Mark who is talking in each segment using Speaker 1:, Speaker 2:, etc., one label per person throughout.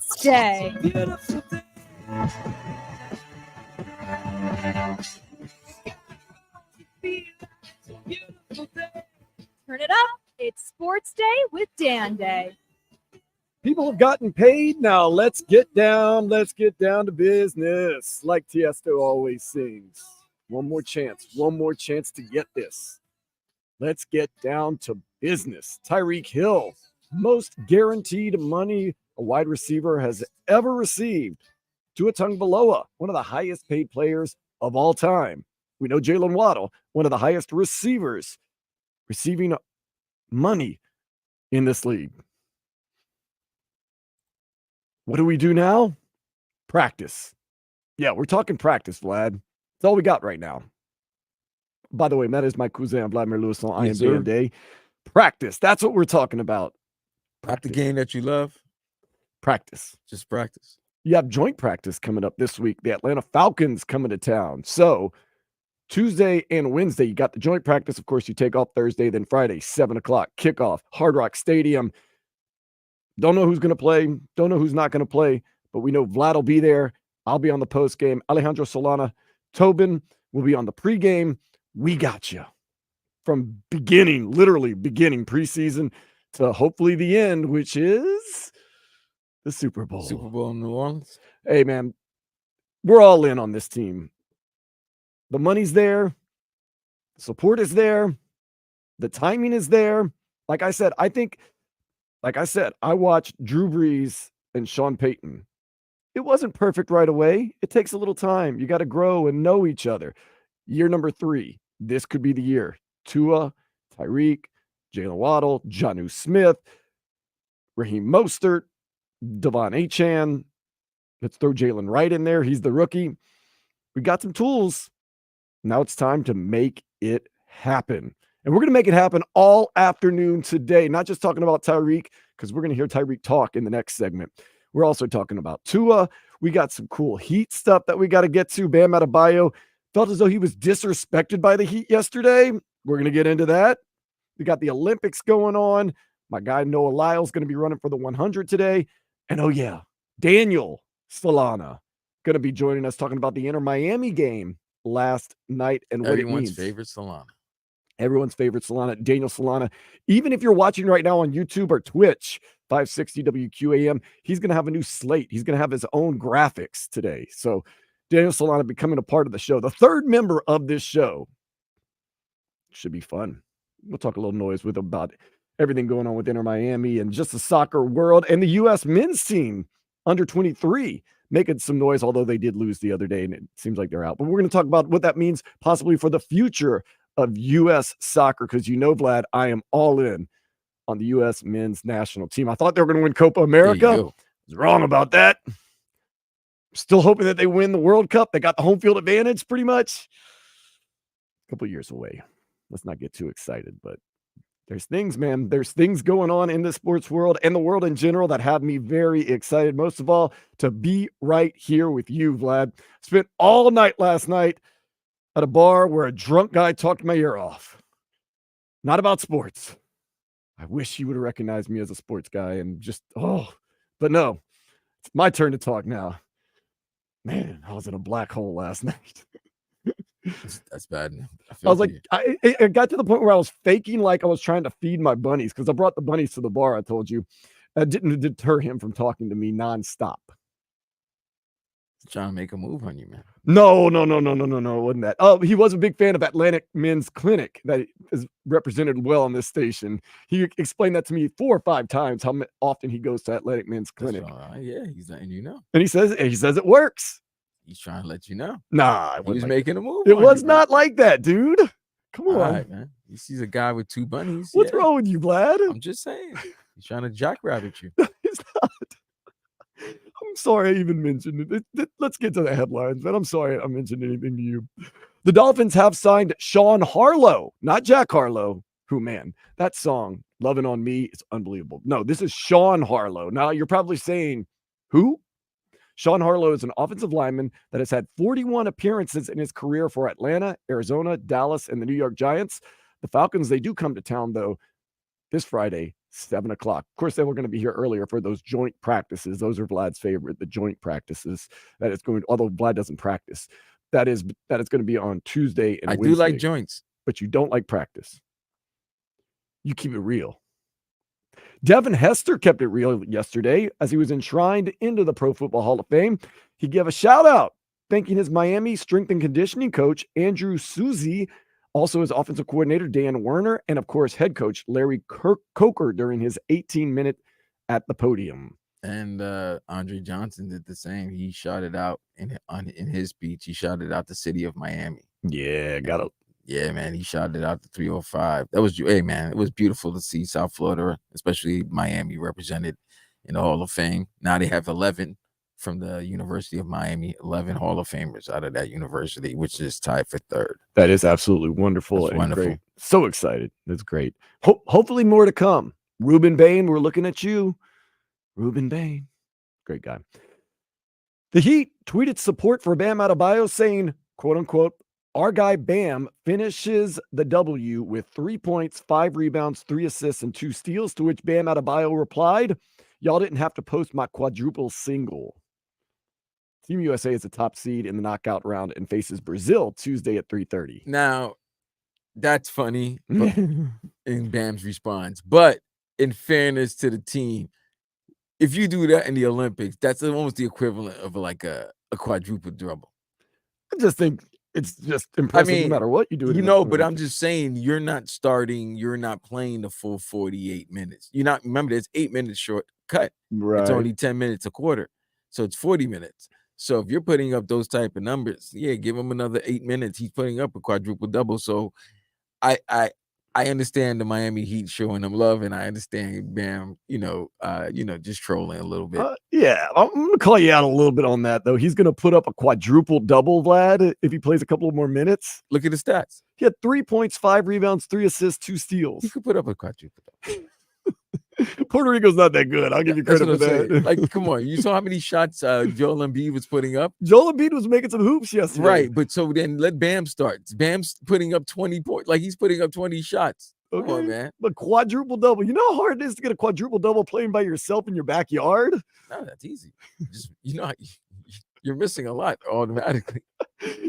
Speaker 1: Sports Day. Turn it up. It's Sports Day with Dan Day.
Speaker 2: People have gotten paid. Now let's get down to business. Like Tiesto always sings. One more chance to get this. Let's get down to business. Tyreek Hill, most guaranteed money a wide receiver has ever received. Tua Tagovailoa, one of the highest paid players of all time. We know Jalen Waddle, one of the highest receivers receiving money in this league. What do we do now? Practice. Yeah, we're talking practice, Vlad. That's all we got right now. By the way, that is my cousin, Vladimir Lewis on I Am Day. Practice. That's what we're talking about.
Speaker 3: Not the game that you love.
Speaker 2: Practice.
Speaker 3: Just practice.
Speaker 2: You have joint practice coming up this week. The Atlanta Falcons coming to town. So Tuesday and Wednesday, you got the joint practice. Of course, you take off Thursday, then Friday, 7 o'clock, kickoff, Hard Rock Stadium. Don't know who's going to play. Don't know who's not going to play. But we know Vlad will be there. I'll be on the post game. Alejandro Solana, Tobin will be on the pregame. We got you. From literally beginning preseason to hopefully the end, which is the Super Bowl.
Speaker 3: Super Bowl in New Orleans.
Speaker 2: Hey, man, we're all in on this team. The money's there. The support is there. The timing is there. Like I said, I watched Drew Brees and Sean Payton. It wasn't perfect right away. It takes a little time. You got to grow and know each other. Year number 3, this could be the year. Tua, Tyreek, Jalen Waddle, Jonnu Smith, Raheem Mostert, Devon Achane. Let's throw Jalen Wright in there. He's the rookie. We got some tools. Now it's time to make it happen. And we're going to make it happen all afternoon today. Not just talking about Tyreek, because we're going to hear Tyreek talk in the next segment. We're also talking about Tua. We got some cool Heat stuff that we got to get to. Bam Adebayo felt as though he was disrespected by the Heat yesterday. We're going to get into that. We got the Olympics going on. My guy Noah Lyles going to be running for the 100 today. And oh yeah, Daniel Solana going to be joining us talking about the Inter-Miami game last night and what it means. Everyone's favorite Solana, Daniel Solana. Even if you're watching right now on YouTube or Twitch, 560 WQAM, he's going to have a new slate. He's going to have his own graphics today. So Daniel Solana becoming a part of the show. The third member of this show. Should be fun. We'll talk a little noise with him about everything going on with Inter-Miami and just the soccer world and the U.S. men's team under 23 making some noise, although they did lose the other day and it seems like they're out. But we're going to talk about what that means possibly for the future of U.S. soccer, because you know, Vlad, I am all in on the U.S. men's national team. I thought they were going to win Copa America. I was wrong about that. Still hoping that they win the World Cup. They got the home field advantage pretty much. A couple years away. Let's not get too excited, but there's things, man. There's things going on in the sports world and the world in general that have me very excited. Most of all, to be right here with you, Vlad. Spent all night last night at a bar where a drunk guy talked my ear off. Not about sports. I wish he would have recognized me as a sports guy and just, but no, it's my turn to talk now. Man, I was in a black hole last night.
Speaker 3: That's bad.
Speaker 2: I was like, it got to the point where I was faking like I was trying to feed my bunnies because I brought the bunnies to the bar, I told you. That didn't deter him from talking to me nonstop.
Speaker 3: Trying to make a move on you, man.
Speaker 2: No, it wasn't that. Oh, he was a big fan of Atlantic Men's Clinic that is represented well on this station. He explained that to me 4 or 5 times how often he goes to Atlantic Men's Clinic.
Speaker 3: Yeah, he's letting you know.
Speaker 2: And he says it works.
Speaker 3: He's trying to let you know.
Speaker 2: Nah,
Speaker 3: he was making a move.
Speaker 2: It was not like that, dude. Come on,
Speaker 3: all right, man. He sees a guy with 2 bunnies.
Speaker 2: What's wrong with you, Vlad?
Speaker 3: I'm just saying. He's trying to jackrabbit you.
Speaker 2: He's not. I'm sorry I even mentioned it. Let's get to the headlines, man. I'm sorry I mentioned anything to you. The Dolphins have signed Sean Harlow, not Jack Harlow, who, man, that song, Lovin' on Me, is unbelievable. No, this is Sean Harlow. Now, you're probably saying, who? Sean Harlow is an offensive lineman that has had 41 appearances in his career for Atlanta, Arizona, Dallas, and the New York Giants. The Falcons, they do come to town, though, this Friday, 7 o'clock. Of course, then we're going to be here earlier for those joint practices. Those are Vlad's favorite, the joint practices that it's going, although Vlad doesn't practice. That is going to be on Tuesday and Wednesday.
Speaker 3: I do like joints.
Speaker 2: But you don't like practice. You keep it real. Devin Hester kept it real yesterday as he was enshrined into the Pro Football Hall of Fame. He gave a shout out, thanking his Miami strength and conditioning coach, Andrew Suzy, also his offensive coordinator, Dan Werner, and of course, head coach Larry Coker during his 18-minute at the podium.
Speaker 3: And Andre Johnson did the same. He shouted out in his speech. He shouted out the city of Miami.
Speaker 2: Yeah,
Speaker 3: Yeah, man, he shouted out the 305. That was, hey, man, it was beautiful to see South Florida, especially Miami, represented in the Hall of Fame. Now they have 11 from the University of Miami, 11 Hall of Famers out of that university, which is tied for third.
Speaker 2: That is absolutely wonderful.
Speaker 3: That's
Speaker 2: and
Speaker 3: wonderful.
Speaker 2: Great. So excited. That's great. Hopefully more to come. Ruben Bain, we're looking at you. Ruben Bain, great guy. The Heat tweeted support for Bam Adebayo, saying, quote unquote, our guy Bam finishes the W with 3 points, 5 rebounds, 3 assists, and 2 steals, to which Bam Adebayo replied, y'all didn't have to post my quadruple single. Team USA is the top seed in the knockout round and faces Brazil Tuesday at 3:30.
Speaker 3: Now, that's funny in Bam's response. But in fairness to the team, if you do that in the Olympics, that's almost the equivalent of like a quadruple double.
Speaker 2: I just think it's just impressive no matter what you do.
Speaker 3: But I'm just saying, you're not playing the full 48 minutes. Remember, there's 8 minutes short cut.
Speaker 2: Right.
Speaker 3: It's only 10 minutes a quarter. So it's 40 minutes. So if you're putting up those type of numbers, yeah, give him another 8 minutes. He's putting up a quadruple double. So I understand the Miami Heat showing him love, and I understand Bam, just trolling a little bit.
Speaker 2: Yeah, I'm gonna call you out a little bit on that though. He's gonna put up a quadruple double, Vlad, if he plays a couple more minutes.
Speaker 3: Look at the stats.
Speaker 2: He had 3 points, 5 rebounds, 3 assists, 2 steals.
Speaker 3: He could put up a quadruple double.
Speaker 2: Puerto Rico's not that good. I'll give you credit for that.
Speaker 3: Like, come on. You saw how many shots Joel Embiid was putting up?
Speaker 2: Joel Embiid was making some hoops yesterday.
Speaker 3: Right, but so then let Bam start. Bam's putting up 20 points. Like, he's putting up 20 shots.
Speaker 2: Okay,
Speaker 3: come on, man.
Speaker 2: But quadruple double. You know how hard it is to get a quadruple double playing by yourself in your backyard?
Speaker 3: No, that's easy. Just, you're missing a lot automatically.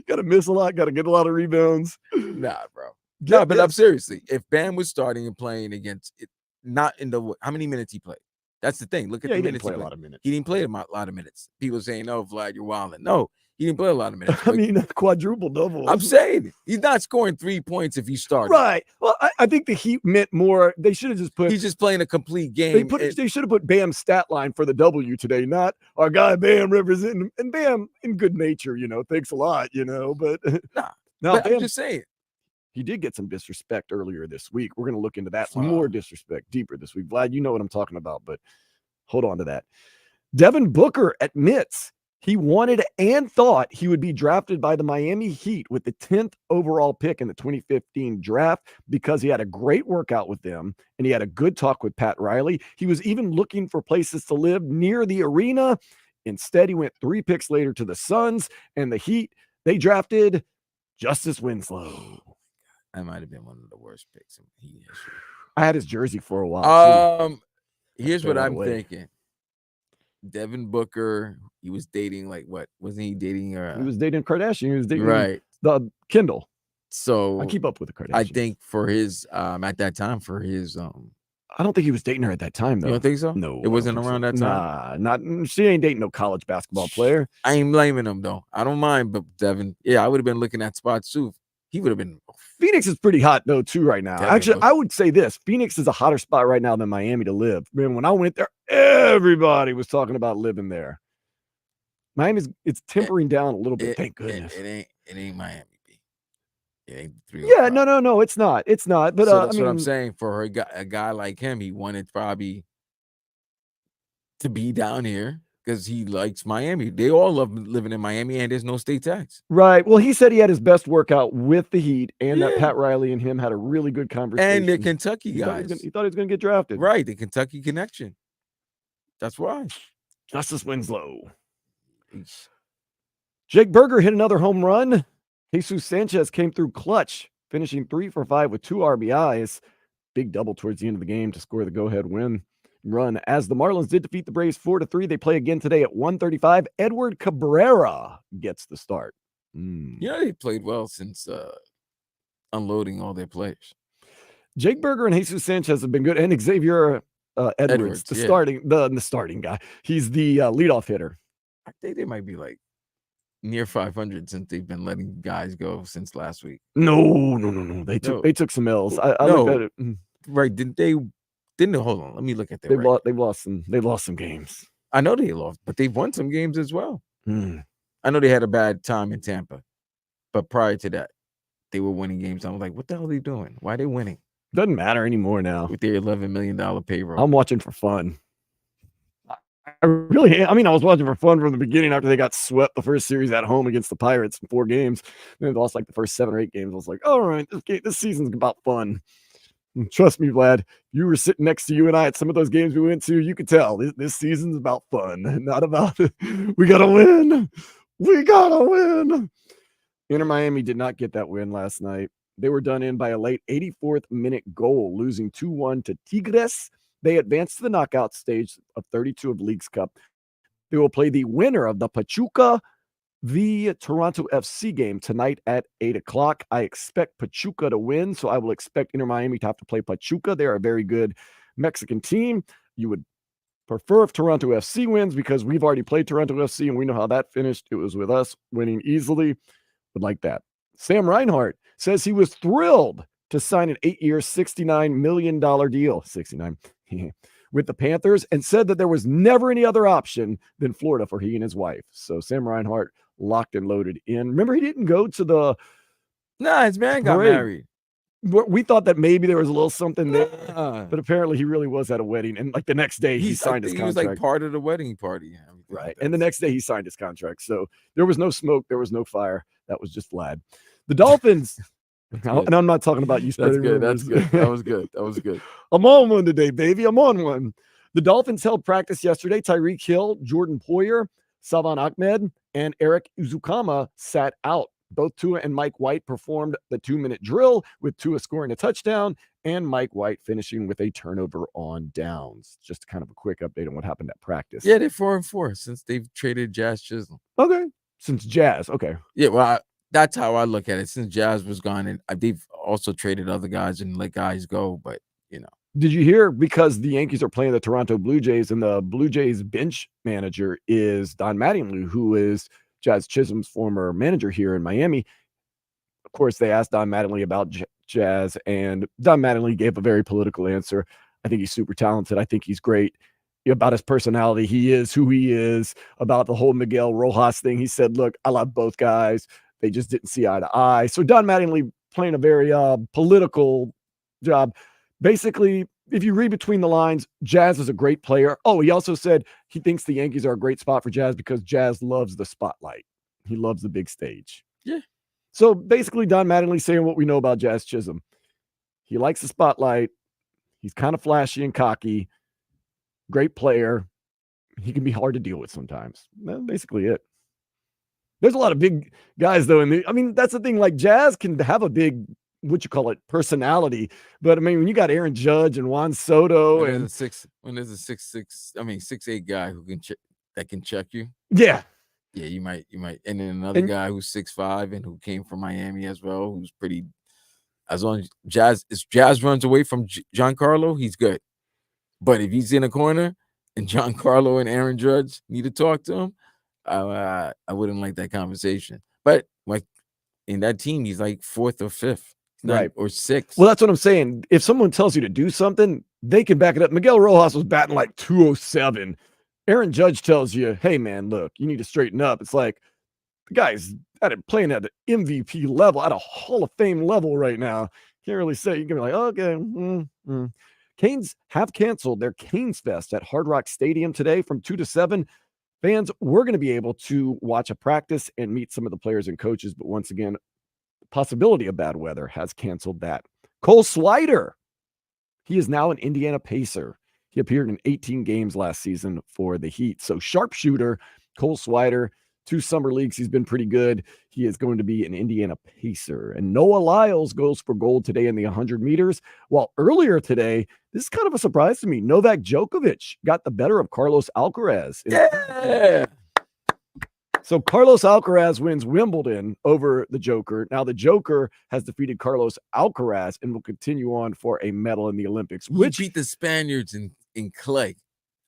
Speaker 2: Got to miss a lot. Got to get a lot of rebounds.
Speaker 3: Nah, bro. But I'm seriously. If Bam was starting and playing against it, not in the how many minutes he played. That's the thing. Look at the minutes.
Speaker 2: He didn't play a lot of minutes.
Speaker 3: He didn't play a lot of minutes. People saying, "No, Vlad, you're wilding." No, he didn't play a lot of minutes.
Speaker 2: I mean, quadruple double.
Speaker 3: I'm saying he's not scoring 3 points if he started.
Speaker 2: Right. Well, I think the Heat meant more. They should have just put.
Speaker 3: He's just playing a complete game.
Speaker 2: They should have put Bam's stat line for the W today, not our guy Bam representing. And Bam, in good nature, thanks a lot, but
Speaker 3: but I'm just saying.
Speaker 2: He did get some disrespect earlier this week. We're going to look into that. Some more disrespect deeper this week. Vlad, you know what I'm talking about, but hold on to that. Devin Booker admits he wanted and thought he would be drafted by the Miami Heat with the 10th overall pick in the 2015 draft because he had a great workout with them and he had a good talk with Pat Riley. He was even looking for places to live near the arena. Instead, he went 3 picks later to the Suns, and the Heat, they drafted Justice Winslow.
Speaker 3: That might have been one of the worst picks in Heat history.
Speaker 2: I had his jersey for a while.
Speaker 3: Here's what I'm thinking. Devin Booker, he was dating what? Wasn't he dating
Speaker 2: he was dating Kardashian. He was dating
Speaker 3: the
Speaker 2: Kendall.
Speaker 3: So
Speaker 2: I keep up with the Kardashians.
Speaker 3: I think for his at that time for his
Speaker 2: I don't think he was dating her at that time though.
Speaker 3: You don't think so?
Speaker 2: No.
Speaker 3: It wasn't around that time.
Speaker 2: She ain't dating no college basketball player.
Speaker 3: I ain't blaming him though. I don't mind, but Devin, yeah, I would have been looking at spots too. He would have been.
Speaker 2: Phoenix is pretty hot though too right now. Actually, I would say this: Phoenix is a hotter spot right now than Miami to live. Man, when I went there, everybody was talking about living there. It's tempering down a little bit. Thank goodness.
Speaker 3: It ain't Miami. It ain't 3.
Speaker 2: Yeah, no, it's not. It's not. But
Speaker 3: that's what I'm saying. For a guy like him, he wanted probably to be down here. Because he likes Miami. They all love living in Miami, and there's no state tax.
Speaker 2: Right. Well, he said he had his best workout with the Heat, and that Pat Riley and him had a really good conversation.
Speaker 3: And the Kentucky guys.
Speaker 2: He thought he was going to get drafted.
Speaker 3: Right. The Kentucky connection. That's why.
Speaker 2: Justice Winslow. Jake Berger hit another home run. Jesus Sanchez came through clutch, finishing 3 for 5 with 2 RBIs. big double towards the end of the game to score the go-ahead run. As the Marlins did defeat the Braves 4-3, they play again today at 1:35. Edward Cabrera gets the start.
Speaker 3: Yeah, they played well since unloading all their players.
Speaker 2: Jake Berger and Jesus Sanchez have been good, and Xavier Edwards, the starting guy. He's the leadoff hitter.
Speaker 3: I think they might be like near 500 since they've been letting guys go since last week.
Speaker 2: No. They took some L's. I looked at it.
Speaker 3: Right? Didn't hold on? Let me look at that.
Speaker 2: They've lost some games.
Speaker 3: I know they lost, but they've won some games as well. I know they had a bad time in Tampa, but prior to that, they were winning games. I was like, what the hell are they doing? Why are they winning?
Speaker 2: Doesn't matter anymore now
Speaker 3: with their $11 million payroll.
Speaker 2: I'm watching for fun. I really am. I mean, I was watching for fun from the beginning after they got swept the first series at home against the Pirates in 4 games. Then they lost like the first 7 or 8 games. I was like, all right, this season's about fun. And trust me, Vlad, you were sitting next to you and I at some of those games we went to. You could tell this season's about fun, not about we got to win. We got to win. Inter Miami did not get that win last night. They were done in by a late 84th minute goal, losing 2-1 to Tigres. They advanced to the knockout stage of 32 of Leagues Cup. They will play the winner of the Pachuca v. Toronto FC game tonight at 8 o'clock. I expect Pachuca to win, so I will expect Inter Miami to have to play Pachuca. They're a very good Mexican team. You would prefer if Toronto FC wins because we've already played Toronto FC and we know how that finished. It was with us winning easily. Would like that. Sam Reinhardt says he was thrilled to sign an 8-year, $69 million deal. 69 with the Panthers, and said that there was never any other option than Florida for he and his wife. So Sam Reinhardt locked and loaded in. Remember, he didn't go to the...
Speaker 3: his man got married.
Speaker 2: We thought that maybe there was a little something there, but apparently he really was at a wedding. And like the next day, he signed his contract.
Speaker 3: He was like part of the wedding party.
Speaker 2: Right. And the next day he signed his contract. So there was no smoke. There was no fire. That was just Vlad. The Dolphins... And I'm not talking about you.
Speaker 3: That's good. That's good. That was good. That was good.
Speaker 2: I'm on one today, baby. I'm on one. The Dolphins held practice yesterday. Tyreek Hill, Jordan Poyer, Salvan Ahmed, and Eric Uzukama sat out. Both Tua and Mike White performed the 2-minute drill, with Tua scoring a touchdown and Mike White finishing with a turnover on downs. Just kind of a quick update on what happened at practice.
Speaker 3: Yeah, they're 4-4 since they've traded Jazz Chisholm.
Speaker 2: Okay. Since Jazz. Okay.
Speaker 3: Yeah, well, that's how I look at it. Since Jazz was gone, and they've also traded other guys and let guys go, but
Speaker 2: Did you hear, because the Yankees are playing the Toronto Blue Jays, and the Blue Jays bench manager is Don Mattingly, who is Jazz Chisholm's former manager here in Miami. Of course, they asked Don Mattingly about Jazz, and Don Mattingly gave a very political answer. I think he's super talented. I think he's great. About his personality, he is who he is. About the whole Miguel Rojas thing, he said, look, I love both guys. They just didn't see eye to eye. So Don Mattingly playing a very political job. Basically, if you read between the lines, Jazz is a great player. Oh, he also said he thinks the Yankees are a great spot for Jazz because Jazz loves the spotlight. He loves the big stage.
Speaker 3: Yeah.
Speaker 2: So basically, Don Mattingly saying what we know about Jazz Chisholm. He likes the spotlight. He's kind of flashy and cocky. Great player. He can be hard to deal with sometimes. That's basically it. There's a lot of big guys, though. That's the thing. Like, Jazz can have a big, personality. But, when you got Aaron Judge and Juan Soto
Speaker 3: when there's a 6'8" guy who that can check you.
Speaker 2: Yeah.
Speaker 3: Yeah, you might. And then another guy who's 6'5" and who came from Miami as well, who's pretty. As long as Jazz runs away from Giancarlo, he's good. But if he's in a corner and Giancarlo and Aaron Judge need to talk to him, I wouldn't like that conversation. But like in that team, he's like 4th or 5th, right, or 6th.
Speaker 2: Well, that's what I'm saying. If someone tells you to do something, they can back it up. Miguel Rojas was batting like 207. Aaron Judge tells you, hey, man, look, you need to straighten up. It's like the guy's playing at the MVP level, at a Hall of Fame level right now. Can't really say. You can be like, okay. Canes have canceled their Canes Fest at Hard Rock Stadium today from 2 to 7. Fans were going to be able to watch a practice and meet some of the players and coaches, but once again, the possibility of bad weather has canceled that. Cole Swider, he is now an Indiana Pacer. He appeared in 18 games last season for the Heat. So sharpshooter Cole Swider 2 summer leagues, he's been pretty good. He is going to be an Indiana Pacer. And Noah Lyles goes for gold today in the 100 meters. While earlier today, this is kind of a surprise to me. Novak Djokovic got the better of Carlos Alcaraz.
Speaker 3: Yeah.
Speaker 2: So Carlos Alcaraz wins Wimbledon over the Joker. Now the Joker has defeated Carlos Alcaraz and will continue on for a medal in the Olympics.
Speaker 3: Which beat the Spaniards in clay.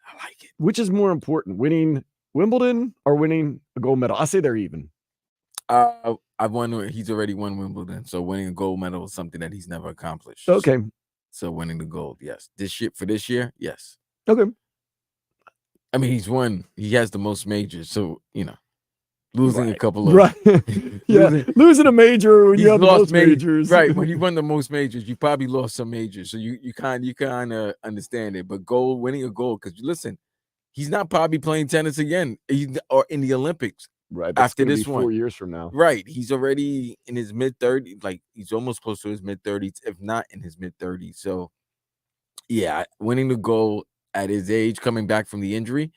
Speaker 3: I like it.
Speaker 2: Which is more important, winning Wimbledon or winning a gold medal? I say they're even.
Speaker 3: I've won. He's already won Wimbledon, so winning a gold medal is something that he's never accomplished.
Speaker 2: Okay.
Speaker 3: So winning the gold, yes. This year, yes.
Speaker 2: Okay.
Speaker 3: I mean, he's won. He has the most majors, so losing a couple of
Speaker 2: losing a major when you have the most majors.
Speaker 3: Right. When you won the most majors, you probably lost some majors. So you kind of understand it. But winning a gold, because listen, he's not probably playing tennis again or in the Olympics.
Speaker 2: Right.
Speaker 3: After this one.
Speaker 2: 4 years from now.
Speaker 3: Right. He's already in his mid-30s. Like he's almost close to his mid-30s, if not in his mid-30s. So yeah, winning the gold at his age, coming back from the injury.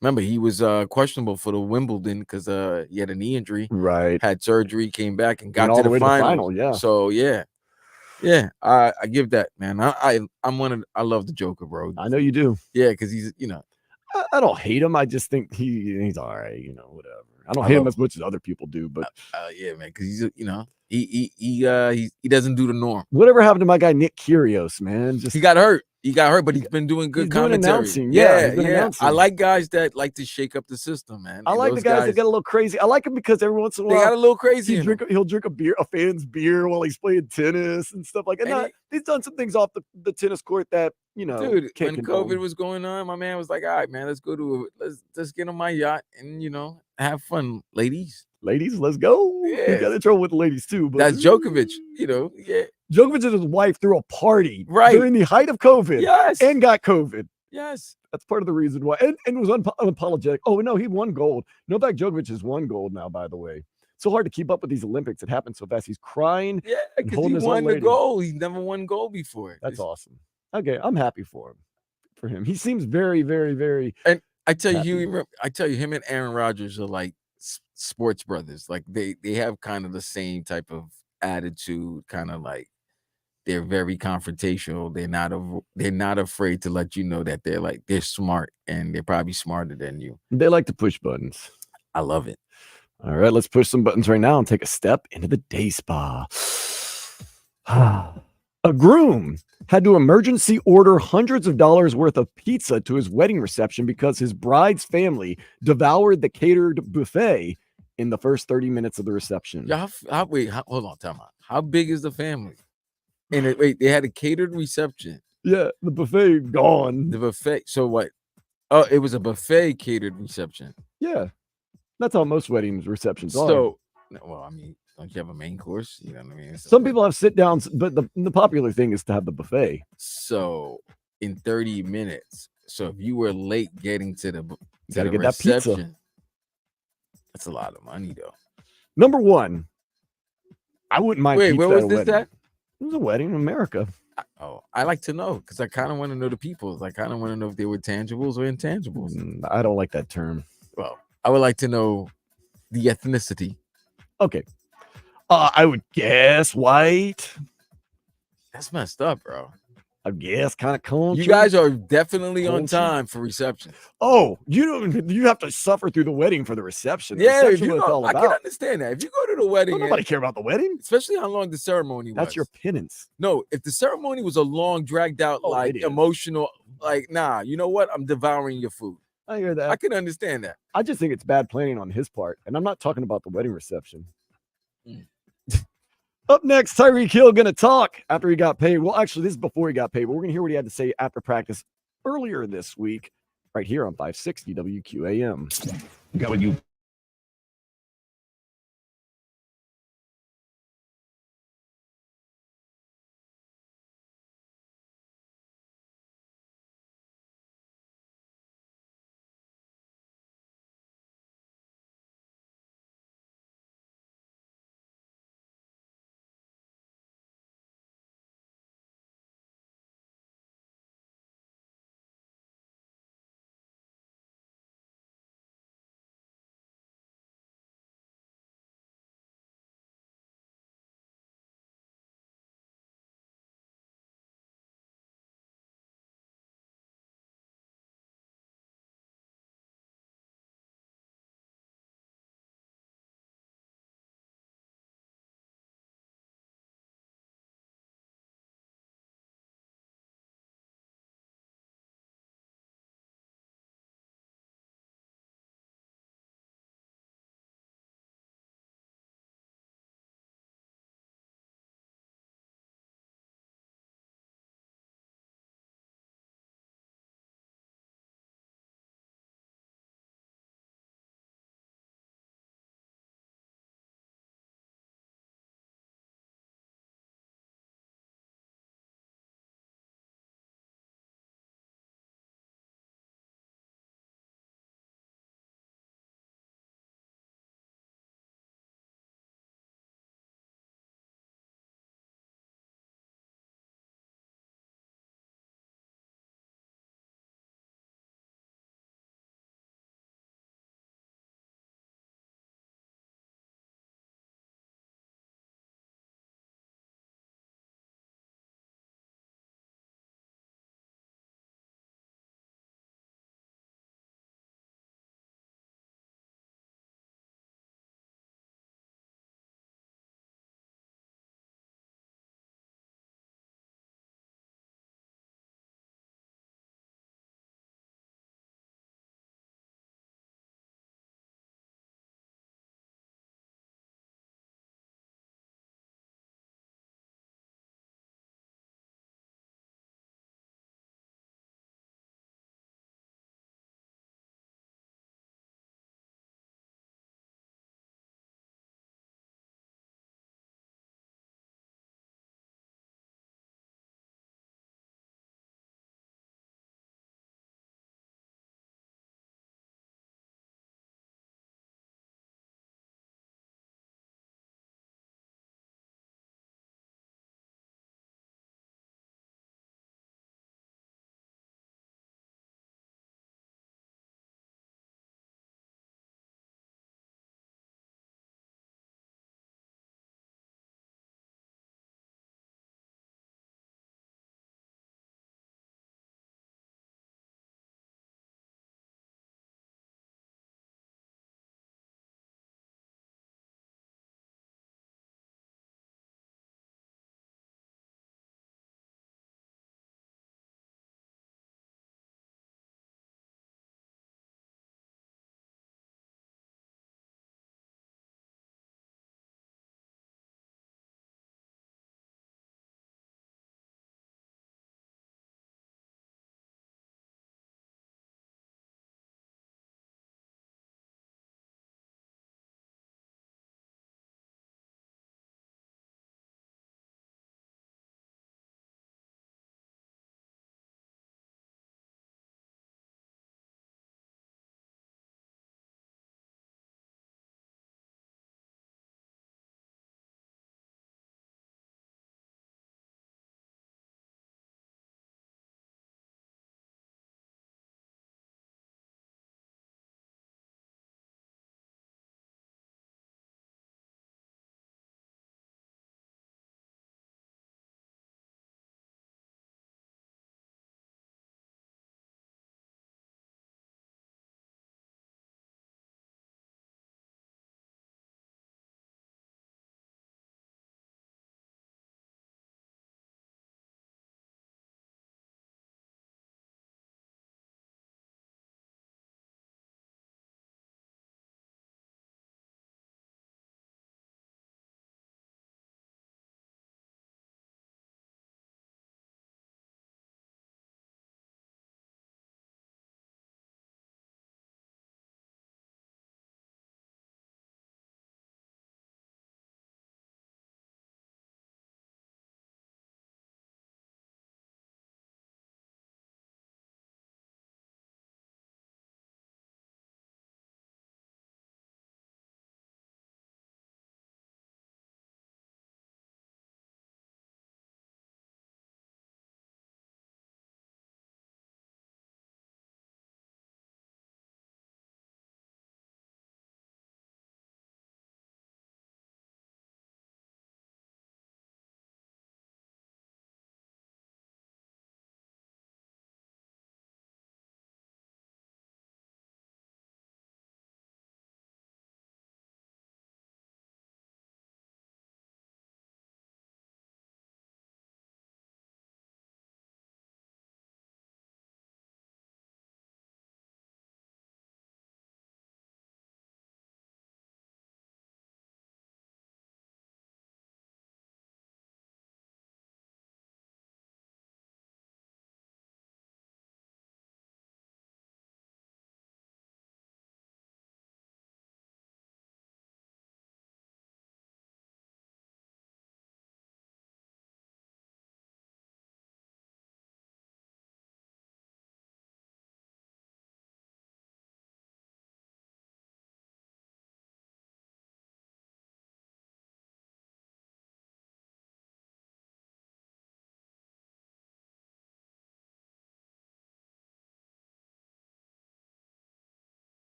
Speaker 3: Remember, he was questionable for the Wimbledon because he had a knee injury.
Speaker 2: Right.
Speaker 3: Had surgery, came back and got
Speaker 2: all
Speaker 3: to
Speaker 2: the way
Speaker 3: final.
Speaker 2: To the final. Yeah.
Speaker 3: So yeah. I give that, man. I love the Joker, bro.
Speaker 2: I know you do.
Speaker 3: Yeah, because he's
Speaker 2: I don't hate him. I just think he's all right. Whatever. I don't hate him as much as other people do, but
Speaker 3: yeah, man, because he's he doesn't do the norm.
Speaker 2: Whatever happened to my guy Nick Kyrgios, man?
Speaker 3: He got hurt. But he's been doing good commentary.
Speaker 2: Announcing.
Speaker 3: I like guys that like to shake up the system, man.
Speaker 2: I like the guys that get a little crazy. I like him because every once in a while
Speaker 3: they got a little crazy.
Speaker 2: He'll drink a fan's beer while he's playing tennis and stuff like that. He's done some things off the tennis court that
Speaker 3: dude. When COVID was going on, my man was like, "All right, man, let's get on my yacht and have fun, ladies."
Speaker 2: Ladies, let's go.
Speaker 3: Yeah.
Speaker 2: He got in trouble with the ladies too. But
Speaker 3: that's Djokovic, yeah.
Speaker 2: Djokovic and his wife threw a party
Speaker 3: right
Speaker 2: during the height of COVID.
Speaker 3: Yes.
Speaker 2: And got COVID.
Speaker 3: Yes.
Speaker 2: That's part of the reason why. And was unapologetic. Oh, no, he won gold. Novak Djokovic has won gold now, by the way. So hard to keep up with these Olympics. It happens so fast. He's crying.
Speaker 3: Yeah, because he won the gold. He's never won gold before.
Speaker 2: That's awesome. Okay, I'm happy for him. He seems very, very, very.
Speaker 3: And I tell you, him and Aaron Rodgers are like sports brothers. Like they have kind of the same type of attitude, kind of like they're very confrontational. They're not afraid to let you know that they're smart and they're probably smarter than you.
Speaker 2: They like to push buttons.
Speaker 3: I love it.
Speaker 2: All right, let's push some buttons right now and take a step into the day spa. A groom had to emergency order hundreds of dollars worth of pizza to his wedding reception because his bride's family devoured the catered buffet in the first 30 minutes of the reception.
Speaker 3: Yeah, hold on, time out. How big is the family? And they had a catered reception.
Speaker 2: Yeah, the buffet gone.
Speaker 3: The buffet. So what? Oh, it was a buffet catered reception.
Speaker 2: Yeah, that's how most weddings receptions are.
Speaker 3: So, well, I mean, don't you have a main course? You know what I mean?
Speaker 2: Some people have sit downs, but the popular thing is to have the buffet.
Speaker 3: So in 30 minutes. So if you were late getting to the
Speaker 2: get
Speaker 3: reception,
Speaker 2: that pizza.
Speaker 3: That's a lot of money, though.
Speaker 2: Number one, I wouldn't mind.
Speaker 3: Wait, where was this at?
Speaker 2: It was a wedding in America.
Speaker 3: I like to know because I kind of want to know the people. I kind of want to know if they were tangibles or intangibles.
Speaker 2: I don't like that term.
Speaker 3: Well, I would like to know the ethnicity.
Speaker 2: Okay. I would guess white.
Speaker 3: That's messed up, bro.
Speaker 2: I guess kind of culture.
Speaker 3: You guys are definitely on time for reception.
Speaker 2: Oh, you have to suffer through the wedding for the reception. The
Speaker 3: yeah,
Speaker 2: reception
Speaker 3: I can understand that. If you go to the wedding,
Speaker 2: nobody care about the wedding,
Speaker 3: especially how long the ceremony was.
Speaker 2: That's your penance.
Speaker 3: No, if the ceremony was a long, dragged out, emotional, nah. You know what? I'm devouring your food.
Speaker 2: I hear that.
Speaker 3: I can understand that.
Speaker 2: I just think it's bad planning on his part, and I'm not talking about the wedding reception. Up next, Tyreek Hill going to talk after he got paid. Well, actually, this is before he got paid, but we're going to hear what he had to say after practice earlier this week, right here on 560 WQAM. Got with you.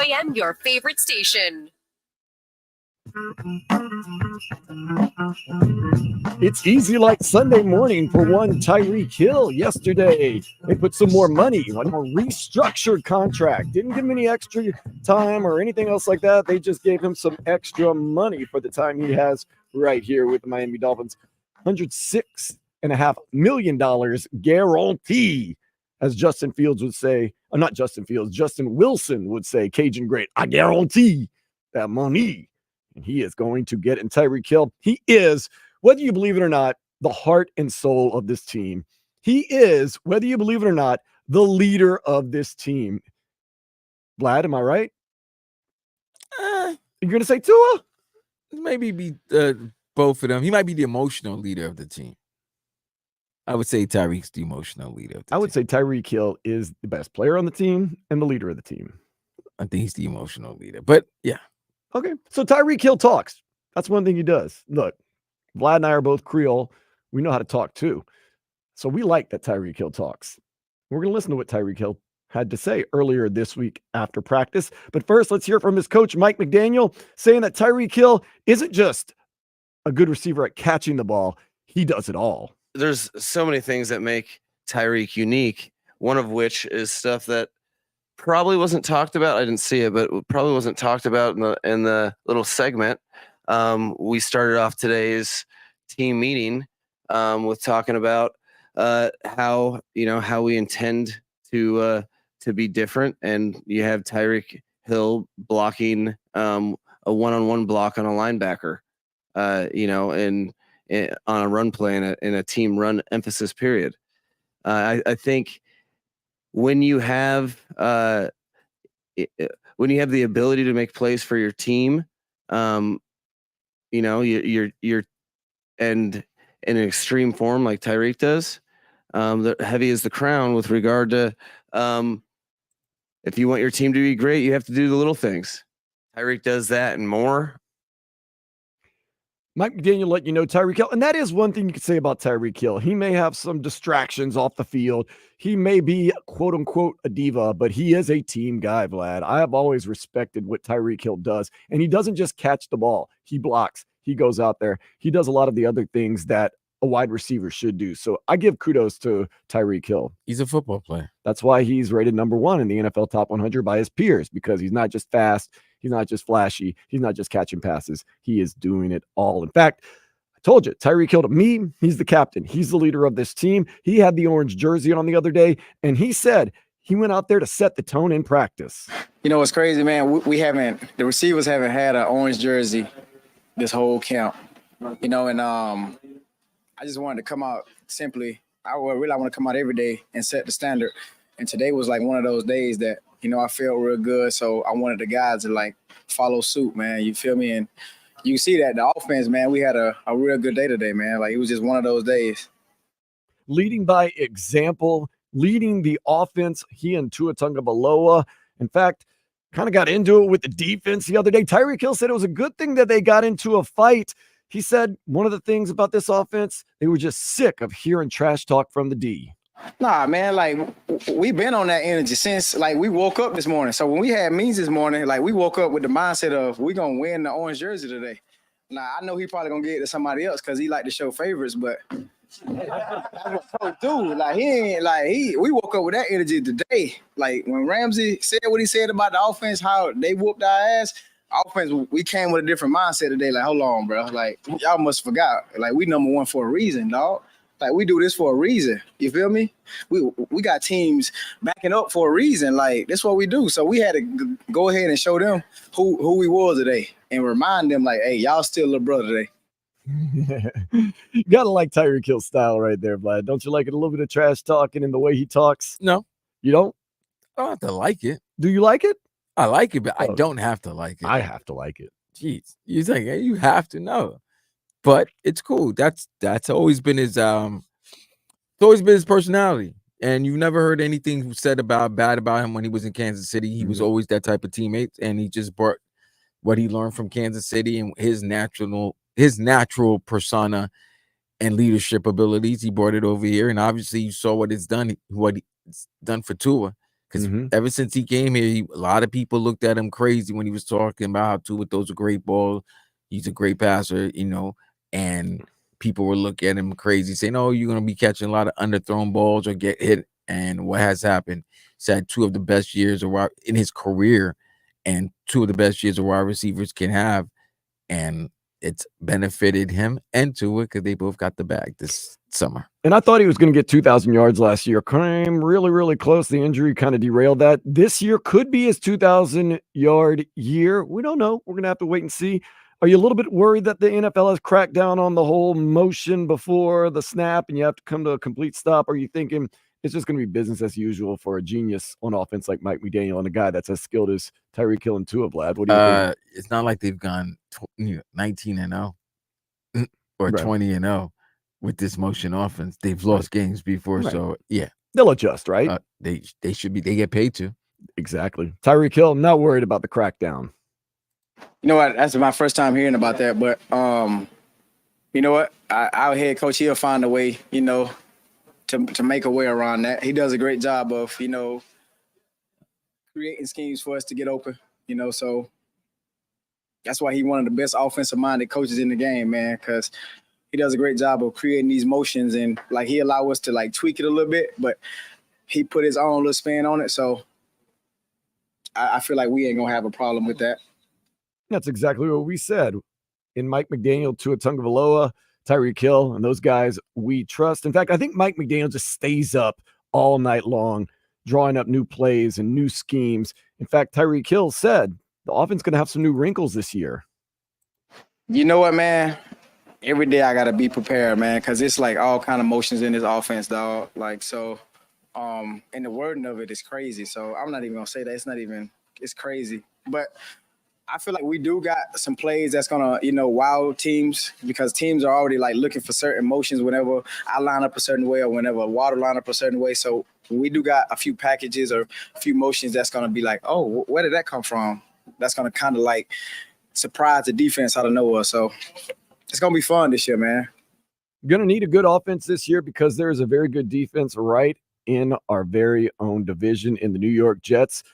Speaker 4: WAM, your favorite station.
Speaker 2: It's easy like Sunday morning for one Tyreek Hill yesterday. They put some more money on a restructured contract. Didn't give him any extra time or anything else like that. They just gave him some extra money for the time he has right here with the Miami Dolphins. $106.5 million guarantee, as Justin Fields would say. Not Justin Fields, Justin Wilson would say, Cajun great. I guarantee that money. And he is going to get in Tyreek Hill. He is, whether you believe it or not, the heart and soul of this team. He is, whether you believe it or not, the leader of this team. Vlad, am I right? You're going to say Tua?
Speaker 3: Maybe be both of them. He might be the emotional leader of the team. I would say Tyreek's the emotional leader of the team.
Speaker 2: I would say Tyreek Hill is the best player on the team and the leader of the team.
Speaker 3: I think he's the emotional leader. But, yeah.
Speaker 2: Okay, so Tyreek Hill talks. That's one thing he does. Look, Vlad and I are both Creole. We know how to talk too. So we like that Tyreek Hill talks. We're going to listen to what Tyreek Hill had to say earlier this week after practice. But first, let's hear from his coach, Mike McDaniel, saying that Tyreek Hill isn't just a good receiver at catching the ball. He does it all.
Speaker 5: There's so many things that make Tyreek unique, one of which is stuff that probably wasn't talked about. I didn't see it, but it probably wasn't talked about in the little segment. We started off today's team meeting with talking about how we intend to be different, and you have Tyreek Hill blocking a one-on-one block on a linebacker, and on a run play in a team run emphasis period. I think when you have the ability to make plays for your team, you're and in an extreme form like Tyreek does, the heavy is the crown with regard to if you want your team to be great, you have to do the little things. Tyreek does that and more.
Speaker 2: Mike McDaniel let you know Tyreek Hill, and that is one thing you could say about Tyreek Hill. He may have some distractions off the field. He may be, quote unquote, a diva, but he is a team guy, Vlad. I have always respected what Tyreek Hill does, and he doesn't just catch the ball. He blocks. He goes out there. He does a lot of the other things that a wide receiver should do. So I give kudos to Tyreek Hill.
Speaker 3: He's a football player.
Speaker 2: That's why he's rated number 1 in the NFL top 100 by his peers, because he's not just fast. He's not just flashy. He's not just catching passes. He is doing it all. In fact, I told you, Tyreek Hill, to me, he's the captain. He's the leader of this team. He had the orange jersey on the other day, and he said he went out there to set the tone in practice.
Speaker 6: You know, it's crazy, man. The receivers haven't had an orange jersey this whole camp. And I just wanted to come out simply. I want to come out every day and set the standard. And today was like one of those days that, I felt real good. So I wanted the guys to follow suit, man. You feel me? And you see that the offense, man, we had a real good day today, man. It was just one of those days.
Speaker 2: Leading by example, leading the offense, he and Tua Tagovailoa. In fact, kind of got into it with the defense the other day. Tyreek Hill said it was a good thing that they got into a fight. He said one of the things about this offense, they were just sick of hearing trash talk from the D.
Speaker 6: Nah, man, we've been on that energy since, we woke up this morning. So when we had meetings this morning, we woke up with the mindset of we're going to win the orange jersey today. Now, I know he probably going to get it to somebody else because he like to show favorites, but that's what coach do. We woke up with that energy today. When Ramsey said what he said about the offense, how they whooped our ass, offense, we came with a different mindset today. Hold on, bro. Y'all must forgot. We number 1 for a reason, dog. We do this for a reason. You feel me? We got teams backing up for a reason. That's what we do. So we had to go ahead and show them who we was today and remind them, hey, y'all still little brother today.
Speaker 2: You gotta like Tyreek Hill's style right there, Vlad. Don't you like it? A little bit of trash talking in the way he talks?
Speaker 3: No.
Speaker 2: You don't?
Speaker 3: I don't have to like it.
Speaker 2: Do you like it?
Speaker 3: I like it, but I don't have to like it.
Speaker 2: I have to like it.
Speaker 3: Jeez. You're saying, hey, you have to know. But it's cool. That's always been his personality. And you've never heard anything said bad about him when he was in Kansas City. He was always that type of teammate, and he just brought what he learned from Kansas City and his natural persona and leadership abilities. He brought it over here, and obviously you saw what it's done for Tua. Because
Speaker 2: Mhm.
Speaker 3: ever since he came here, a lot of people looked at him crazy when he was talking about how Tua throws a great ball. He's a great passer, and people were looking at him crazy, saying, "Oh, you're going to be catching a lot of underthrown balls or get hit." And what has happened? He's had 2 of the best years in his career, and 2 of the best years a wide receivers can have, and it's benefited him and Tua because they both got the bag this summer.
Speaker 2: And I thought he was going to get 2,000 yards last year. Came really, really close. The injury kind of derailed that. This year could be his 2,000-yard year. We don't know. We're going to have to wait and see. Are you a little bit worried that the NFL has cracked down on the whole motion before the snap and you have to come to a complete stop? Or are you thinking it's just going to be business as usual for a genius on offense like Mike McDaniel and a guy that's as skilled as Tyreek Hill and Tua, Vlad? What do you think?
Speaker 3: It's not like they've gone 19-0 or
Speaker 2: Right.
Speaker 3: 20-0 with this motion offense. They've lost games before,
Speaker 2: Right.
Speaker 3: so yeah,
Speaker 2: They'll adjust, right?
Speaker 3: they should be. They get paid to.
Speaker 2: Exactly. Tyreek Hill, I'm not worried about the crackdown.
Speaker 6: You know what? That's my first time hearing about that. But you know what? Our head coach, he'll find a way, to make a way around that. He does a great job of, creating schemes for us to get open. So that's why he's one of the best offensive-minded coaches in the game, man. Because he does a great job of creating these motions, and like he allow us to like tweak it a little bit, but he put his own little spin on it. So I feel like we ain't gonna have a problem with that.
Speaker 2: That's exactly what we said. In Mike McDaniel, Tua Tagovailoa, Tyreek Hill, and those guys we trust. In fact, I think Mike McDaniel just stays up all night long, drawing up new plays and new schemes. In fact, Tyreek Hill said the offense going to have some new wrinkles this year.
Speaker 6: You know what, man? Every day I gotta be prepared, man, because it's like all kind of motions in this offense, dog. Like so, and the wording of it is crazy. So I'm not even gonna say that. It's crazy. But I feel like we do got some plays that's gonna, wow teams, because teams are already like looking for certain motions whenever I line up a certain way or whenever Water line up a certain way. So we do got a few packages or a few motions that's gonna be like, oh, where did that come from? That's gonna kind of like surprise the defense out of nowhere. So it's gonna be fun this year, man.
Speaker 2: Going to need a good offense this year because there is a very good defense right in our very own division in the New York Jets.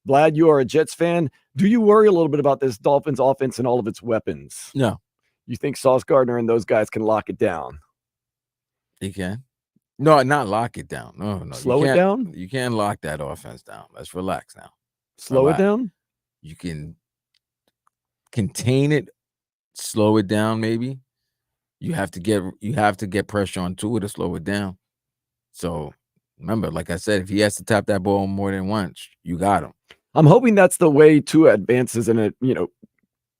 Speaker 2: Vlad, you are a Jets fan. Do you worry a little bit about this Dolphins offense and all of its weapons?
Speaker 3: No,
Speaker 2: You think Sauce Gardner and those guys can lock it down?
Speaker 3: you can. No, not lock it down. No.
Speaker 2: Slow it down?
Speaker 3: You can't lock that offense down. Let's relax now.
Speaker 2: Slow it
Speaker 3: Relax.
Speaker 2: down?
Speaker 3: You can contain it, slow it down. Maybe you have to get pressure on Tua to slow it down. So remember, like I said, if he has to tap that ball more than once, you got him.
Speaker 2: I'm hoping that's the way Tua advances and it,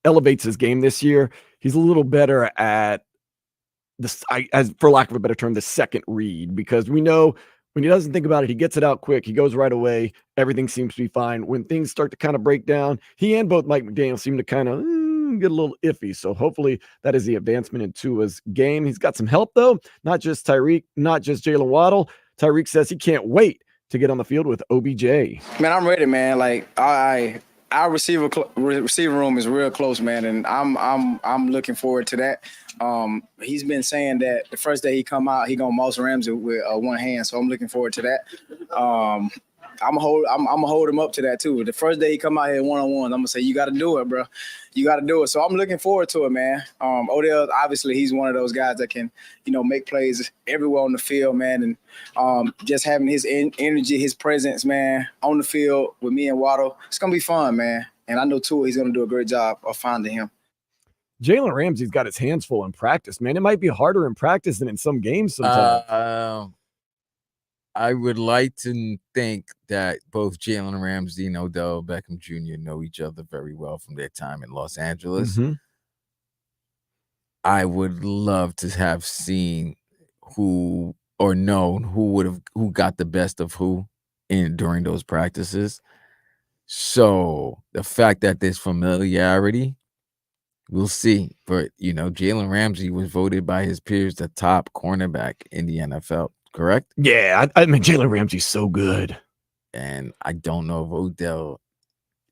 Speaker 2: elevates his game this year. He's a little better at this, as for lack of a better term, the second read, because we know when he doesn't think about it, he gets it out quick. He goes right away. Everything seems to be fine. When things start to kind of break down, he and both Mike McDaniel seem to kind of get a little iffy. So hopefully that is the advancement in Tua's game. He's got some help though, not just Tyreek, not just Jalen Waddle. Tyreek says he can't wait to get on the field with OBJ.
Speaker 6: Man, I'm ready, man. Like our receiver room is real close, man, and I'm looking forward to that. He's been saying that the first day he come out, he gonna mouse Ramsey with one hand, so I'm looking forward to that. I'm gonna hold him up to that too. The first day he come out here one-on-one, I'm gonna say, you got to do it, bro. You got to do it. So I'm looking forward to it, man. Odell, obviously, he's one of those guys that can, make plays everywhere on the field, man. And just having his energy, his presence, man, on the field with me and Waddle, it's gonna be fun, man. And I know too, he's gonna do a great job of finding him.
Speaker 2: Jalen Ramsey's got his hands full in practice, man. It might be harder in practice than in some games sometimes.
Speaker 3: I would like to think that both Jalen Ramsey and Odell Beckham Jr. know each other very well from their time in Los Angeles.
Speaker 2: Mm-hmm.
Speaker 3: I would love to have seen who got the best of who during those practices. So the fact that there's familiarity, we'll see. But Jalen Ramsey was voted by his peers the top cornerback in the NFL. Correct?
Speaker 2: Yeah, I mean, Jalen Ramsey's so good.
Speaker 3: And I don't know if Odell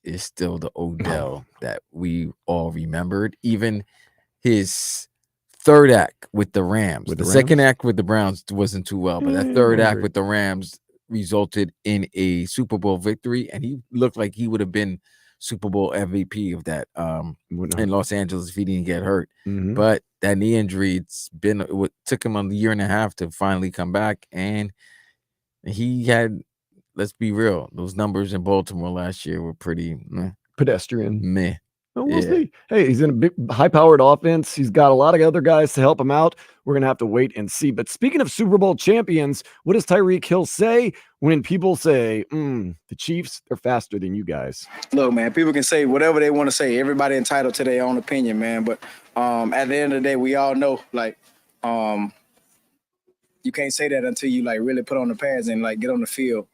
Speaker 3: is still the Odell that we all remembered. Even his third act with the Rams. The second act with the Browns wasn't too well, but that third act with the Rams resulted in a Super Bowl victory, and he looked like he would have been Super Bowl MVP of that in Los Angeles if he didn't get hurt.
Speaker 2: Mhm.
Speaker 3: But that knee injury, it took him a year and a half to finally come back, and he had. Let's be real; those numbers in Baltimore last year were pretty
Speaker 2: Pedestrian.
Speaker 3: meh.
Speaker 2: Well, we'll
Speaker 3: Yeah.
Speaker 2: see. Hey, he's in a big, high-powered offense. He's got a lot of other guys to help him out. We're going to have to wait and see. But speaking of Super Bowl champions, what does Tyreek Hill say when people say, the Chiefs are faster than you guys?
Speaker 6: Look, man, people can say whatever they want to say. Everybody entitled to their own opinion, man. But at the end of the day, we all know, like, you can't say that until you like really put on the pads and like get on the field.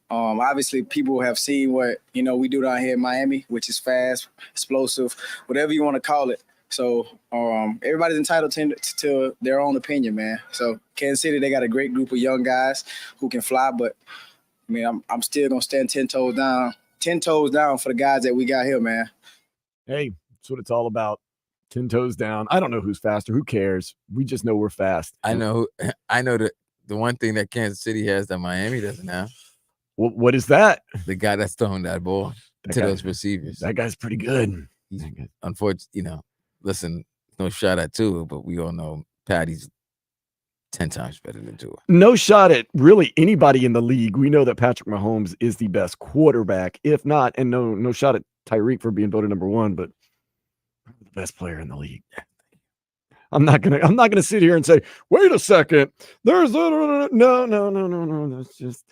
Speaker 6: Obviously, people have seen what we do down here in Miami, which is fast, explosive, whatever you want to call it. So everybody's entitled to their own opinion, man. So Kansas City, they got a great group of young guys who can fly, but I mean, I'm still gonna stand 10 toes down for the guys that we got here, man.
Speaker 2: Hey, that's what it's all about. 10 toes down. I don't know who's faster. Who cares? We just know we're fast.
Speaker 3: I know that the one thing that Kansas City has that Miami doesn't have.
Speaker 2: What is that?
Speaker 3: The guy that's throwing that ball to those receivers.
Speaker 2: That guy's pretty good.
Speaker 3: Unfortunately, listen, no shot at Tua, but we all know Patty's 10 times better than Tua.
Speaker 2: No shot at really anybody in the league. We know that Patrick Mahomes is the best quarterback, if not, and no shot at Tyreek for being voted number 1, but the best player in the league. I'm not gonna sit here and say, wait a second, there's no.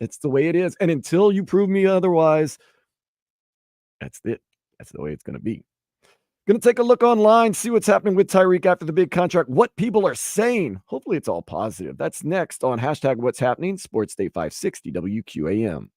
Speaker 2: It's the way it is. And until you prove me otherwise, that's it. That's the way it's gonna be. Gonna take a look online, see what's happening with Tyreek after the big contract, what people are saying. Hopefully it's all positive. That's next on #What's Happening, Sports Day 560 WQAM.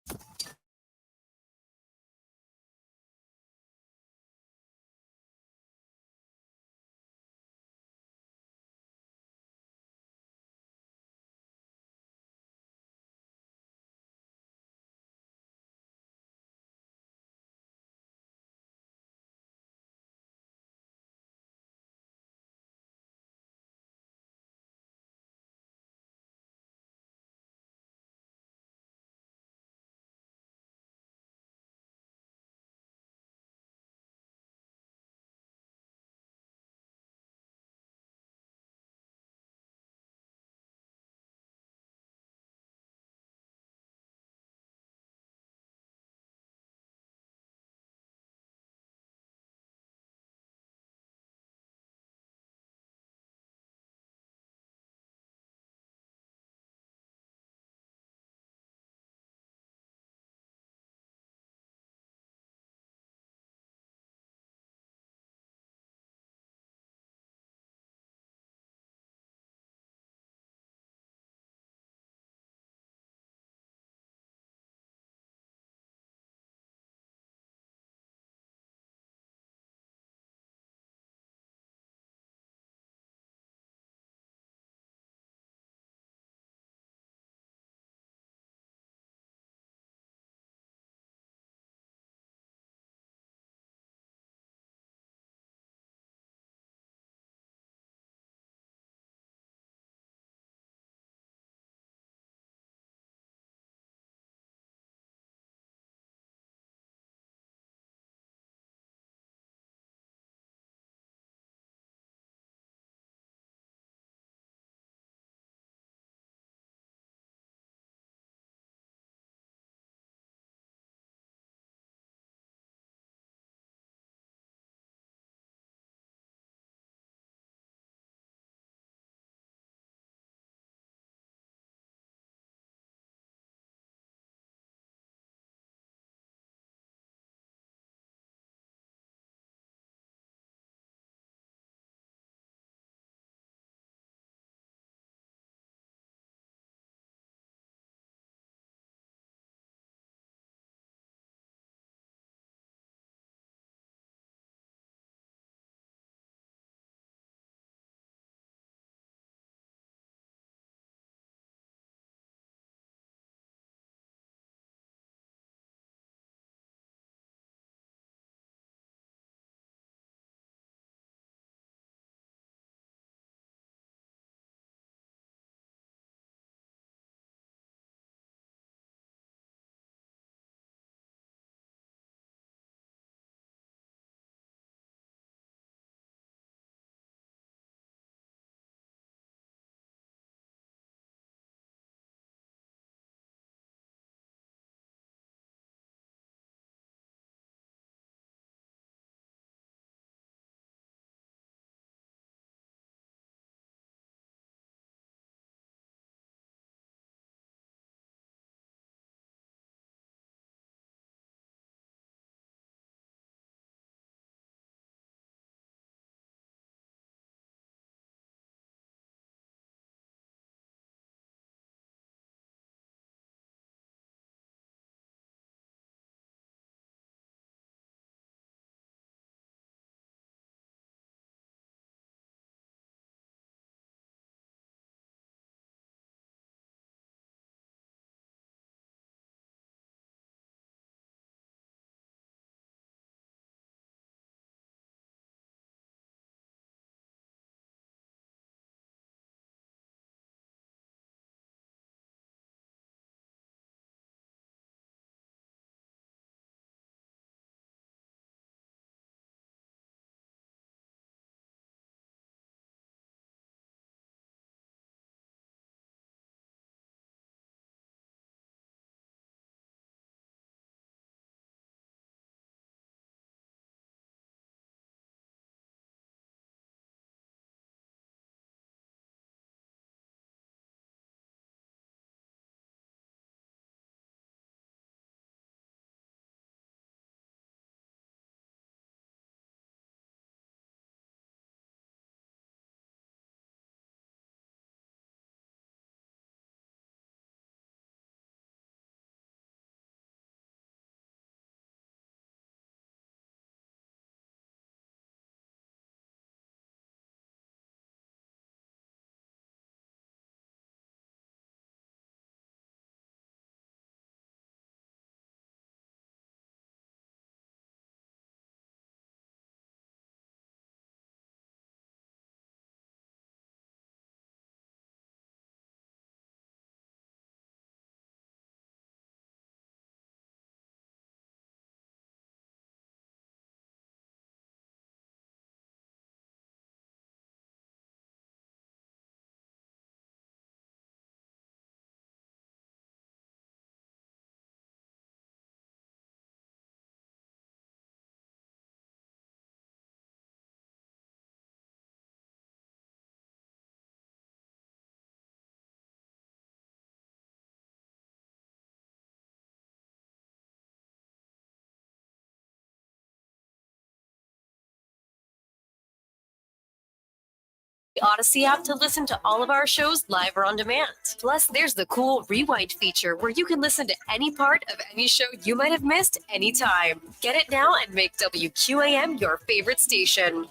Speaker 4: the Odyssey app to listen to all of our shows live or on demand. Plus, there's the cool Rewind feature where you can listen to any part of any show you might have missed anytime. Get it now and make WQAM your favorite station.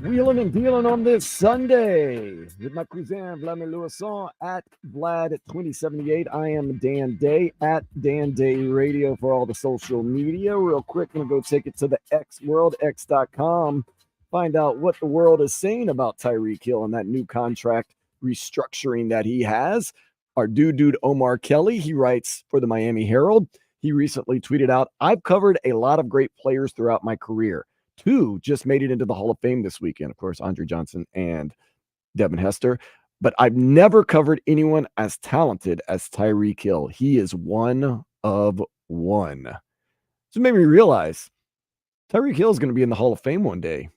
Speaker 2: Wheeling and dealing on this Sunday with my cousin Vladimir Louison at Vlad2078. I am Dan Day at Dan Day Radio for all the social media. Real quick, I'm going to go take it to the X world, x.com. Find out what the world is saying about Tyreek Hill and that new contract restructuring that he has. Our dude Omar Kelly, he writes for the Miami Herald. He recently tweeted out, "I've covered a lot of great players throughout my career. 2 just made it into the Hall of Fame this weekend. Of course, Andre Johnson and Devin Hester. But I've never covered anyone as talented as Tyreek Hill. He is one of one." So it made me realize Tyreek Hill is going to be in the Hall of Fame one day.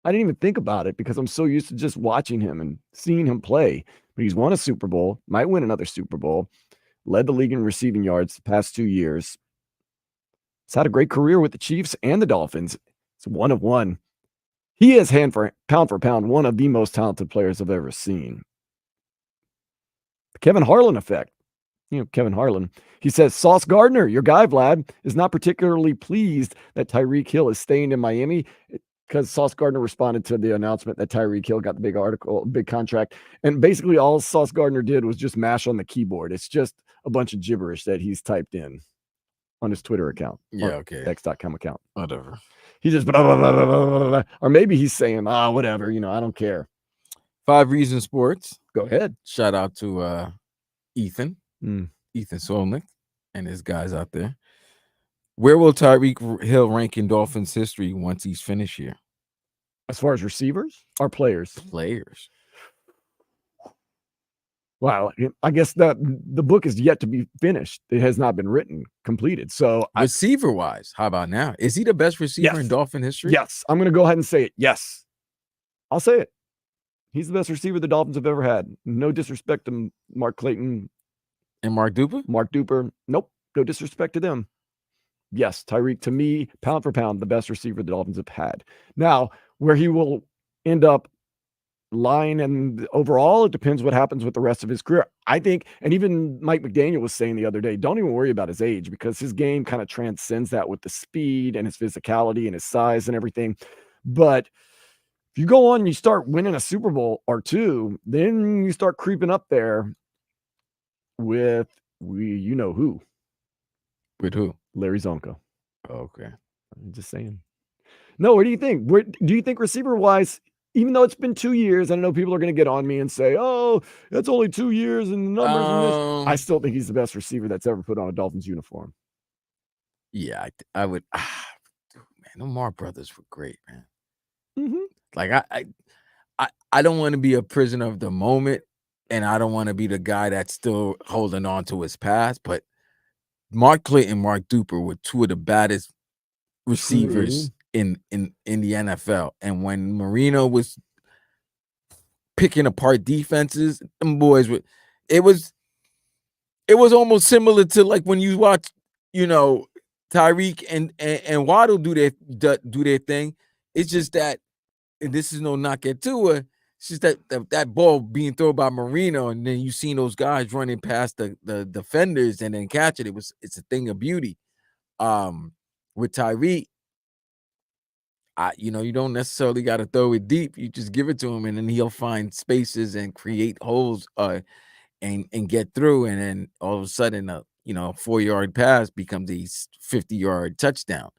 Speaker 2: I didn't even think about it because I'm so used to just watching him and seeing him play. But he's won a Super Bowl, might win another Super Bowl, led the league in receiving yards the past 2 years. He's had a great career with the Chiefs and the Dolphins. It's one of one. He is pound for pound one of the most talented players I've ever seen. The Kevin Harlan effect. Kevin Harlan. He says, Sauce Gardner, your guy, Vlad, is not particularly pleased that Tyreek Hill is staying in Miami because Sauce Gardner responded to the announcement that Tyreek Hill got the big contract. And basically all Sauce Gardner did was just mash on the keyboard. It's just a bunch of gibberish that he's typed in on his Twitter account.
Speaker 3: Yeah, okay.
Speaker 2: X.com account.
Speaker 3: Whatever.
Speaker 2: He just, blah, blah, blah, blah, blah, blah. Or maybe he's saying, whatever, I don't care.
Speaker 3: 5 Reasons Sports.
Speaker 2: Go ahead.
Speaker 3: Shout out to Ethan Solnick and his guys out there. Where will Tyreek Hill rank in Dolphins history once he's finished here?
Speaker 2: As far as receivers or players?
Speaker 3: Players.
Speaker 2: Wow. I guess the book is yet to be finished. It has not been written, completed. So
Speaker 3: receiver-wise, how about now? Is he the best receiver in Dolphin history?
Speaker 2: Yes. I'm going to go ahead and say it. Yes. I'll say it. He's the best receiver the Dolphins have ever had. No disrespect to Mark Clayton.
Speaker 3: And Mark Duper?
Speaker 2: Mark Duper. Nope. No disrespect to them. Yes. Tyreek, to me, pound for pound, the best receiver the Dolphins have had. Now, where he will end up line and overall, it depends what happens with the rest of his career. I think, and even Mike McDaniel was saying the other day, don't even worry about his age because his game kind of transcends that with the speed and his physicality and his size and everything. But if you go on and you start winning a Super Bowl or 2, then you start creeping up there with who.
Speaker 3: With who?
Speaker 2: Larry Zonko.
Speaker 3: Okay.
Speaker 2: I'm just saying. No, what do you think? Do you think receiver-wise, even though it's been 2 years, I know people are going to get on me and say, "Oh, that's only 2 years and the numbers." And this. I still think he's the best receiver that's ever put on a Dolphins uniform.
Speaker 3: Yeah, I would. Dude, man, the Mark brothers were great, man.
Speaker 2: Mm-hmm.
Speaker 3: Like I don't want to be a prisoner of the moment, and I don't want to be the guy that's still holding on to his past. But Mark Clayton, Mark Duper were 2 of the baddest receivers in the NFL. And when Marino was picking apart defenses, them boys were it was almost similar to like when you watch, Tyreek and Waddle do their thing. It's just that, and this is no knock at Tua, it's just that ball being thrown by Marino, and then you seen those guys running past the defenders and then catch it. It's a thing of beauty. With Tyreek, you don't necessarily got to throw it deep. You just give it to him, and then he'll find spaces and create holes, and get through. And then all of a sudden, a 4-yard pass becomes a 50-yard touchdown.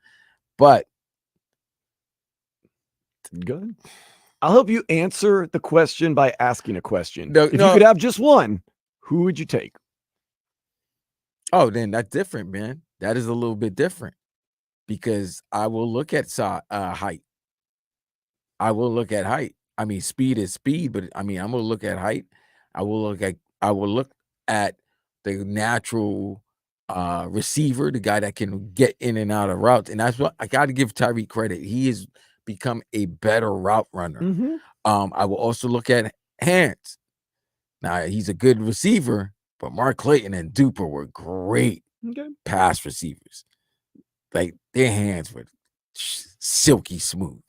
Speaker 3: But
Speaker 2: good. I'll help you answer the question by asking a question. If you could have just one, who would you take?
Speaker 3: Oh, then that's different, man. That is a little bit different. Because I will look at height. I will look at height. I mean, speed is speed, but I'm going to look at height. I will look at the natural receiver, the guy that can get in and out of routes. And that's what I got to give Tyreek credit. He has become a better route runner.
Speaker 2: Mm-hmm.
Speaker 3: I will also look at hands. Now he's a good receiver, but Mark Clayton and Duper were great
Speaker 2: Okay.
Speaker 3: pass receivers. Like their hands were silky smooth.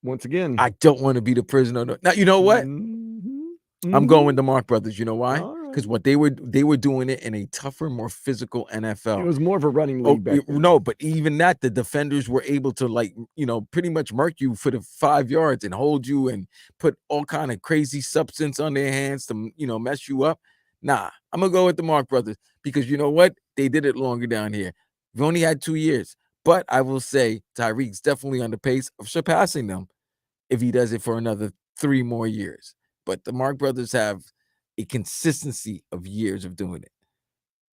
Speaker 2: Once again,
Speaker 3: I don't want to be the prisoner. Now you know what? I'm going with the Mark brothers. You know why?
Speaker 2: All right.
Speaker 3: Because what they were doing it in a tougher, more physical NFL.
Speaker 2: It was more of a running league back then.
Speaker 3: No, but even that, the defenders were able to pretty much mark you for the 5 yards and hold you and put all kind of crazy substance on their hands to mess you up. Nah, I'm gonna go with the Mark brothers because you know what? They did it longer down here. We've only had 2 years, but I will say Tyreek's definitely on the pace of surpassing them if he does it for another 3 more years. But the Mark brothers have a consistency of years of doing it.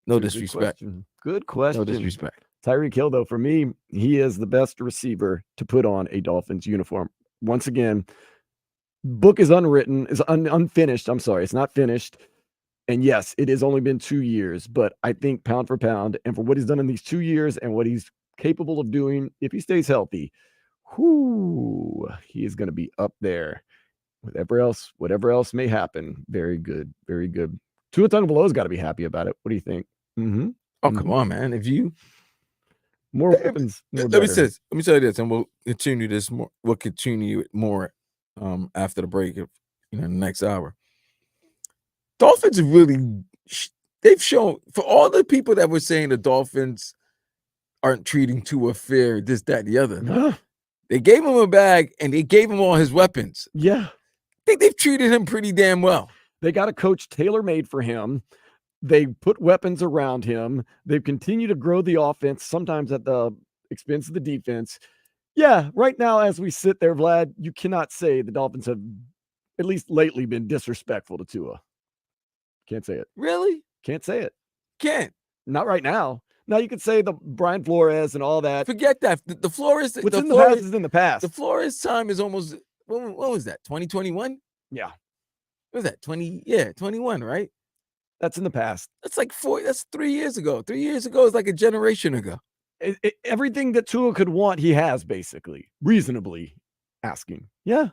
Speaker 3: No disrespect.
Speaker 2: Good question.
Speaker 3: No disrespect.
Speaker 2: Tyreek Hill, though, for me, he is the best receiver to put on a Dolphins uniform. Once again, book is unwritten, is unfinished. I'm sorry, it's not finished. And yes, it has only been 2 years, but I think pound for pound and for what he's done in these 2 years and what he's capable of doing, if he stays healthy, he is going to be up there. Whatever else may happen. Very good. Very good. Tua Tagovailoa's got to be happy about it. What do you think?
Speaker 3: Oh, come on, man. If you
Speaker 2: more weapons, more
Speaker 3: let me
Speaker 2: better.
Speaker 3: let me tell you this, and we'll continue this more. We'll continue it more after the break of the next hour. Dolphins have really they've shown, for all the people that were saying the Dolphins aren't treating Tua fair, this, that, and the other. They gave him a bag and they gave him all his weapons.
Speaker 2: Yeah.
Speaker 3: I think they've treated him pretty damn well.
Speaker 2: They got a coach tailor-made for him. They put weapons around him. They've continued to grow the offense, sometimes at the expense of the defense. Yeah, right now, as we sit there, Vlad, you cannot say the Dolphins have, at least lately, been disrespectful to Tua. Can't say it.
Speaker 3: Really?
Speaker 2: Can't say it.
Speaker 3: Can't.
Speaker 2: Not right now. Now you could say the Brian Flores and all that.
Speaker 3: Forget that. The Flores.
Speaker 2: What's
Speaker 3: the
Speaker 2: in
Speaker 3: Flores,
Speaker 2: the past is in the past.
Speaker 3: The Flores time is almost. What was that? 2021.
Speaker 2: Yeah.
Speaker 3: What was that? 21, right?
Speaker 2: That's in the past.
Speaker 3: That's like 3 years ago. 3 years ago is like a generation ago.
Speaker 2: Everything that Tua could want, he has, basically, reasonably asking. Yeah.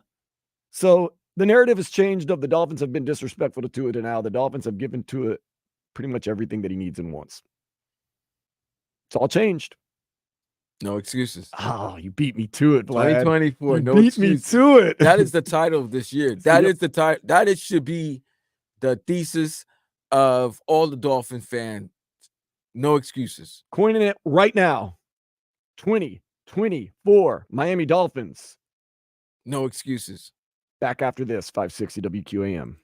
Speaker 2: So the narrative has changed of the Dolphins have been disrespectful to Tua to now the Dolphins have given Tua pretty much everything that he needs and wants. It's all changed.
Speaker 3: No excuses.
Speaker 2: Oh, you beat me to it, Vlad.
Speaker 3: 2024.
Speaker 2: You
Speaker 3: No
Speaker 2: beat
Speaker 3: excuses.
Speaker 2: me to it.
Speaker 3: That is the title of this year. That should be the thesis of all the Dolphin fans. No excuses.
Speaker 2: Coining it right now. 2024 Miami Dolphins.
Speaker 3: No excuses.
Speaker 2: Back after this, 560 WQAM.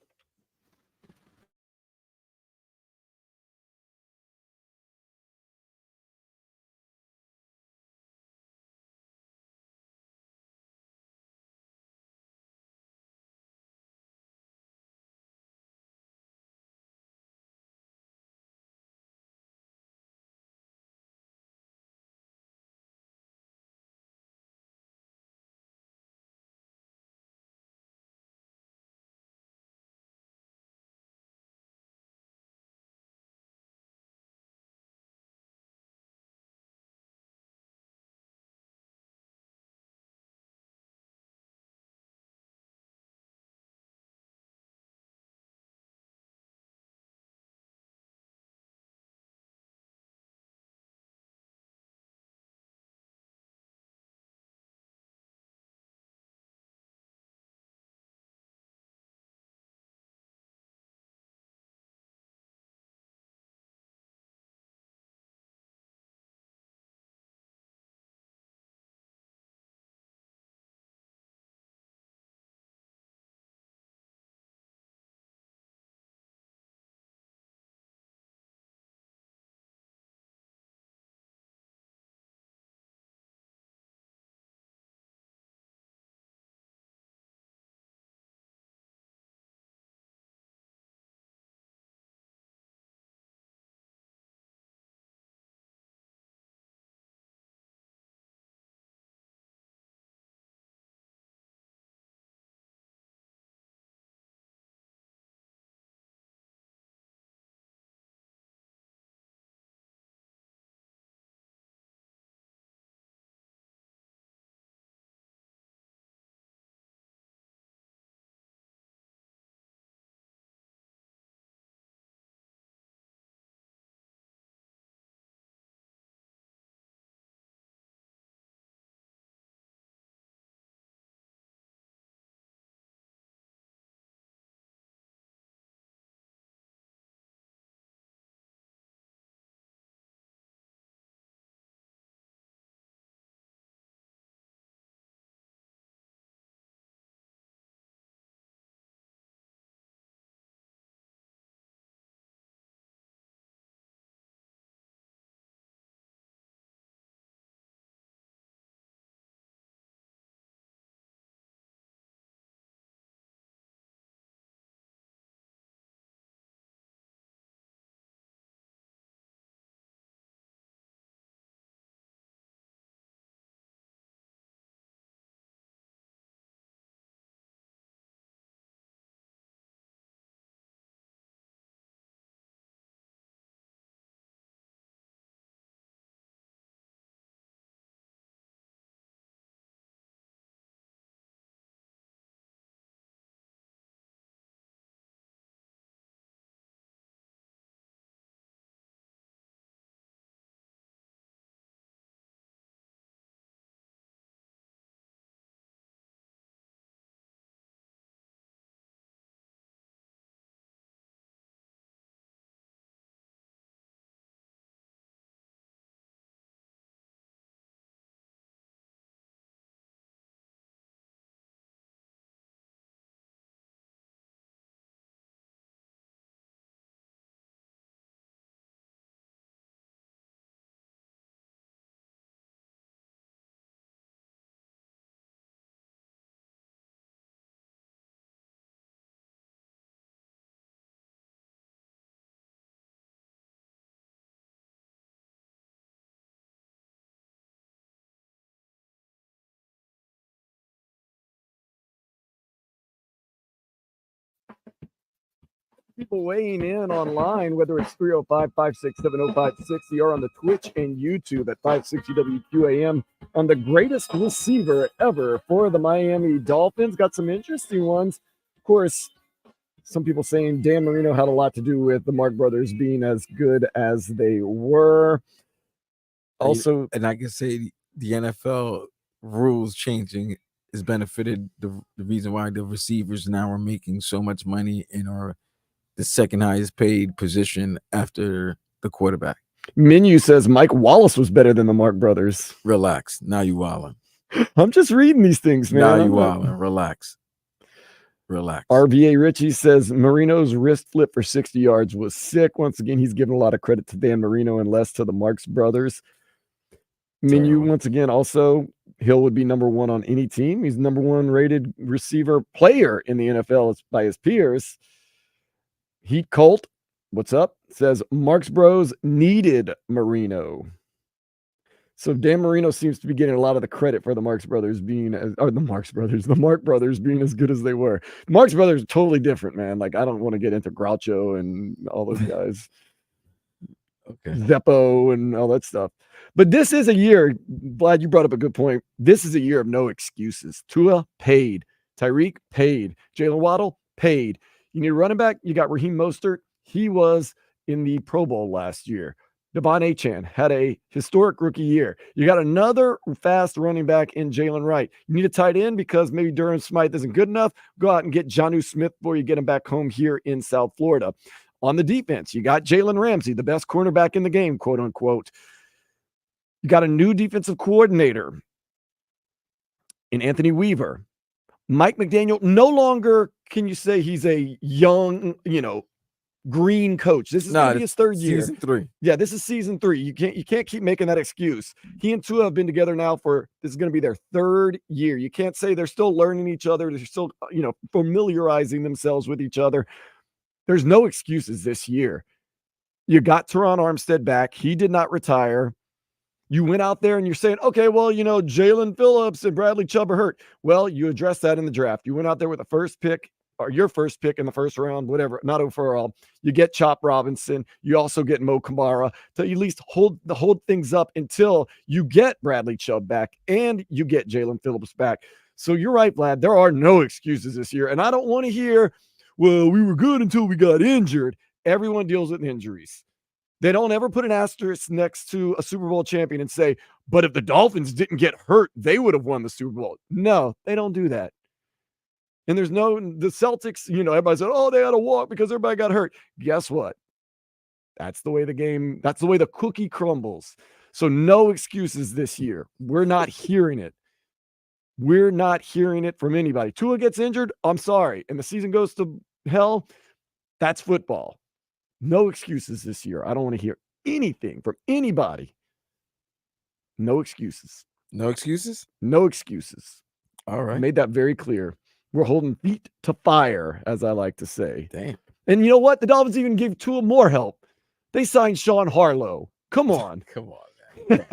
Speaker 2: people weighing in online, whether it's 305-567-0560 or on the Twitch and YouTube at 560 WQAM on the greatest receiver ever for the Miami Dolphins. Got some interesting ones. Of course, some people saying Dan Marino had a lot to do with the Mark brothers being as good as they were. Also,
Speaker 3: and I can say the NFL rules changing has benefited the reason why the receivers now are making so much money and are the second highest paid position after the quarterback.
Speaker 2: Menu says Mike Wallace was better than the Mark brothers.
Speaker 3: Relax. Now you wildin'.
Speaker 2: I'm just reading these things, man.
Speaker 3: Now you wildin'. Relax.
Speaker 2: RVA Richie says Marino's wrist flip for 60 yards was sick. Once again, he's giving a lot of credit to Dan Marino and less to the Marks brothers. Menu, once again, also, Hill would be number one on any team. He's number one rated receiver player in the NFL by his peers. Heat Colt, what's up? Says Marks Bros needed Marino. So Dan Marino seems to be getting a lot of the credit for the Marks brothers being the Mark brothers being as good as they were. The Marks brothers are totally different, man. Like, I don't want to get into Groucho and all those guys.
Speaker 3: Okay.
Speaker 2: Zeppo and all that stuff. But this is a year, Vlad, you brought up a good point. This is a year of no excuses. Tua paid. Tyreek paid. Jalen Waddle paid. You need a running back. You got Raheem Mostert. He was in the Pro Bowl last year. Devon Achane had a historic rookie year. You got another fast running back in Jalen Wright. You need a tight end because maybe Durham Smythe isn't good enough. Go out and get Jonnu Smith before you get him back home here in South Florida. On the defense, you got Jalen Ramsey, the best cornerback in the game, quote unquote. You got a new defensive coordinator in Anthony Weaver. Mike McDaniel, no longer can you say he's a young, green coach. This is going to be his third year.
Speaker 3: Season 3.
Speaker 2: Yeah, this is season 3. You can't keep making that excuse. He and Tua have been together now this is going to be their third year. You can't say they're still learning each other. They're still, familiarizing themselves with each other. There's no excuses this year. You got Teron Armstead back. He did not retire. You went out there and you're saying, okay, well, Jalen Phillips and Bradley Chubb are hurt. Well, you addressed that in the draft. You went out there with the first pick or your first pick in the first round, whatever, not overall. You get Chop Robinson. You also get Mo Kamara to at least hold things up until you get Bradley Chubb back and you get Jalen Phillips back. So you're right, Vlad. There are no excuses this year. And I don't want to hear, well, we were good until we got injured. Everyone deals with injuries. They don't ever put an asterisk next to a Super Bowl champion and say, but if the Dolphins didn't get hurt, they would have won the Super Bowl. No, they don't do that. And the Celtics, everybody said, oh, they had to walk because everybody got hurt. Guess what? That's the way the cookie crumbles. So no excuses this year. We're not hearing it. We're not hearing it from anybody. Tua gets injured, I'm sorry. And the season goes to hell. That's football. No excuses this year. I don't want to hear anything from anybody. No excuses.
Speaker 3: No excuses?
Speaker 2: No excuses.
Speaker 3: All right.
Speaker 2: I made that very clear. We're holding feet to fire, as I like to say.
Speaker 3: Damn.
Speaker 2: And you know what? The Dolphins even gave Tua more help. They signed Sean Harlow. Come on.
Speaker 3: Come on, man.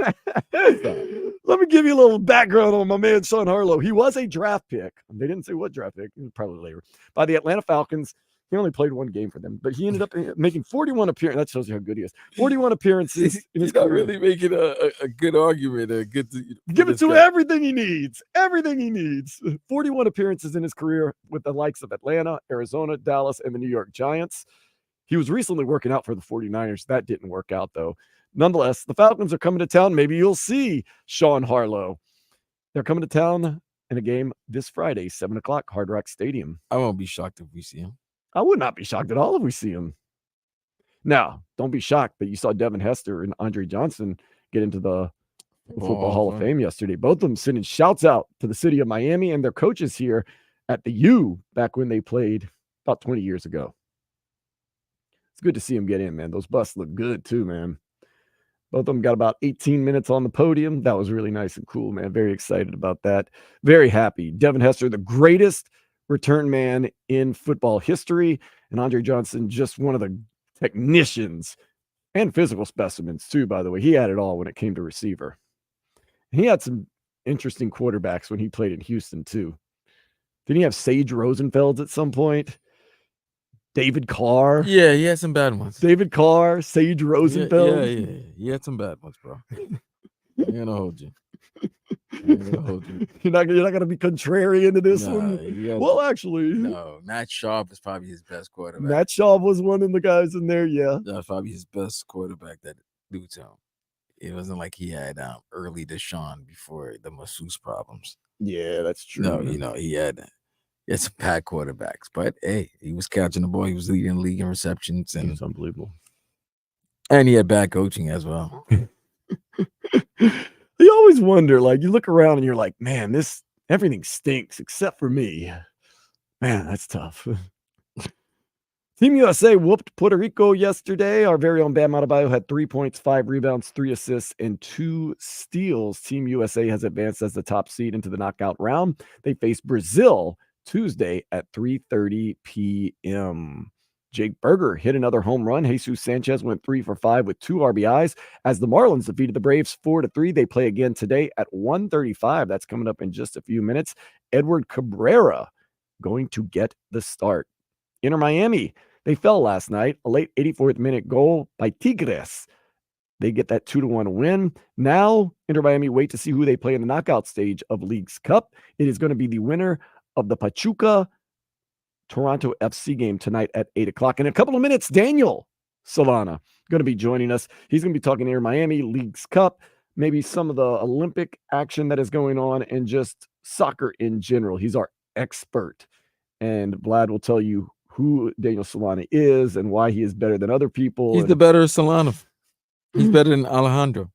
Speaker 2: Let me give you a little background on my man, Sean Harlow. He was a draft pick. They didn't say what draft pick. Probably later. By the Atlanta Falcons. He only played one game for them, but he ended up making 41 appearances. That shows you how good he is. 41 appearances in his career.
Speaker 3: Really making a good argument.
Speaker 2: Give it to everything he needs. Everything he needs. 41 appearances in his career with the likes of Atlanta, Arizona, Dallas, and the New York Giants. He was recently working out for the 49ers. That didn't work out, though. Nonetheless, the Falcons are coming to town. Maybe you'll see Sean Harlow. They're coming to town in a game this Friday, 7 o'clock, Hard Rock Stadium.
Speaker 3: I won't be shocked if we see him.
Speaker 2: I would not be shocked at all if we see him. Now, don't be shocked that you saw Devin Hester and Andre Johnson get into the Football Hall of Fame yesterday. Both of them sending shouts out to the city of Miami and their coaches here at the U back when they played about 20 years ago. It's good to see them get in, man. Those busts look good too, man. Both of them got about 18 minutes on the podium. That was really nice and cool, man. Very excited about that. Very happy. Devin Hester, the greatest return man in football history, and Andre Johnson, just one of the technicians and physical specimens too, by the way. He had it all when it came to receiver. He had some interesting quarterbacks when he played in Houston too. Didn't he have Sage Rosenfeld at some point? David Carr.
Speaker 3: Yeah, he had some bad ones.
Speaker 2: David Carr, Sage Rosenfeld.
Speaker 3: Yeah. He had some bad ones, bro. I'm gonna hold you. I'm gonna hold you.
Speaker 2: You're not gonna be contrarian to this
Speaker 3: Nah,
Speaker 2: one.
Speaker 3: you guys-
Speaker 2: Well, actually,
Speaker 3: No, Matt Sharp is probably his best quarterback.
Speaker 2: Matt Shaw was one of the guys in there. Yeah.
Speaker 3: That's probably his best quarterback that due to him. It wasn't like he had early Deshaun before the masseuse problems.
Speaker 2: Yeah, that's true.
Speaker 3: No, he had some bad quarterbacks, but hey, he was catching the ball. He was leading the league in receptions, and
Speaker 2: It's unbelievable.
Speaker 3: and he had bad coaching as well.
Speaker 2: You always wonder, like, you look around and you're like, man, everything stinks except for me. Man, that's tough. Team USA whooped Puerto Rico yesterday. Our very own Bam Adebayo had 3 points, 5 rebounds, 3 assists, and 2 steals. Team USA has advanced as the top seed into the knockout round. They face Brazil Tuesday at 3:30 p.m. Jake Berger hit another home run. Jesus Sanchez went 3 for 5 with 2 RBIs as the Marlins defeated the Braves 4-3. They play again today at 1:35. That's coming up in just a few minutes. Edward Cabrera going to get the start. Inter Miami, they fell last night. A late 84th minute goal by Tigres. They get that 2-1 win. Now, Inter Miami wait to see who they play in the knockout stage of League's Cup. It is going to be the winner of the Pachuca Toronto FC game tonight at 8 o'clock. In a couple of minutes, Daniel Solana going to be joining us. He's going to be talking Inter Miami, League's Cup, maybe some of the Olympic action that is going on, and just soccer in general. He's our expert. And Vlad will tell you who Daniel Solana is and why he is better than other people.
Speaker 3: He's the better Solana. He's better than Alejandro.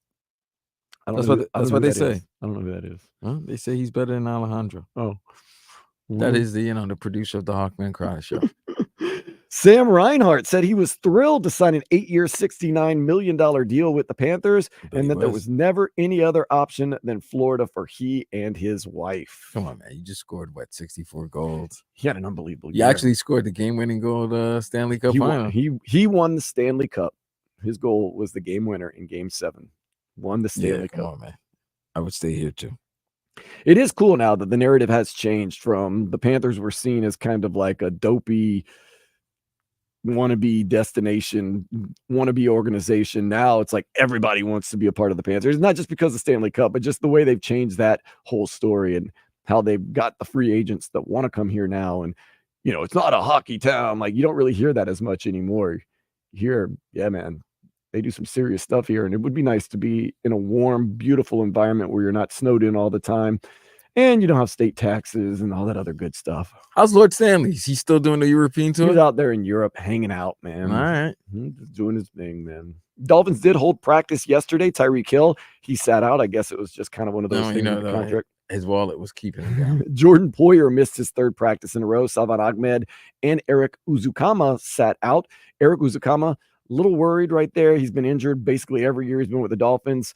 Speaker 3: That's what they say.
Speaker 2: I don't know who that is.
Speaker 3: Huh? They say he's better than Alejandro.
Speaker 2: Oh.
Speaker 3: That is the producer of the Hawkman Cry show.
Speaker 2: Sam Reinhardt said he was thrilled to sign an 8-year, $69 million deal with the Panthers, and that there was never any other option than Florida for he and his wife.
Speaker 3: Come on, man. You just scored, 64 goals?
Speaker 2: He had an unbelievable
Speaker 3: year. He actually scored the game-winning goal Stanley Cup final.
Speaker 2: He won the Stanley Cup. His goal was the game winner in Game 7. Won the Stanley Cup.
Speaker 3: Come on, man. I would stay here, too.
Speaker 2: It is cool now that the narrative has changed from the Panthers were seen as kind of like a dopey wannabe destination, wannabe organization. Now it's like everybody wants to be a part of the Panthers, not just because of Stanley Cup, but just the way they've changed that whole story and how they've got the free agents that want to come here now. And, it's not a hockey town. Like, you don't really hear that as much anymore. Here, yeah, man, they do some serious stuff here. And it would be nice to be in a warm, beautiful environment where you're not snowed in all the time. And you don't have state taxes and all that other good stuff.
Speaker 3: How's Lord Stanley? Is he still doing the European tour?
Speaker 2: He's out there in Europe hanging out, man.
Speaker 3: All right.
Speaker 2: Just doing his thing, man. Dolphins did hold practice yesterday. Tyreek Hill, he sat out. I guess it was just kind of one of those things with the contract.
Speaker 3: His wallet was keeping him down.
Speaker 2: Jordan Poyer missed his 3rd practice in a row. Salvan Ahmed and Eric Uzukama sat out. Eric Uzukama, a little worried right there. He's been injured basically every year he's been with the Dolphins.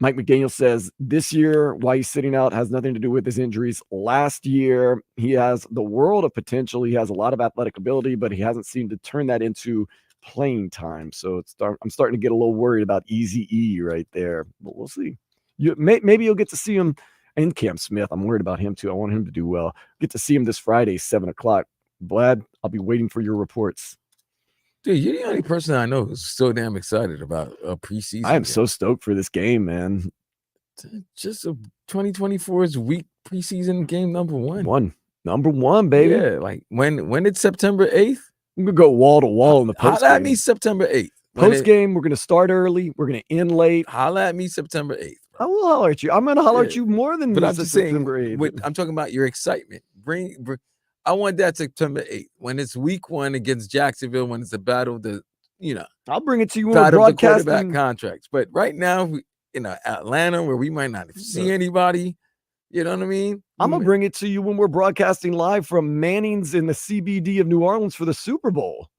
Speaker 2: Mike McDaniel says this year, why he's sitting out has nothing to do with his injuries. Last year, he has the world of potential. He has a lot of athletic ability, but he hasn't seemed to turn that into playing time. So I'm starting to get a little worried about Easy E right there. But we'll see. Maybe you'll get to see him. And Cam Smith, I'm worried about him too. I want him to do well. Get to see him this Friday, 7 o'clock. Vlad, I'll be waiting for your reports.
Speaker 3: Dude, you're the only person I know who's so damn excited about a preseason.
Speaker 2: I am so stoked for this game, man.
Speaker 3: Just a 2024's week preseason game number 1.
Speaker 2: Number 1, baby.
Speaker 3: Yeah, like when it's September 8th?
Speaker 2: I'm gonna go wall to wall in the post.
Speaker 3: Holla at me September 8th.
Speaker 2: Post game, we're gonna start early. We're gonna end late.
Speaker 3: Holla at me September 8th.
Speaker 2: I will holler at you. I'm gonna holler at you more than
Speaker 3: but I'm just
Speaker 2: September 8th.
Speaker 3: I'm talking about your excitement. I want that September 8th when it's week 1 against Jacksonville, when it's a battle of the,
Speaker 2: I'll bring it to you when we're broadcasting
Speaker 3: quarterback contracts. But right now, Atlanta, where we might not see anybody, you know what I mean?
Speaker 2: I'm gonna bring it to you when we're broadcasting live from Manning's in the CBD of New Orleans for the Super Bowl.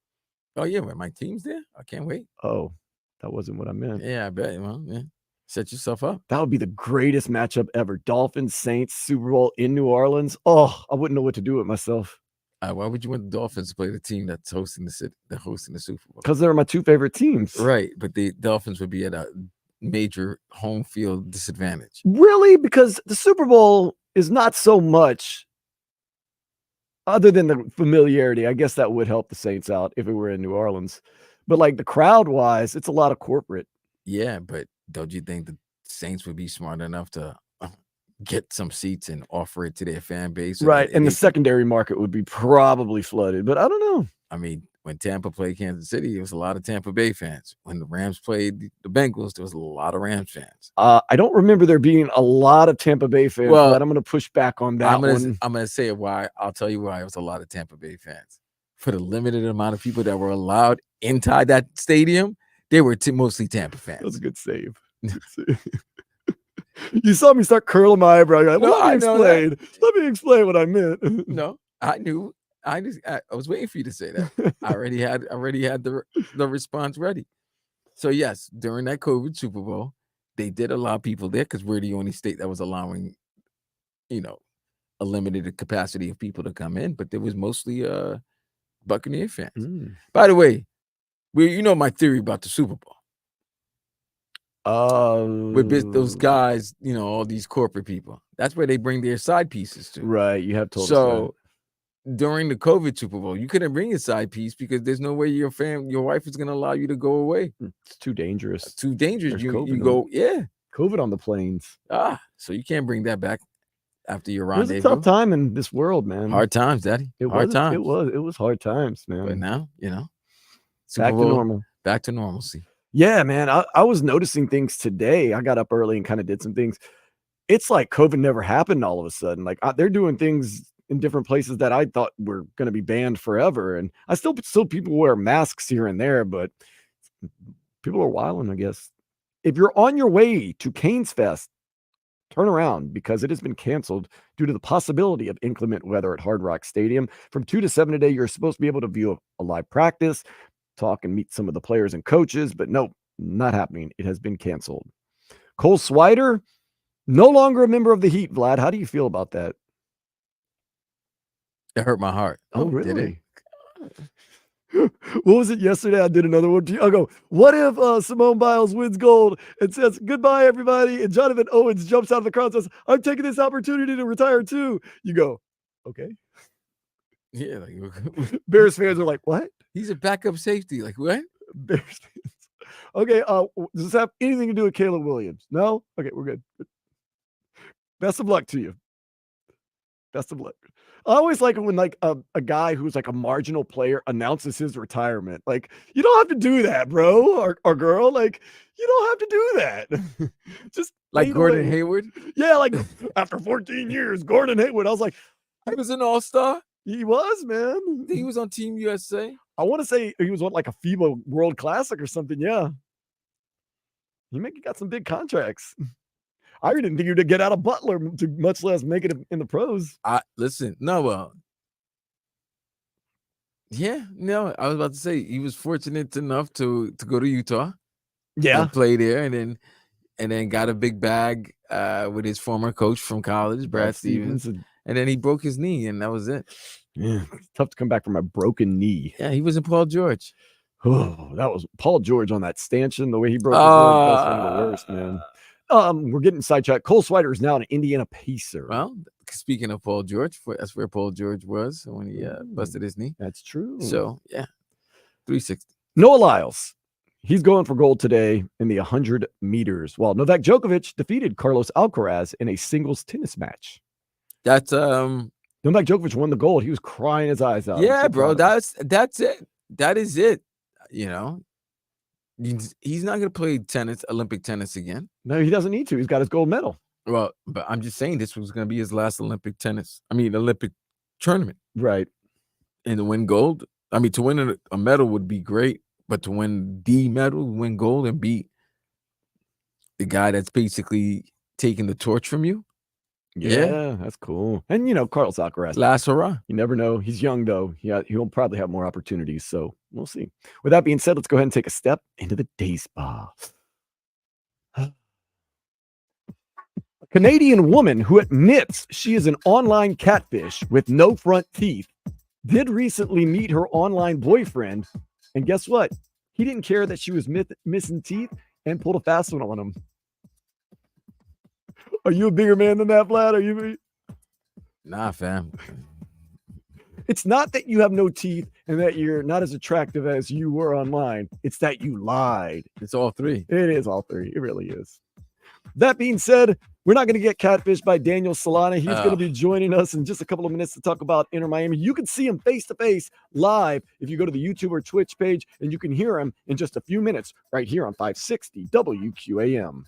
Speaker 3: Oh yeah, my team's there. I can't wait.
Speaker 2: Oh, that wasn't what I meant.
Speaker 3: Yeah, I bet. Well, yeah. Set yourself up.
Speaker 2: That would be the greatest matchup ever. Dolphins, Saints, Super Bowl in New Orleans. Oh, I wouldn't know what to do with myself.
Speaker 3: Why would you want the Dolphins to play the team that's hosting the Super Bowl?
Speaker 2: Because they're my 2 favorite teams.
Speaker 3: Right, but the Dolphins would be at a major home field disadvantage.
Speaker 2: Really? Because the Super Bowl is not so much other than the familiarity, I guess that would help the Saints out if it were in New Orleans. But like the crowd wise, it's a lot of corporate.
Speaker 3: Yeah, but don't you think the Saints would be smart enough to get some seats and offer it to their fan base?
Speaker 2: Right. And the secondary market would be probably flooded, but I don't know.
Speaker 3: I mean, when Tampa played Kansas City, it was a lot of Tampa Bay fans. When the Rams played the Bengals, there was a lot of Rams fans.
Speaker 2: I don't remember there being a lot of Tampa Bay fans, but I'm going to push back on that one.
Speaker 3: I'm going to say why. I'll tell you why it was a lot of Tampa Bay fans. For the limited amount of people that were allowed inside that stadium, they were mostly Tampa fans.
Speaker 2: That was a good save. You saw me start curling my eyebrow. You're like, well, let me explain what I meant.
Speaker 3: No, I knew. I was waiting for you to say that. I already had the response ready. So yes, during that COVID Super Bowl, they did allow people there because we're the only state that was allowing, a limited capacity of people to come in. But there was mostly Buccaneer fans. By the way, my theory about the Super Bowl. With those guys, all these corporate people. That's where they bring their side pieces to.
Speaker 2: Right. You have told us
Speaker 3: so. During the COVID Super Bowl, you couldn't bring a side piece because there's no way your wife is going to allow you to go away.
Speaker 2: It's too dangerous.
Speaker 3: It's too dangerous. You
Speaker 2: go,
Speaker 3: yeah.
Speaker 2: COVID on the planes.
Speaker 3: So you can't bring that back after your
Speaker 2: It
Speaker 3: rendezvous.
Speaker 2: was a tough time in this world, man.
Speaker 3: Hard times, Daddy.
Speaker 2: It was hard times, man.
Speaker 3: But now,
Speaker 2: back to normal.
Speaker 3: Back to normalcy.
Speaker 2: Yeah, man. I was noticing things today. I got up early and kind of did some things. It's like COVID never happened all of a sudden. Like they're doing things in different places that I thought were going to be banned forever. And I still people wear masks here and there, but people are wilding, I guess. If you're on your way to Canes Fest, turn around because it has been canceled due to the possibility of inclement weather at Hard Rock Stadium. From 2 to 7 today, you're supposed to be able to view a live practice, talk and meet some of the players and coaches, but nope, not happening. It has been canceled. Cole Swider, no longer a member of the Heat. Vlad, how do you feel about that?
Speaker 3: It hurt my heart.
Speaker 2: Oh, really? What was it yesterday? I did another one. I go, what if Simone Biles wins gold and says, goodbye, everybody? And Jonathan Owens jumps out of the crowd and says, I'm taking this opportunity to retire too. You go, okay.
Speaker 3: Yeah.
Speaker 2: Bears fans are like, what?
Speaker 3: He's a backup safety. Like, what?
Speaker 2: Bears fans. Okay. Does this have anything to do with Caleb Williams? No? Okay, we're good. Best of luck to you. Best of luck. I always like it when like a guy who's like a marginal player announces his retirement. Like, you don't have to do that, bro or girl. Like, you don't have to do that. Just
Speaker 3: like Gordon Hayward.
Speaker 2: Yeah, like after 14 years, Gordon Hayward. I was like,
Speaker 3: he was an all-star.
Speaker 2: He was, man.
Speaker 3: He was on Team USA.
Speaker 2: I want to say he was on like a FIBA World Classic or something. Yeah. He got some big contracts. I didn't think you'd get out of Butler, to much less make it in the pros.
Speaker 3: I was about to say he was fortunate enough to go to Utah.
Speaker 2: Yeah,
Speaker 3: and play there, and then got a big bag with his former coach from college, Brad Stevens, and then he broke his knee, and that was it.
Speaker 2: Yeah, it's tough to come back from a broken knee.
Speaker 3: Yeah, he was in Paul George.
Speaker 2: Oh, that was Paul George on that stanchion. The way he broke his leg, that's one of the worst, man. We're getting sidetracked. Cole Swider is now an Indiana Pacer.
Speaker 3: Well, speaking of Paul George, that's where Paul George was when he busted his knee.
Speaker 2: That's true.
Speaker 3: So, yeah, 360.
Speaker 2: Noah Lyles. He's going for gold today in the 100 meters, while Novak Djokovic defeated Carlos Alcaraz in a singles tennis match.
Speaker 3: That's
Speaker 2: Novak Djokovic won the gold. He was crying his eyes out.
Speaker 3: Yeah, bro. That's it. That is it. He's not going to play Olympic tennis again.
Speaker 2: No, he doesn't need to. He's got his gold medal.
Speaker 3: Well, but I'm just saying this was going to be his last Olympic tournament.
Speaker 2: Right.
Speaker 3: And to win gold, to win a medal would be great, but to win the medal, win gold and beat the guy that's basically taking the torch from you.
Speaker 2: Yeah, that's cool. And, Carlos Alcaraz.
Speaker 3: Last hurrah.
Speaker 2: You never know. He's young, though. He'll probably have more opportunities, so we'll see. With that being said, let's go ahead and take a step into the day spa. A Canadian woman who admits she is an online catfish with no front teeth did recently meet her online boyfriend, and guess what? He didn't care that she was missing teeth and pulled a fast one on him. Are you a bigger man than that, Vlad? Are you?
Speaker 3: Nah, fam.
Speaker 2: It's not that you have no teeth and that you're not as attractive as you were online. It's that you lied.
Speaker 3: It's all three.
Speaker 2: It is all three. It really is. That being said, we're not going to get catfished by Daniel Solana. He's going to be joining us in just a couple of minutes to talk about Inter Miami. You can see him face to face live if you go to the YouTube or Twitch page, and you can hear him in just a few minutes right here on 560 WQAM.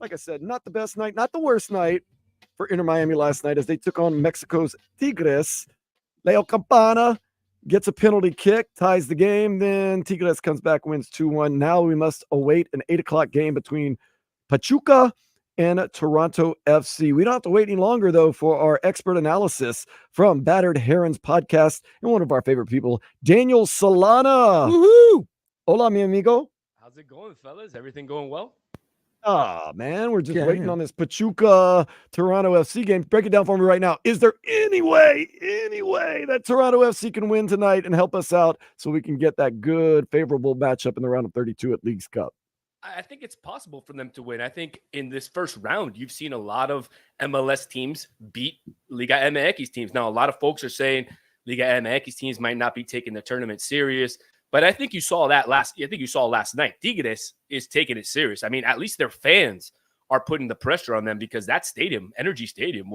Speaker 2: like I said, not the best night, not the worst night for Inter Miami last night as they took on Mexico's Tigres. Leo Campana gets a penalty kick, ties the game. Then Tigres comes back, wins 2-1. Now we must await an 8 o'clock game between Pachuca and Toronto FC. We don't have to wait any longer, though, for our expert analysis from Battered Heron's podcast and one of our favorite people, Daniel Solana.
Speaker 3: Woohoo!
Speaker 2: Hola, mi amigo.
Speaker 7: How's it going, fellas? Everything going well?
Speaker 2: Ah, man, we're just
Speaker 3: Yeah,
Speaker 2: waiting
Speaker 3: yeah.
Speaker 2: on this Pachuca Toronto FC game. Break it down for me right now. Is there any way that Toronto FC can win tonight and help us out so we can get that good, favorable matchup in the round of 32 at Leagues Cup?
Speaker 7: I think it's possible for them to win. I think in this first round, you've seen a lot of MLS teams beat Liga MX teams. Now, a lot of folks are saying Liga MX teams might not be taking the tournament serious, but I think you saw that last night. Tigres is taking it serious. I mean, at least their fans are putting the pressure on them because that stadium, Energy Stadium,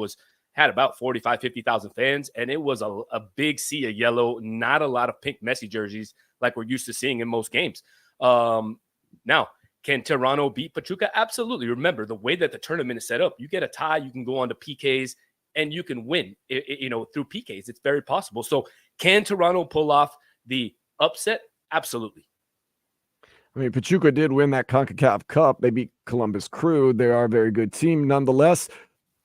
Speaker 7: had about 45, 50,000 fans, and it was a big sea of yellow, not a lot of pink Messi jerseys like we're used to seeing in most games. Now, can Toronto beat Pachuca? Absolutely. Remember, the way that the tournament is set up, you get a tie, you can go on to PKs, and you can win, through PKs. It's very possible. So can Toronto pull off the upset? Absolutely.
Speaker 2: I mean, Pachuca did win that CONCACAF Cup. They beat Columbus Crew. They are a very good team. Nonetheless,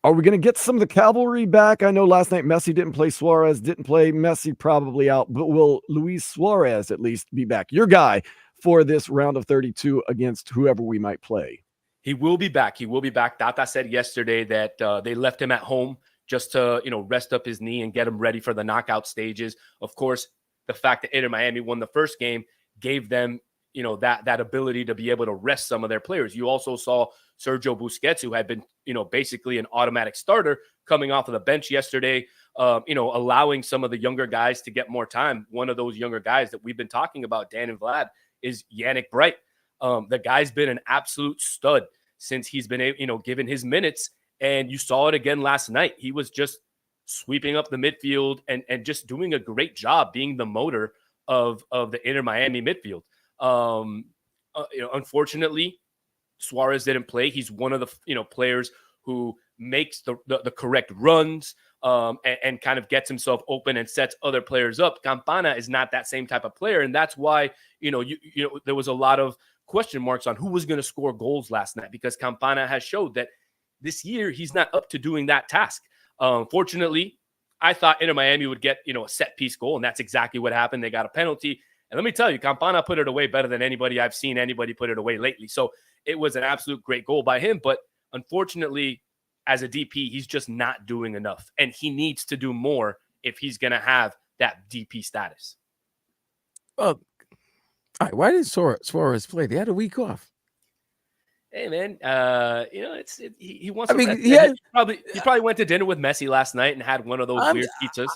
Speaker 2: are we going to get some of the cavalry back? I know last night Messi didn't play, Suarez didn't play. Messi probably out, but will Luis Suarez at least be back? Your guy for this round of 32 against whoever we might play.
Speaker 7: He will be back. Tata said yesterday that they left him at home just to, rest up his knee and get him ready for the knockout stages. Of course, the fact that Inter Miami won the first game gave them, that ability to be able to rest some of their players. You also saw Sergio Busquets, who had been, basically an automatic starter coming off of the bench yesterday, allowing some of the younger guys to get more time. One of those younger guys that we've been talking about, Dan and Vlad, is Yannick Bright. The guy's been an absolute stud since he's been, given his minutes. And you saw it again last night. He was just sweeping up the midfield and just doing a great job being the motor of the Inter Miami midfield. Unfortunately, Suarez didn't play. He's one of the, players who makes the correct runs and kind of gets himself open and sets other players up. Campana is not that same type of player. And that's why, there was a lot of question marks on who was going to score goals last night because Campana has showed that this year he's not up to doing that task. Fortunately, I thought Inter Miami would get, a set piece goal, and that's exactly what happened. They got a penalty. And let me tell you, Campana put it away better than I've seen anybody put it away lately. So it was an absolute great goal by him. But unfortunately, as a DP, he's just not doing enough. And he needs to do more if he's going to have that DP status.
Speaker 3: Well, all right, why did Suarez play? They had a week off.
Speaker 7: Hey man, he wants.
Speaker 3: I mean,
Speaker 7: rest.
Speaker 3: yeah,
Speaker 7: he probably went to dinner with Messi last night and had one of those weird pizzas.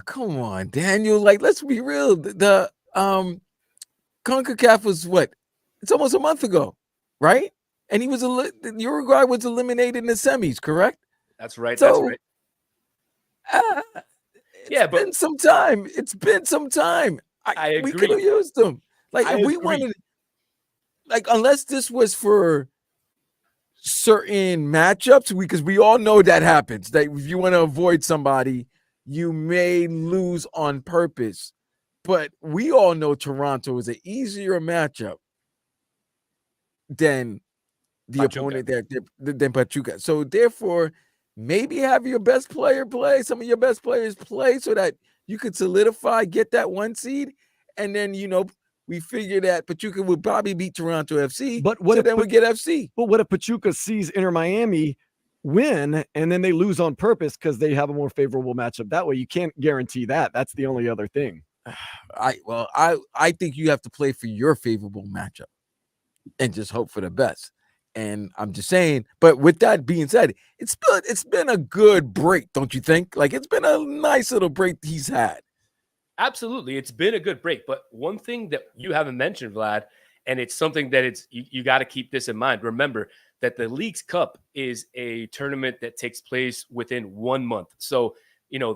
Speaker 3: Come on, Daniel. Like, let's be real. The CONCACAF was what? It's almost a month ago, right? And he was Uruguay was eliminated in the semis, correct?
Speaker 7: That's right.
Speaker 3: So,
Speaker 7: that's right.
Speaker 3: It's been some time. It's been some time.
Speaker 7: I agree.
Speaker 3: We could have used them. Like, if we wanted, like, unless this was for certain matchups, because we all know that happens. That if you want to avoid somebody, you may lose on purpose. But we all know Toronto is an easier matchup than the
Speaker 7: Pachuca.
Speaker 3: opponent than Pachuca. So therefore, maybe have your best player play, some of your best players play so that you could solidify, get that 1 seed. And then, we figure that Pachuca would probably beat Toronto FC.
Speaker 2: But what if
Speaker 3: we get FC?
Speaker 2: But what if Pachuca sees Inter Miami win and then they lose on purpose because they have a more favorable matchup that way? You can't guarantee that. That's the only other thing.
Speaker 3: I think you have to play for your favorable matchup and just hope for the best. And I'm just saying, but with that being said, it's been a good break, don't you think? Like, it's been a nice little break he's had.
Speaker 7: Absolutely. It's been a good break. But one thing that you haven't mentioned, Vlad, and it's something that you got to keep this in mind. Remember that the Leagues Cup is a tournament that takes place within 1 month. So,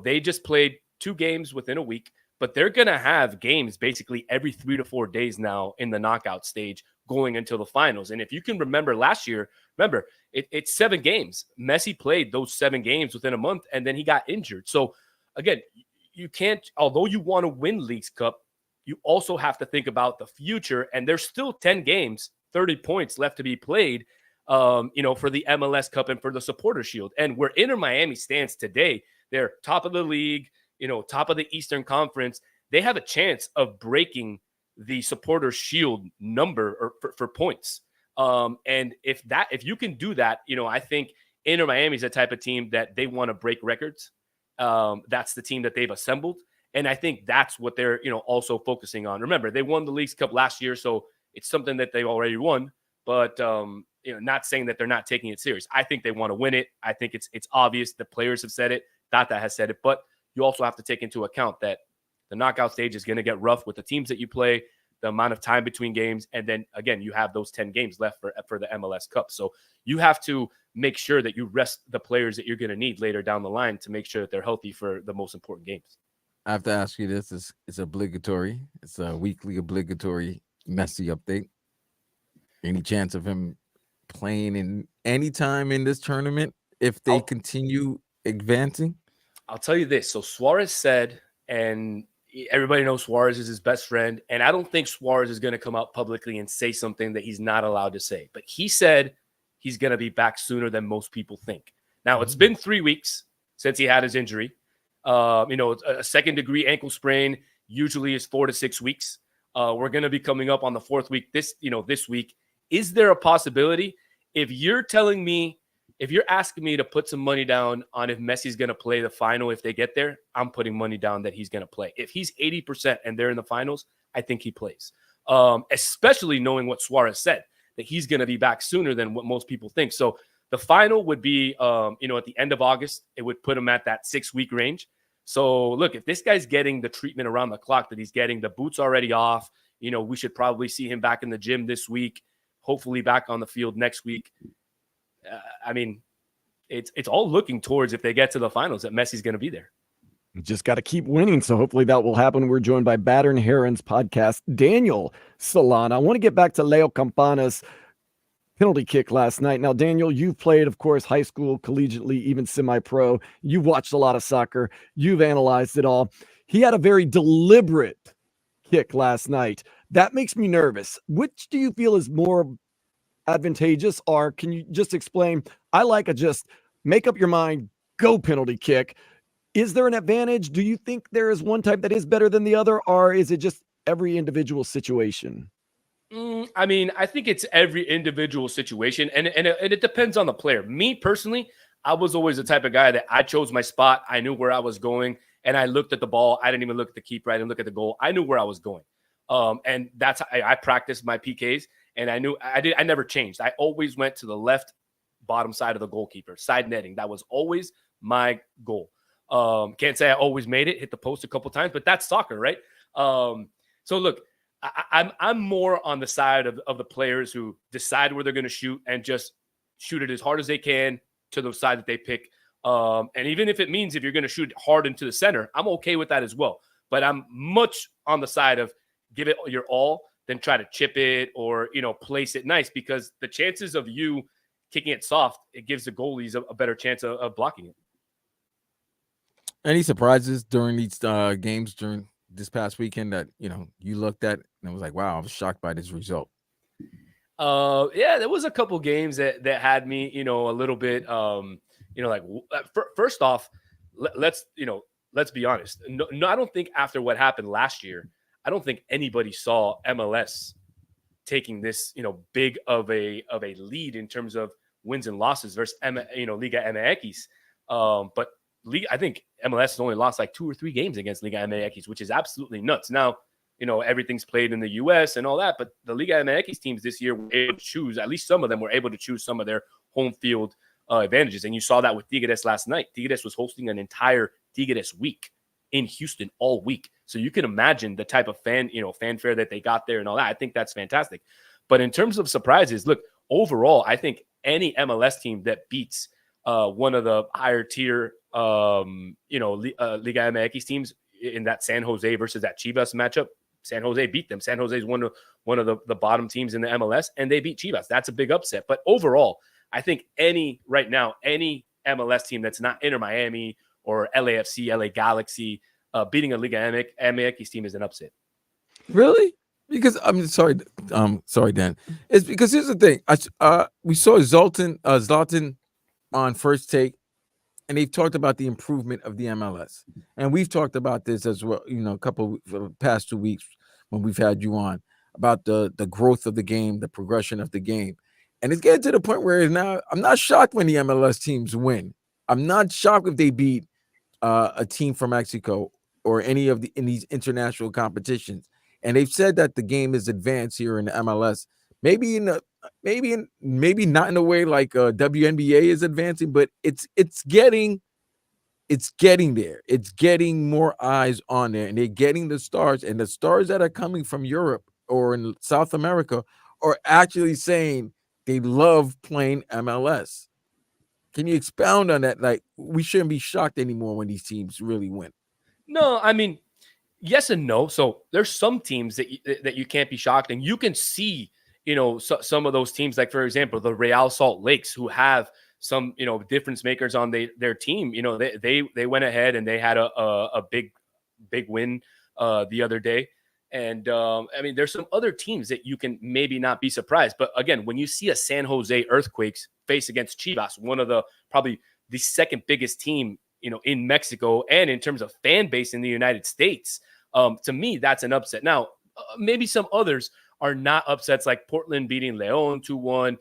Speaker 7: they just played 2 games within a week, but they're going to have games basically every 3 to 4 days now in the knockout stage going until the finals. And if you can remember last year, it's 7 games. Messi played those 7 games within a month, and then he got injured. So again, you can't, although you want to win Leagues Cup, you also have to think about the future. And there's still 10 games, 30 points left to be played, for the MLS Cup and for the Supporter Shield. And where Inter Miami stands today, they're top of the league, top of the Eastern Conference. They have a chance of breaking the Supporter Shield number for points. And if you can do that, I think Inter Miami is the type of team that they want to break records. That's the team that they've assembled. And I think that's what they're, also focusing on. Remember, they won the Leagues Cup last year, so it's something that they've already won. But, not saying that they're not taking it serious. I think they want to win it. I think it's obvious. The players have said it. Tata has said it. But you also have to take into account that the knockout stage is going to get rough with the teams that you play, the amount of time between games. And then, again, you have those 10 games left for the MLS Cup. So you have to make sure that you rest the players that you're going to need later down the line to make sure that they're healthy for the most important games.
Speaker 3: I have to ask you this. It's obligatory. It's a weekly obligatory Messi update. Any chance of him playing in any time in this tournament if they continue advancing?
Speaker 7: I'll tell you this. So Suarez said, and everybody knows Suarez is his best friend, and I don't think Suarez is going to come out publicly and say something that he's not allowed to say. But he said he's going to be back sooner than most people think. Now, it's been 3 weeks since he had his injury. A second-degree ankle sprain usually is 4 to 6 weeks. We're going to be coming up on the 4th week this week. Is there a possibility? If you're asking me to put some money down on if Messi's going to play the final, if they get there, I'm putting money down that he's going to play. If he's 80% and they're in the finals, I think he plays. Especially knowing what Suarez said, that he's going to be back sooner than what most people think. So the final would be, at the end of August. It would put him at that 6-week range. So look, if this guy's getting the treatment around the clock that he's getting, the boot's already off, we should probably see him back in the gym this week, hopefully back on the field next week. It's all looking towards, if they get to the finals, that Messi's going to be there.
Speaker 2: Just got to keep winning. So hopefully that will happen. We're joined by Battered and Heron's podcast, Daniel Solana. I want to get back to Leo Campana's penalty kick last night. Now, Daniel, you've played, of course, high school, collegiately, even semi-pro. You've watched a lot of soccer. You've analyzed it all. He had a very deliberate kick last night. That makes me nervous. Which do you feel is more advantageous, or can you just explain? I like a just make up your mind, go penalty kick. Is there an advantage? Do you think there is one type that is better than the other, or is it just every individual situation?
Speaker 7: I think it's every individual situation, and it depends on the player. Me personally, I was always the type of guy that I chose my spot. I knew where I was going, and I looked at the ball. I didn't even look at the keeper. I didn't look at the goal. I knew where I was going. And that's how I practiced my PKs, and I never changed. I always went to the left bottom side of the goalkeeper, side netting. That was always my goal. Can't say I always made it, hit the post a couple times, but that's soccer, right? So look, I'm more on the side of the players who decide where they're going to shoot and just shoot it as hard as they can to the side that they pick. And even if it means if you're going to shoot hard into the center, I'm okay with that as well. But I'm much on the side of give it your all, then try to chip it or, place it nice, because the chances of you kicking it soft, it gives the goalies a better chance of blocking it.
Speaker 3: Any surprises during these games during this past weekend that, you looked at and was like, wow, I was shocked by this result?
Speaker 7: Yeah, there was a couple games that had me, a little bit, first off, let's be honest. No, I don't think after what happened last year, I don't think anybody saw MLS taking this, big of a lead in terms of wins and losses versus, Liga MX. But I think MLS has only lost like 2 or 3 games against Liga MX, which is absolutely nuts. Now, everything's played in the US and all that, but the Liga MX teams this year were able to choose, at least some of them were able to choose some of their home field advantages. And you saw that with Tigres last night. Tigres was hosting an entire Tigres week in Houston all week. So you can imagine the type of fanfare that they got there and all that. I think that's fantastic. But in terms of surprises, look, overall, I think any MLS team that beats one of the higher tier, Liga MX teams in that San Jose versus that Chivas matchup San Jose beat them. San Jose is one of the bottom teams in the MLS, and they beat Chivas. That's a big upset. But overall, I think any MLS team that's not Inter Miami or LAFC, LA Galaxy, beating a Liga MX team is an upset.
Speaker 3: Really? Because I'm sorry, Dan. It's because here's the thing. We saw Zlatan on First Take, and they've talked about the improvement of the MLS, and we've talked about this as well. A couple for the past 2 weeks when we've had you on about the growth of the game, the progression of the game, and it's getting to the point where now I'm not shocked when the MLS teams win. I'm not shocked if they beat a team from Mexico or any of in these international competitions. And they've said that the game is advanced here in the MLS. Maybe not in a way like WNBA is advancing, but it's getting there. It's getting more eyes on there, and they're getting the stars, and the stars that are coming from Europe or in South America are actually saying they love playing MLS. Can you expound on that? Like, we shouldn't be shocked anymore when these teams really win.
Speaker 7: No, I mean, yes and no. So there's some teams that you can't be shocked, and you can see, some of those teams, like for example, the Real Salt Lakes, who have some, difference makers on their team. They went ahead and they had a big win the other day. And I mean, there's some other teams that you can maybe not be surprised. But again, when you see a San Jose Earthquakes face against Chivas, one of probably the second biggest team, in Mexico and in terms of fan base in the United States, to me, that's an upset. Now, maybe some others are not upsets, like Portland beating León 2-1.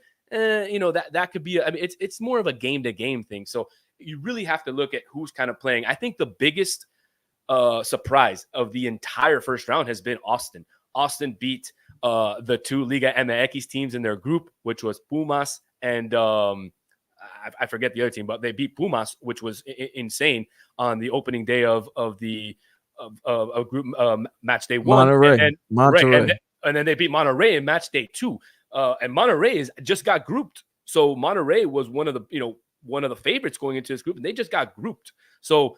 Speaker 7: That could be, it's more of a game to game thing. So you really have to look at who's kind of playing. I think the biggest surprise of the entire first round has been Austin. Austin beat the two Liga MX teams in their group, which was Pumas and I forget the other team, but they beat Pumas, which was insane on the opening day of group match day one.
Speaker 3: Monterrey.
Speaker 7: Right, and then they beat Monterrey in match day 2. And Monterrey just got grouped. So Monterrey was one of the favorites going into this group, and they just got grouped. So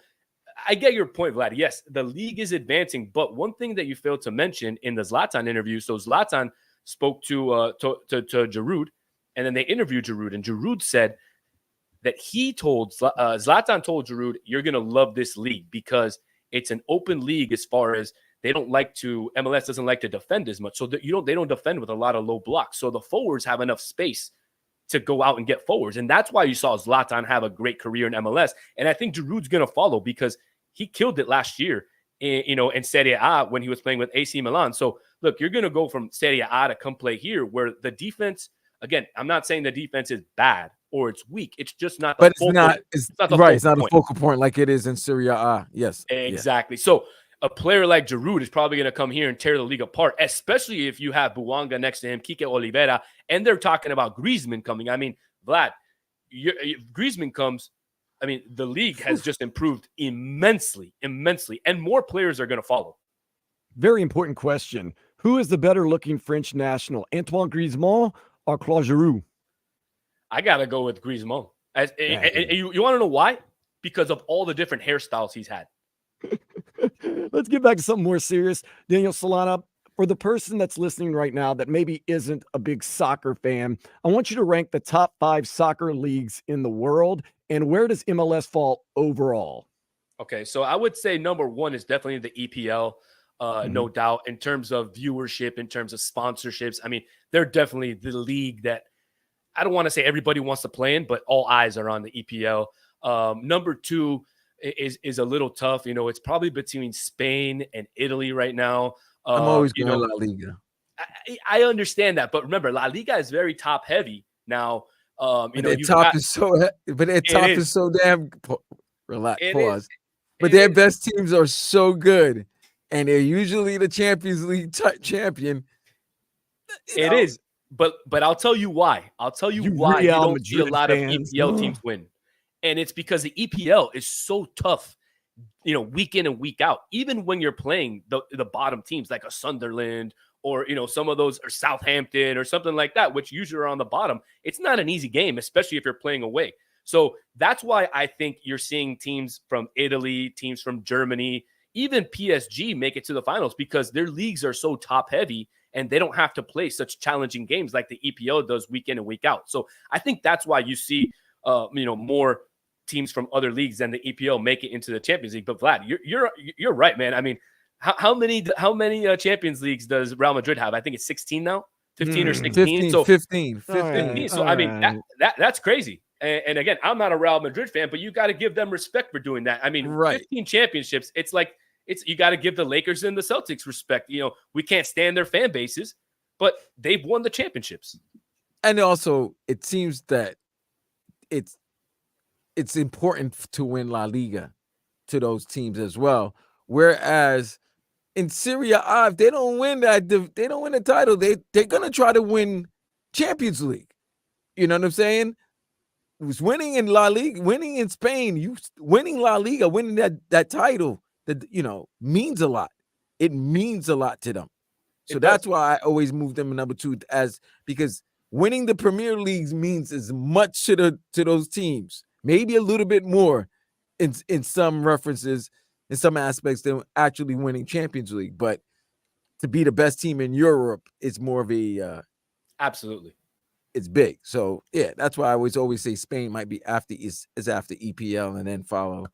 Speaker 7: I get your point, Vlad. Yes, the league is advancing, but one thing that you failed to mention in the Zlatan interview. So Zlatan spoke to Giroud, and then they interviewed Giroud, and Giroud said that Zlatan told Giroud, "You're gonna love this league because it's an open league as far as MLS doesn't like to defend as much. So they don't defend with a lot of low blocks. So the forwards have enough space to go out and get forwards. And that's why you saw Zlatan have a great career in MLS. And I think Giroud's going to follow because he killed it last year in Serie A when he was playing with AC Milan. So look, you're going to go from Serie A to come play here where the defense, again, I'm not saying the defense is bad or it's weak. It's just not.
Speaker 3: But it's not a focal point like it is in Serie A. Yes.
Speaker 7: Exactly. Yeah. So a player like Giroud is probably going to come here and tear the league apart, especially if you have Buanga next to him, Kike Oliveira, and they're talking about Griezmann coming. I mean, Vlad, if Griezmann comes, I mean, the league has just improved immensely, and more players are going to follow.
Speaker 2: Very important question. Who is the better-looking French national, Antoine Griezmann or Claude Giroud?
Speaker 7: I got to go with Griezmann. You want to know why? Because of all the different hairstyles he's had.
Speaker 2: Let's get back to something more serious. Daniel Solana, for the person that's listening right now that maybe isn't a big soccer fan, I want you to rank the top 5 soccer leagues in the world, and where does MLS fall overall?
Speaker 7: Okay, so I would say number 1 is definitely the EPL, no doubt, in terms of viewership, in terms of sponsorships. I mean, they're definitely the league that I don't want to say everybody wants to play in, but all eyes are on the EPL. Number 2 is a little tough. It's probably between Spain and Italy right now.
Speaker 3: I'm always going La Liga.
Speaker 7: I understand that, but remember, La Liga is very top heavy now.
Speaker 3: Their top is so damn. Relax. Pause. But their best teams are so good, and they're usually the Champions League champion.
Speaker 7: It is, but I'll tell you why. I'll tell you why you don't see a lot of EPL teams win. And it's because the EPL is so tough, week in and week out. Even when you're playing the bottom teams like a Sunderland or, some of those or Southampton or something like that, which usually are on the bottom, it's not an easy game, especially if you're playing away. So that's why I think you're seeing teams from Italy, teams from Germany, even PSG make it to the finals because their leagues are so top heavy and they don't have to play such challenging games like the EPL does week in and week out. So I think that's why you see, more teams from other leagues than the EPL make it into the Champions League. But Vlad, you're right, man. I mean, how many Champions Leagues does Real Madrid have? I think it's 16 now, 15 or 16.
Speaker 3: 15,
Speaker 7: so
Speaker 3: 15.
Speaker 7: So I mean, that's crazy. And again, I'm not a Real Madrid fan, but you got to give them respect for doing that. I mean, 15 championships. It's like you got to give the Lakers and the Celtics respect. We can't stand their fan bases, but they've won the championships.
Speaker 3: And also, it seems that it's important to win La Liga to those teams as well. Whereas in Serie A, if they don't win they don't win the title, they're gonna try to win Champions League. You know what I'm saying? It was winning in La Liga, winning in Spain, winning La Liga, winning that title, that means a lot. It means a lot to them. So that's why I always move them in number 2, because winning the Premier Leagues means as much to those teams, maybe a little bit more in some references, in some aspects, than actually winning Champions League. But to be the best team in Europe, it's more of a
Speaker 7: absolutely.
Speaker 3: It's big. So yeah, that's why I always say Spain might be after after EPL and then follow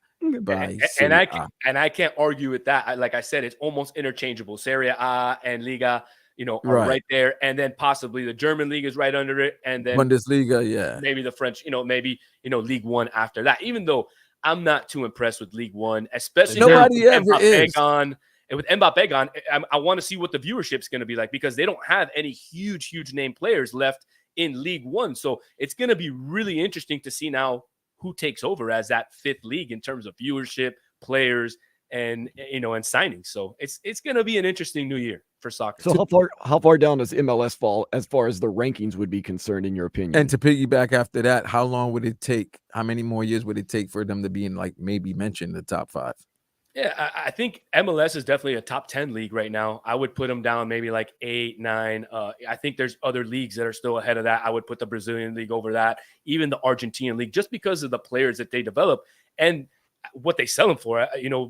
Speaker 3: by
Speaker 7: and I can't argue with that. Like I said, it's almost interchangeable. Serie A and Liga, are right there, and then possibly the German league is right under it, and then
Speaker 3: Bundesliga, yeah,
Speaker 7: maybe the French, maybe League One after that. Even though I'm not too impressed with League One, especially
Speaker 3: nobody ever is.
Speaker 7: And with Mbappe gone, I want to see what the viewership's going to be like because they don't have any huge name players left in League One. So it's going to be really interesting to see now who takes over as that 5th league in terms of viewership, players, and signings. So it's going to be an interesting new year for soccer.
Speaker 2: So how far down does MLS fall as far as the rankings would be concerned, in your opinion?
Speaker 3: And to piggyback after that, how long would it take? How many more years would it take for them to be in, like, maybe mention the top 5?
Speaker 7: Yeah, I think MLS is definitely a top 10 league right now. I would put them down maybe like 8, 9. I think there's other leagues that are still ahead of that. I would put the Brazilian league over that, even the Argentinian league, just because of the players that they develop and what they sell them for.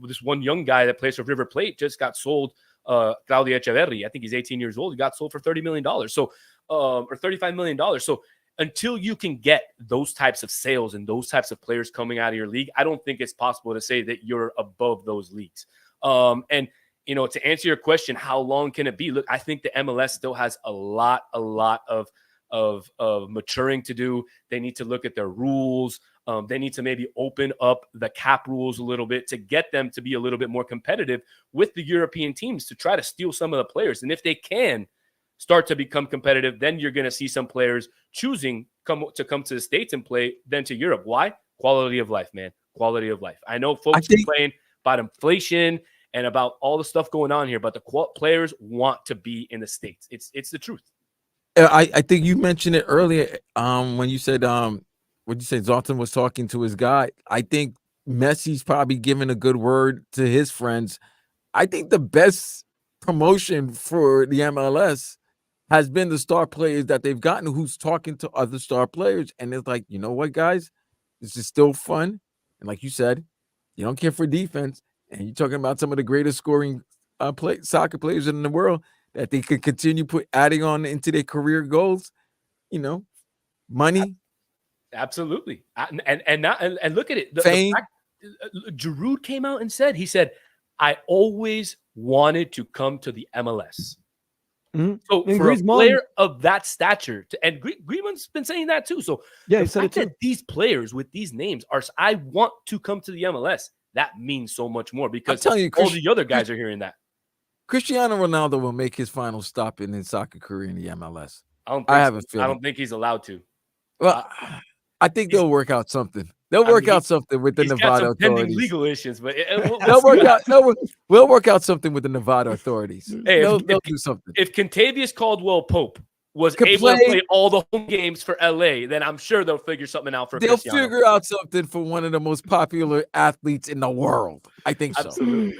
Speaker 7: This one young guy that plays for River Plate just got sold, Claudio Echeverri. I think he's 18 years old. He got sold for $30 million. So, or $35 million. So until you can get those types of sales and those types of players coming out of your league, I don't think it's possible to say that you're above those leagues. And to answer your question, how long can it be? Look, I think the MLS still has a lot of maturing to do. They need to look at their rules. They need to maybe open up the cap rules a little bit to get them to be a little bit more competitive with the European teams to try to steal some of the players. And if they can start to become competitive, then you're going to see some players choosing to come to the States and play than to Europe. Why? Quality of life, man. Quality of life. I know folks complain about inflation and about all the stuff going on here, but the players want to be in the States. It's the truth.
Speaker 3: I think you mentioned it earlier when you said Zoltan was talking to his guy. I think Messi's probably giving a good word to his friends. I think the best promotion for the MLS has been the star players that they've gotten, who's talking to other star players. And it's like, you know what, guys, this is still fun. And like you said, you don't care for defense. And you're talking about some of the greatest scoring soccer players in the world that they could continue adding on into their career goals, money.
Speaker 7: Absolutely. And look at it.
Speaker 3: Fame.
Speaker 7: Giroud came out and said, I always wanted to come to the MLS. Mm-hmm. So and for Griezmann, a player of that stature, and Griezmann's been saying that too. So yeah, the fact that these players with these names I want to come to the MLS, that means so much more because all the other guys are hearing that.
Speaker 3: Cristiano Ronaldo will make his final stop in his soccer career in the MLS.
Speaker 7: I have a feeling. I don't think he's allowed to.
Speaker 3: Well, I think they'll work out something. They'll work out something with the Nevada authorities.
Speaker 7: Legal issues, but
Speaker 3: we'll work out something with the Nevada authorities.
Speaker 7: Hey,
Speaker 3: they'll do something.
Speaker 7: If Contavious Caldwell Pope was able to play all the home games for LA, then I'm sure they'll figure something out for
Speaker 3: They'll
Speaker 7: Cristiano.
Speaker 3: Figure out something for one of the most popular athletes in the world. I think so.
Speaker 7: Absolutely.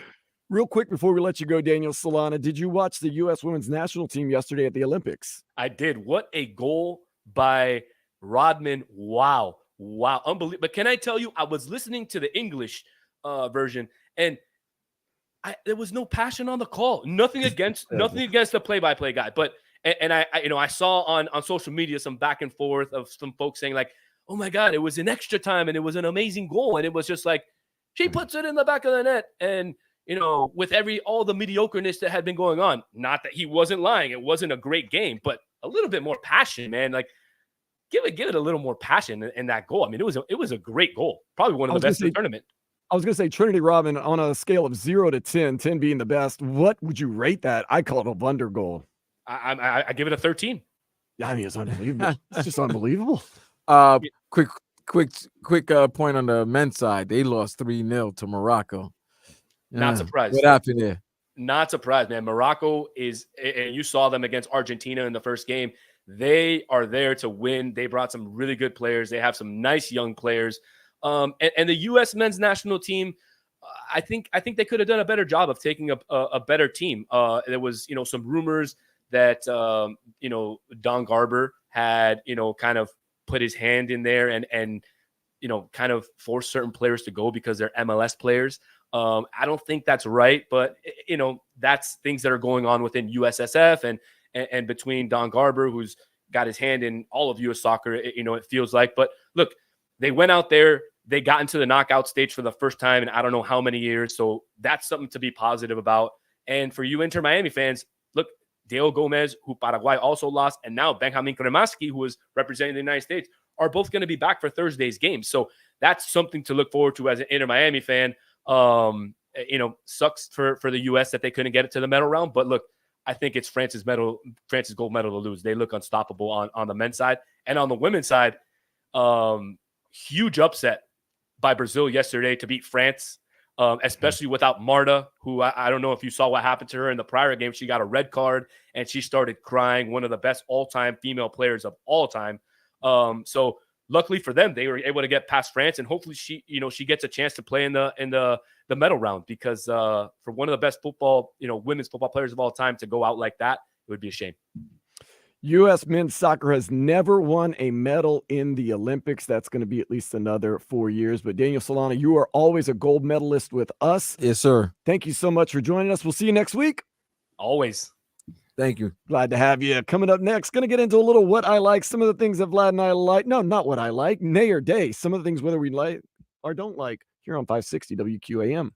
Speaker 2: Real quick before we let you go, Daniel Solana, did you watch the U.S. women's national team yesterday at the Olympics?
Speaker 7: I did. What a goal by Rodman. Wow, unbelievable. But can I tell you, I was listening to the English version, and there was no passion on the call. Nothing against the play-by-play guy, but I saw on social media some back and forth of some folks saying like, "Oh my God, it was an extra time and it was an amazing goal," and it was just like she puts it in the back of the net, and with all the mediocreness that had been going on. Not that he wasn't lying; it wasn't a great game, but a little bit more passion, man. Like give it a little more passion in that goal. I mean, it was a great goal, probably one of the best in the tournament.
Speaker 2: I was going to say, Trinity Robin, on a scale of 0 to 10, 10 being the best, what would you rate that? I call it a wonder goal.
Speaker 7: I give it a 13.
Speaker 2: Yeah, I mean, it's unbelievable. It's just unbelievable.
Speaker 3: Quick point on the men's side. They lost 3-0 to Morocco.
Speaker 7: Not surprised.
Speaker 3: What happened there?
Speaker 7: Not surprised, man. Morocco is, and you saw them against Argentina in the first game. They are there to win. They brought some really good players. They have some nice young players. And the U.S. men's national team, I think they could have done a better job of taking a better team. There was, some rumors that, Don Garber had, kind of put his hand in there and kind of force certain players to go because they're MLS players. I don't think that's right, but that's things that are going on within USSF and between Don Garber, who's got his hand in all of U.S. soccer, it feels like. But look, they went out there, they got into the knockout stage for the first time in I don't know how many years. So that's something to be positive about. And for you Inter Miami fans, look, Diego Gomez, who Paraguay also lost, and now Benjamin Kremaski, who was representing the United States, are both going to be back for Thursday's game. So that's something to look forward to as an Inter Miami fan. Sucks for the U.S. that they couldn't get it to the medal round. But look, I think it's France's gold medal to lose. They look unstoppable on the men's side. And on the women's side, huge upset by Brazil yesterday to beat France, especially without Marta, who I don't know if you saw what happened to her in the prior game. She got a red card and she started crying, one of the best all-time female players of all time. So luckily for them, they were able to get past France, and hopefully she gets a chance to play in the medal round, because for one of the best women's football players of all time to go out like that, it would be a shame.
Speaker 2: U.S. men's soccer has never won a medal in the Olympics. That's going to be at least another 4 years. But Daniel Solana, you are always a gold medalist with us.
Speaker 3: Yes, sir.
Speaker 2: Thank you so much for joining us. We'll see you next week.
Speaker 7: Always.
Speaker 3: Thank you.
Speaker 2: Glad to have you. Coming up next, going to get into a little what I like, some of the things that Vlad and I like. No, not what I like. Nay or day. Some of the things whether we like or don't like here on 560 WQAM.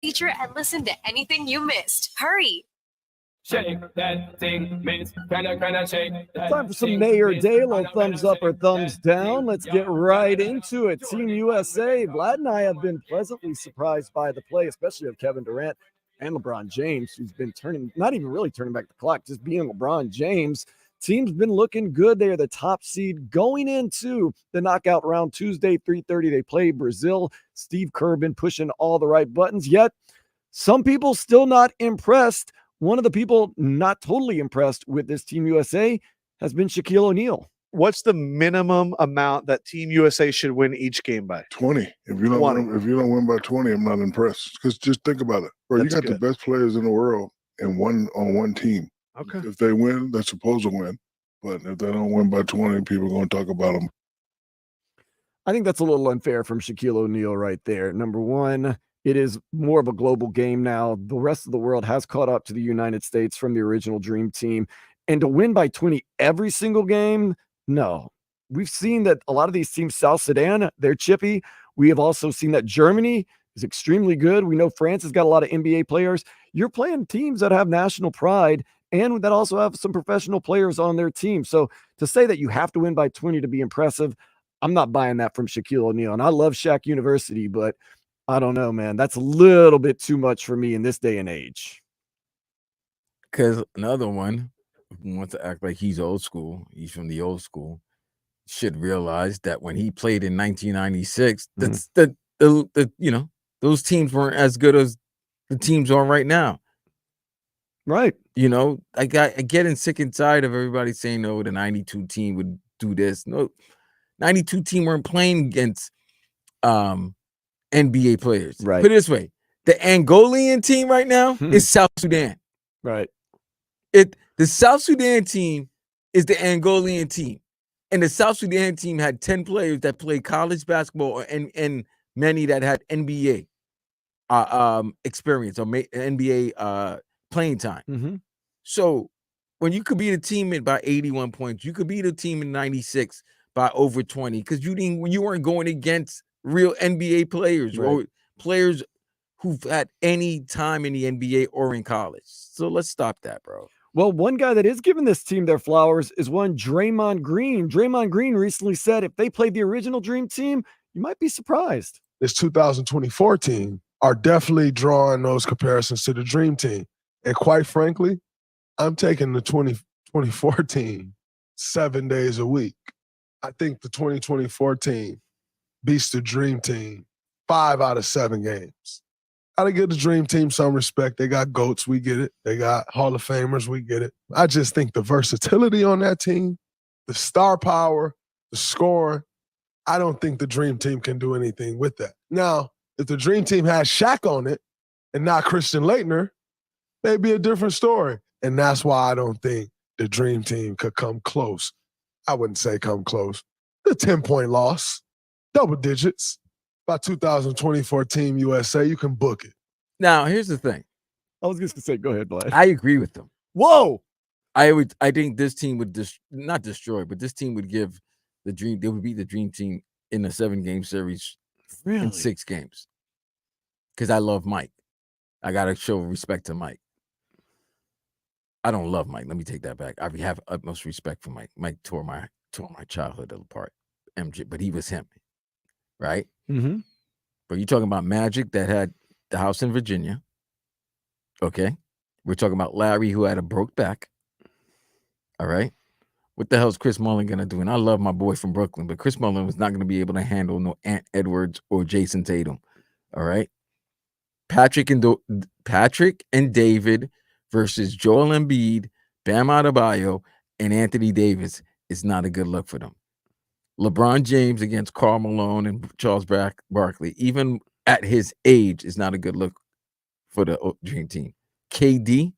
Speaker 4: feature and listen to anything you missed. Hurry!
Speaker 8: Shake that thing, miss. Can I shake that
Speaker 2: Time for some
Speaker 8: thing,
Speaker 2: Mayor
Speaker 8: miss?
Speaker 2: Day, a little
Speaker 8: Can I
Speaker 2: thumbs up or
Speaker 8: shake
Speaker 2: thumbs
Speaker 8: that
Speaker 2: down.
Speaker 8: thing?
Speaker 2: Let's get right into it. Team USA. Vlad and I have been pleasantly surprised by the play, especially of Kevin Durant and LeBron James, who's been not even really turning back the clock, just being LeBron James. Team's been looking good. They are the top seed going into the knockout round Tuesday, 3:30. They play Brazil. Steve Kerr been pushing all the right buttons, yet some people still not impressed. One of the people not totally impressed with this Team USA has been Shaquille O'Neal.
Speaker 9: What's the minimum amount that Team USA should win each game by?
Speaker 10: 20. If you don't
Speaker 9: 20.
Speaker 10: win by 20, I'm not impressed. Because just think about it, bro.
Speaker 2: That's
Speaker 10: you got
Speaker 2: good.
Speaker 10: the best players in the world on one team.
Speaker 9: Okay.
Speaker 10: If they win, they're supposed to win. But if they don't win by 20, people are going to talk about them.
Speaker 2: I think that's a little unfair from Shaquille O'Neal right there. Number one, it is more of a global game now. The rest of the world has caught up to the United States from the original Dream Team. And to win by 20 every single game, no. We've seen that a lot of these teams, South Sudan, they're chippy. We have also seen that Germany is extremely good. We know France has got a lot of NBA players. You're playing teams that have national pride and that also have some professional players on their team. So to say that you have to win by 20 to be impressive, I'm not buying that from Shaquille O'Neal. And I love Shaq University, but I don't know, man. That's a little bit too much for me in this day and age.
Speaker 3: Because another one wants to act like he's old school. He's from the old school. Should realize that when he played in 1996, that's the those teams weren't as good as the teams are right now.
Speaker 2: Right.
Speaker 3: I getting sick and tired of everybody saying, "Oh, the 92 team would do this." No, 92 team weren't playing against NBA players.
Speaker 2: Right.
Speaker 3: Put it this way: the Angolian team right now is South Sudan.
Speaker 2: Right.
Speaker 3: The South Sudan team is the Angolian team, and the South Sudan team had 10 players that played college basketball and many that had NBA experience or NBA playing time.
Speaker 2: Mm-hmm.
Speaker 3: So when you could beat a team by 81 points, you could beat a team in 96 by over 20 because you weren't going against real NBA players or players who've had any time in the NBA or in college. So let's stop that, bro.
Speaker 2: Well, one guy that is giving this team their flowers is one Draymond Green. Draymond Green recently said if they played the original Dream Team, you might be surprised.
Speaker 11: This 2024 team are definitely drawing those comparisons to the Dream Team. And quite frankly, I'm taking the 2024 team 7 days a week. I think the 2024 team beats the Dream Team 5 out of 7 games. Gotta give the Dream Team some respect. They got GOATs, we get it. They got Hall of Famers, we get it. I just think the versatility on that team, the star power, the scoring, I don't think the Dream Team can do anything with that. Now, if the Dream Team has Shaq on it and not Christian Laettner, it'd be a different story. And that's why I don't think the Dream Team could come close. I wouldn't say come close. The 10-point loss, double digits. By 2024 Team USA, you can book it.
Speaker 3: Now, here's the thing.
Speaker 2: I was just going to say, go ahead, Vlad.
Speaker 3: I agree with them.
Speaker 2: Whoa!
Speaker 3: I think this team would not destroy, but this team would give they would beat the Dream Team in a 7-game series in 6 games. Because I love Mike. I got to show respect to Mike. I don't love Mike. Let me take that back. I have utmost respect for Mike. Mike tore my childhood apart. MJ, but he was him. Right?
Speaker 2: Mm-hmm.
Speaker 3: But you're talking about Magic that had the house in Virginia. Okay. We're talking about Larry who had a broke back. All right. What the hell is Chris Mullin going to do? And I love my boy from Brooklyn, but Chris Mullin was not going to be able to handle no Ant Edwards or Jason Tatum. All right. Patrick and David versus Joel Embiid, Bam Adebayo, and Anthony Davis is not a good look for them. LeBron James against Karl Malone and Charles Barkley, even at his age, is not a good look for the Dream Team. KD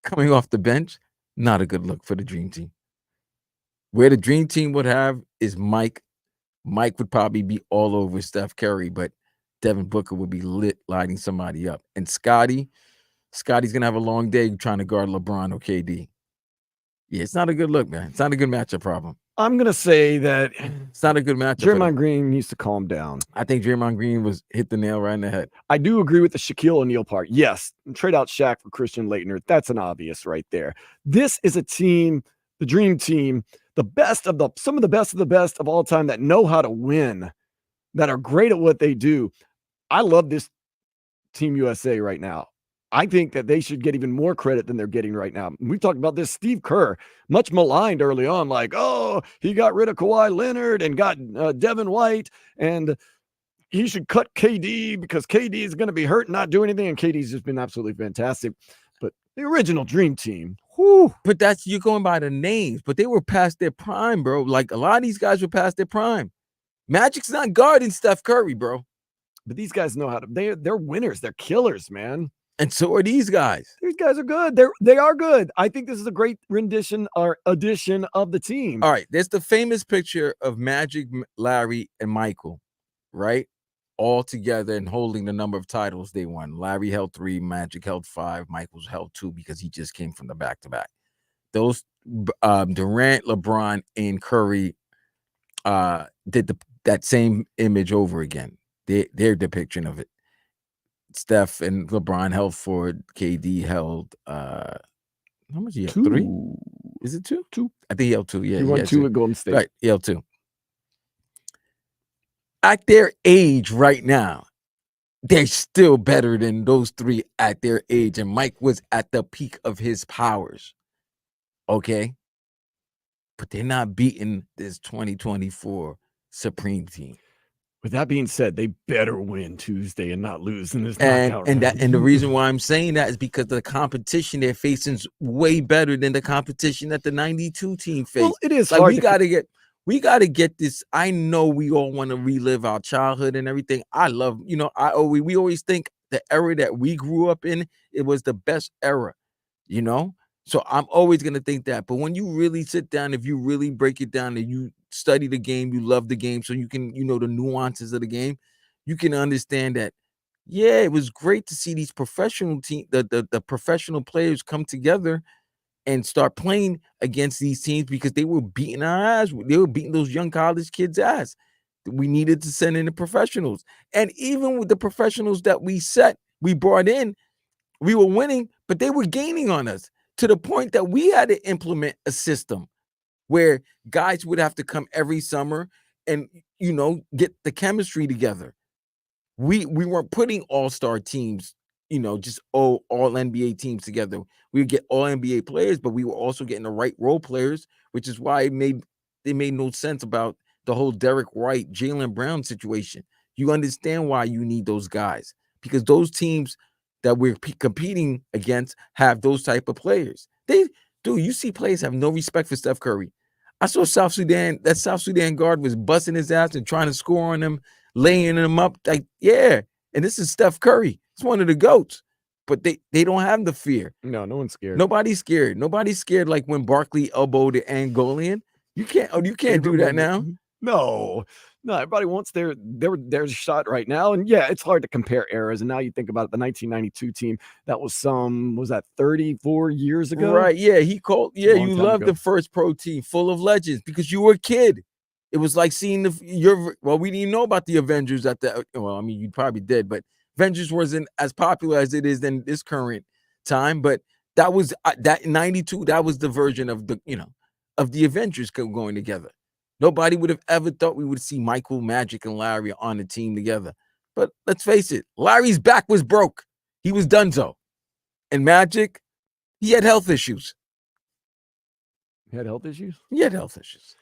Speaker 3: coming off the bench, not a good look for the Dream Team. Where the Dream Team would have is Mike. Mike would probably be all over Steph Curry, but Devin Booker would be lighting somebody up. And Scotty's going to have a long day trying to guard LeBron or KD. Yeah, it's not a good look, man. It's not a good matchup problem.
Speaker 2: I'm gonna say that
Speaker 3: It's not a good matchup. for them.
Speaker 2: Draymond Green needs to calm down.
Speaker 3: I think Draymond Green hit the nail right in the head.
Speaker 2: I do agree with the Shaquille O'Neal part. Yes, trade out Shaq for Christian Laettner. That's an obvious right there. This is a team, the dream team, some of the best of all time that know how to win, that are great at what they do. I love this Team USA right now. I think that they should get even more credit than they're getting right now. We've talked about this. Steve Kerr, much maligned early on, like, oh, he got rid of Kawhi Leonard and got Devin White, and he should cut KD because KD is going to be hurt and not do anything. And KD's just been absolutely fantastic. But the original dream team, whew.
Speaker 3: But you're going by the names, but they were past their prime, bro. Like, a lot of these guys were past their prime. Magic's not guarding Steph Curry, bro.
Speaker 2: But these guys know how to. They're winners. They're killers, man.
Speaker 3: And so are these guys.
Speaker 2: These guys are good. They are good. I think this is a great rendition or addition of the team.
Speaker 3: All right, there's the famous picture of Magic, Larry, and Michael, right? All together and holding the number of titles they won. Larry held 3, Magic held 5, Michael's held 2 because he just came from the back-to-back. Those Durant, LeBron, and Curry did that same image over again. Their depiction of it. Steph and LeBron held 4. KD held how much he held?
Speaker 2: 2.
Speaker 3: 3? Is it 2?
Speaker 2: 2.
Speaker 3: I think he held 2. Yeah,
Speaker 2: he won 2 at Golden State.
Speaker 3: Right, he held 2. At their age right now, they're still better than those 3 at their age. And Mike was at the peak of his powers. Okay? But they're not beating this 2024 Supreme team.
Speaker 2: With that being said, they better win Tuesday and not lose in this knockout round.
Speaker 3: And the reason why I'm saying that is because the competition they're facing is way better than the competition that the 92 team faced.
Speaker 2: Well, it is
Speaker 3: like
Speaker 2: hard.
Speaker 3: We got to get this. I know we all want to relive our childhood and everything. I love, we always think the era that we grew up in, it was the best era, So I'm always going to think that. But when you really sit down, if you really break it down and you study the game, you love the game, so you can, the nuances of the game, you can understand that, yeah, it was great to see these professional the professional players come together and start playing against these teams because they were beating our ass. They were beating those young college kids' ass. We needed to send in the professionals. And even with the professionals that we brought in, we were winning, but they were gaining on us to the point that we had to implement a system where guys would have to come every summer and, get the chemistry together. We weren't putting all-star teams, just all NBA teams together. We would get all NBA players, but we were also getting the right role players, which is why it made no sense about the whole Derek White, Jaylen Brown situation. You understand why you need those guys, because those teams that we're competing against have those type of players. You see players have no respect for Steph Curry. I saw South Sudan guard was busting his ass and trying to score on him, laying him up. Like, yeah. And this is Steph Curry. It's one of the GOATs. But they don't have the fear.
Speaker 2: No one's scared.
Speaker 3: Nobody's scared. Nobody's scared like when Barkley elbowed the Angolian. You can't do that now.
Speaker 2: No, everybody wants their shot right now. And yeah, it's hard to compare eras. And now you think about it, the 1992 team, that was 34 years ago?
Speaker 3: Right. Yeah. You loved the first pro team full of legends because you were a kid. It was like seeing we didn't know about the Avengers you probably did, but Avengers wasn't as popular as it is in this current time. But that was that 92, that was the version of of the Avengers going together. Nobody would have ever thought we would see Michael, Magic, and Larry on the team together. But let's face it, Larry's back was broke. He was donezo. And Magic, he had health issues.
Speaker 2: He had health issues?
Speaker 3: He had health issues.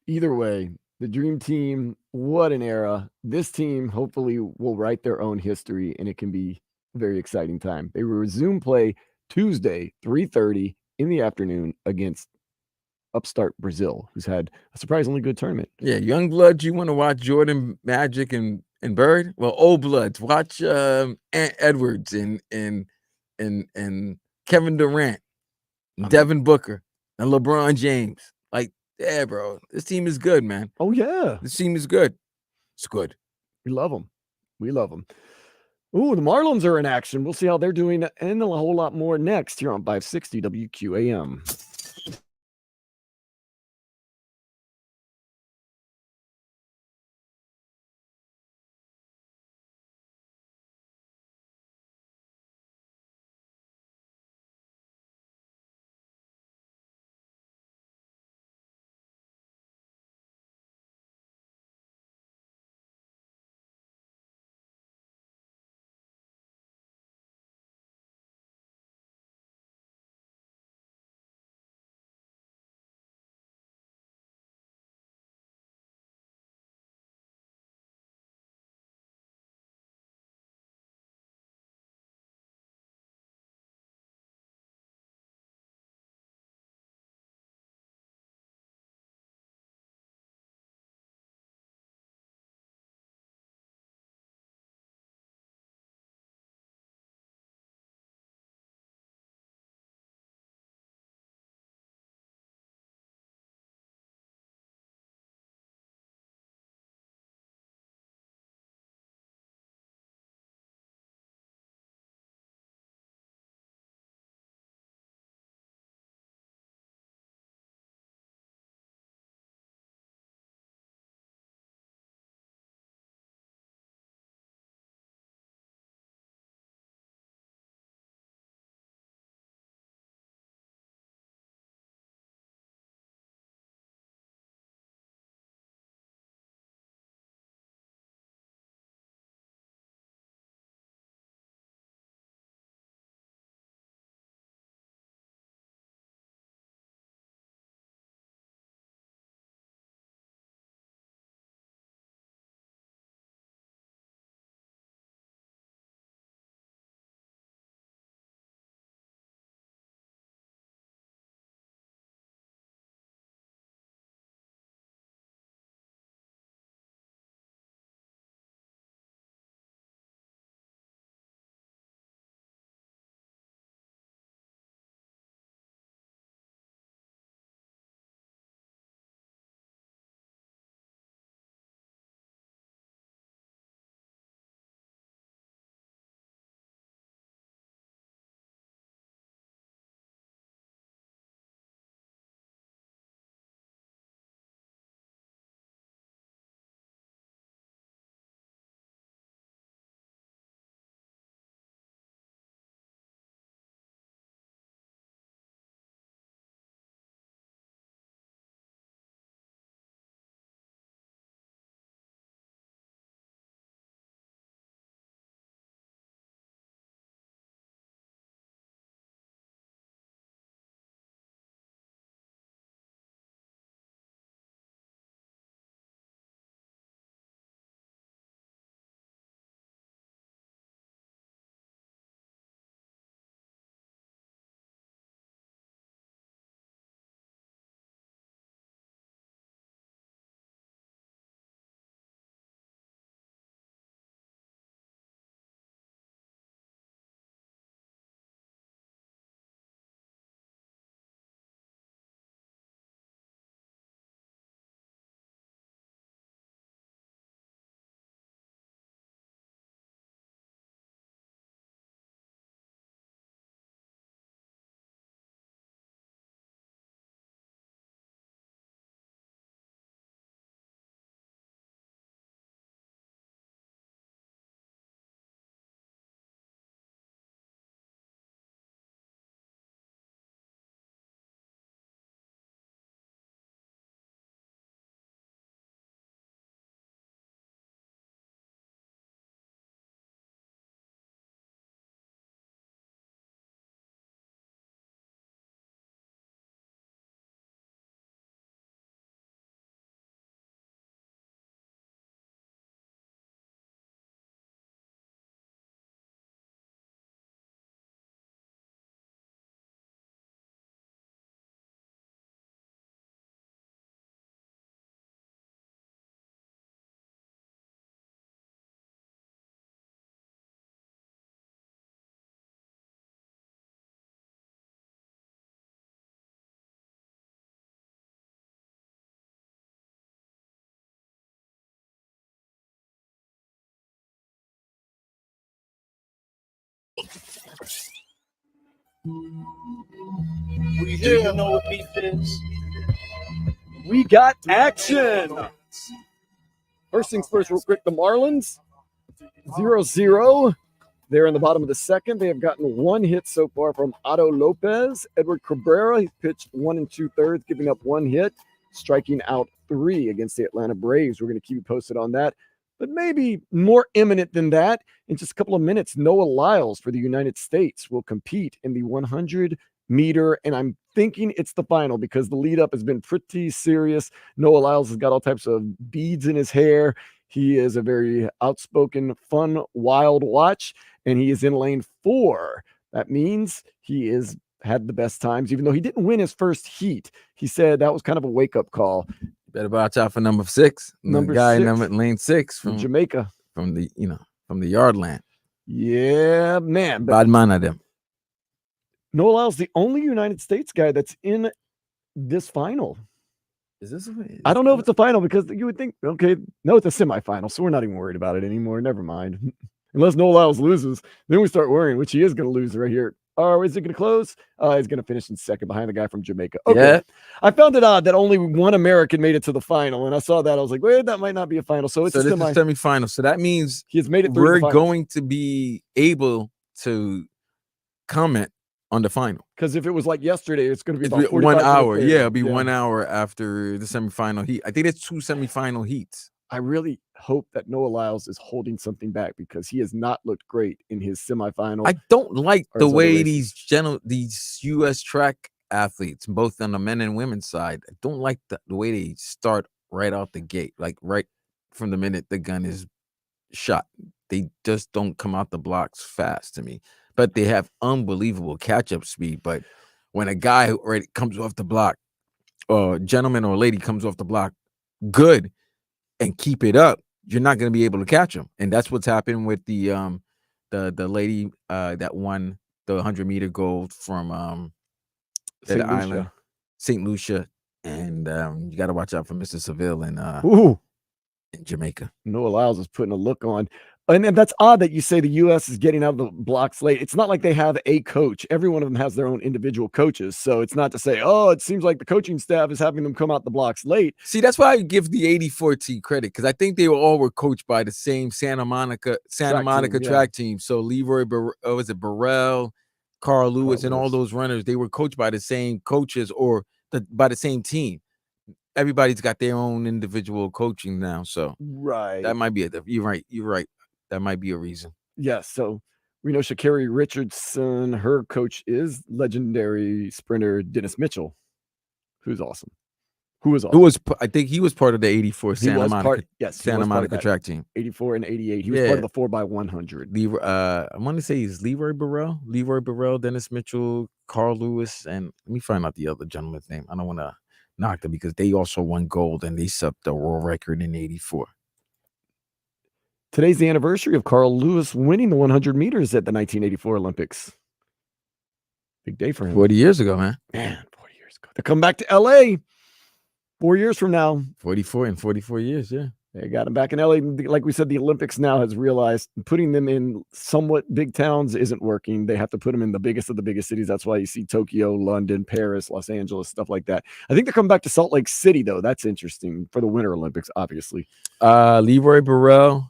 Speaker 2: Either way, the dream team, what an era. This team hopefully will write their own history, and it can be a very exciting time. They will resume play Tuesday, 3:30 in the afternoon against upstart Brazil, who's had a surprisingly good tournament.
Speaker 3: Yeah, young bloods, you want to watch Jordan, Magic, and Bird? Well, old bloods, watch Ant Edwards and Kevin Durant, and Devin Booker, and LeBron James. Like, yeah, bro, this team is good, man.
Speaker 2: Oh yeah,
Speaker 3: this team is good. It's good.
Speaker 2: We love them. Ooh, the Marlins are in action. We'll see how they're doing, and a whole lot more next here on 560 WQAM.
Speaker 8: We here know what beef is.
Speaker 2: We got action. First things first, real quick, the Marlins, 0-0. They're in the bottom of the second. They have gotten one hit so far from Otto Lopez. Edward Cabrera, he pitched 1 2/3, giving up one hit, striking out 3 against the Atlanta Braves. We're going to keep you posted on that. But maybe more imminent than that, in just a couple of minutes, Noah Lyles for the United States will compete in the 100-meter, and I'm thinking it's the final because the lead up has been pretty serious. Noah Lyles has got all types of beads in his hair. He is a very outspoken, fun, wild watch, and he is in lane 4. That means he is had the best times, even though he didn't win his first heat. He said that was kind of a wake-up call.
Speaker 3: Better watch out for number 6.
Speaker 2: Number
Speaker 3: the guy
Speaker 2: 6.
Speaker 3: number lane 6
Speaker 2: from Jamaica.
Speaker 3: From the yardland.
Speaker 2: Yeah, man.
Speaker 3: Bad man of them.
Speaker 2: Noah Lyles, the only United States guy that's in this final. I don't know if it's a final because you would think, okay, no, it's a semifinal, so we're not even worried about it anymore. Never mind. Unless Noah Lyles loses, then we start worrying, which he is going to lose right here. Or is it going to close? He's going to finish in second behind the guy from Jamaica. Okay. Yeah. I found it odd that only one American made it to the final, and I saw that. I was like, wait, that might not be a final. So it's
Speaker 3: this is semifinal. So that means
Speaker 2: he has made it.
Speaker 3: We're going to be able to comment on the final.
Speaker 2: Because if it was like yesterday, it's going to be
Speaker 3: about
Speaker 2: 1
Speaker 3: hour. Yeah, it'll be 1 hour after the semifinal heat. I think it's 2 semifinal heats.
Speaker 2: I really hope that Noah Lyles is holding something back because he has not looked great in his semifinal.
Speaker 3: I don't like the way these U.S. track athletes, both on the men and women's side, I don't like the way they start right out the gate, like right from the minute the gun is shot. They just don't come out the blocks fast to me. But they have unbelievable catch-up speed. But when a guy already comes off the block, or gentleman or lady comes off the block, good, and keep it up, you're not going to be able to catch them. And that's what's happened with the lady that won the 100-meter gold from that island, St. Lucia. And you got to watch out for Mr. Seville in Jamaica.
Speaker 2: Noah Lyles is putting a look on. And that's odd that you say the U.S. is getting out of the blocks late. It's not like they have a coach. Every one of them has their own individual coaches. So it's not to say, oh, it seems like the coaching staff is having them come out the blocks late.
Speaker 3: See, that's why I give the 84 T credit, because I think they were coached by the same Santa Monica track team. So Leroy, Burrell, Carl Lewis, and all those runners, they were coached by the same coaches or by the same team. Everybody's got their own individual coaching now. So that might be You're right. That might be a reason.
Speaker 2: Yes. So we know Sha'Carri Richardson, her coach is legendary sprinter Dennis Mitchell, who's awesome.
Speaker 3: I think he was part of the 84 Santa Monica track team.
Speaker 2: 84 and 88. He was part of the 4x100.
Speaker 3: I want to say he's Leroy Burrell, Dennis Mitchell, Carl Lewis, and let me find out the other gentleman's name. I don't want to knock them because they also won gold and they set the world record in 84.
Speaker 2: Today's the anniversary of Carl Lewis winning the 100 meters at the 1984 Olympics. Big day for him.
Speaker 3: 40 years ago, man.
Speaker 2: 40 years ago. To come back to LA 4 years from now.
Speaker 3: 44 years, yeah.
Speaker 2: They got him back in LA. Like we said, the Olympics now has realized putting them in somewhat big towns isn't working. They have to put them in the biggest of the biggest cities. That's why you see Tokyo, London, Paris, Los Angeles, stuff like that. I think they're coming back to Salt Lake City, though. That's interesting for the Winter Olympics, obviously.
Speaker 3: Leroy Burrell,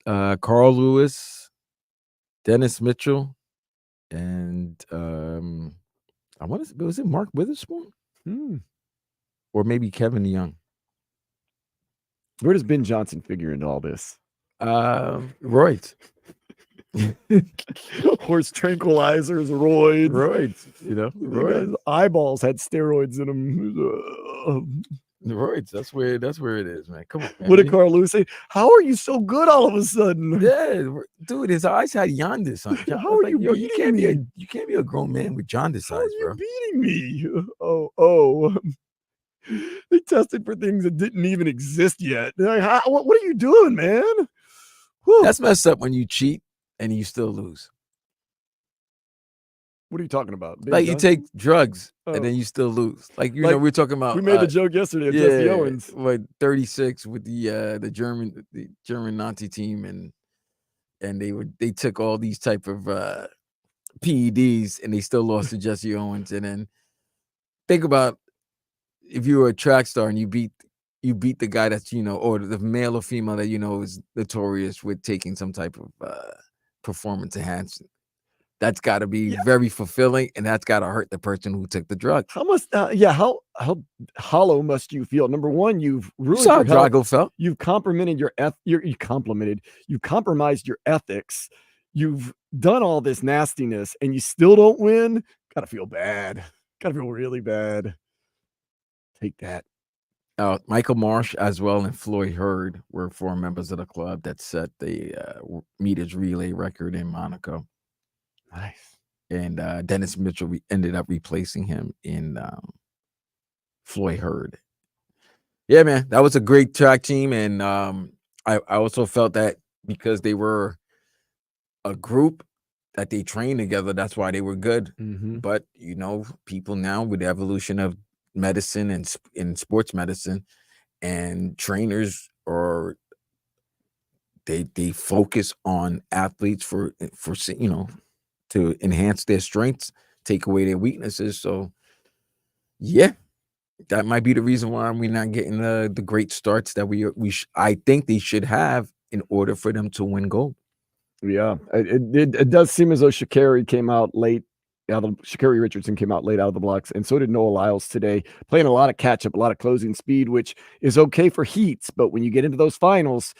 Speaker 3: Carl Lewis, Dennis Mitchell, and I want to. Was it Mark Witherspoon? Or maybe Kevin Young?
Speaker 2: Where does Ben Johnson figure into all this?
Speaker 3: Roids.
Speaker 2: Horse tranquilizers, roids.
Speaker 3: Roids.
Speaker 2: His eyeballs had steroids in them.
Speaker 3: The roids. That's where it is, man. Come on, man.
Speaker 2: What did Carl Lewis say? How are you so good all of a sudden?
Speaker 3: Yeah, dude, his eyes had jaundice on.
Speaker 2: How are you?
Speaker 3: You can't be a grown man with jaundice eyes, bro.
Speaker 2: How are you beating me? Oh. They tested for things that didn't even exist yet. Like, what are you doing, man? Whew.
Speaker 3: That's messed up when you cheat and you still lose.
Speaker 2: What are you talking about?
Speaker 3: Like you take drugs and then you still lose. Like we were talking about.
Speaker 2: We made the joke yesterday of Jesse Owens.
Speaker 3: 36 with the German Nazi team and they took all these type of PEDs, and they still lost to Jesse Owens. And then think about if you were a track star and you beat the guy that's or the male or female that is notorious with taking some type of performance enhancement. That's got to be very fulfilling, and that's got to hurt the person who took the drug.
Speaker 2: How much? How hollow must you feel? Number one, you've ruined
Speaker 3: You saw
Speaker 2: your
Speaker 3: how
Speaker 2: health.
Speaker 3: Drago felt.
Speaker 2: You've compromised you compromised your ethics. You've done all this nastiness, and you still don't win. Gotta feel bad. Gotta feel really bad. Take that.
Speaker 3: Michael Marsh as well and Floyd Hurd were 4 members of the club that set the meters relay record in Monaco.
Speaker 2: Nice.
Speaker 3: And Dennis Mitchell ended up replacing him in Floyd Hurd. Yeah, man, that was a great track team. And I also felt that because they were a group that they trained together, that's why they were good.
Speaker 2: Mm-hmm.
Speaker 3: But, people now with the evolution of medicine and in sports medicine, and trainers they focus on athletes for to enhance their strengths, take away their weaknesses. So yeah, that might be the reason why we're not getting the great starts that I think they should have in order for them to win gold.
Speaker 2: Yeah, it does seem as though Sha'Carri came out late. Sha'Carri Richardson came out late out of the blocks, and so did Noah Lyles today, playing a lot of catch up, a lot of closing speed, which is okay for heats. But when you get into those finals,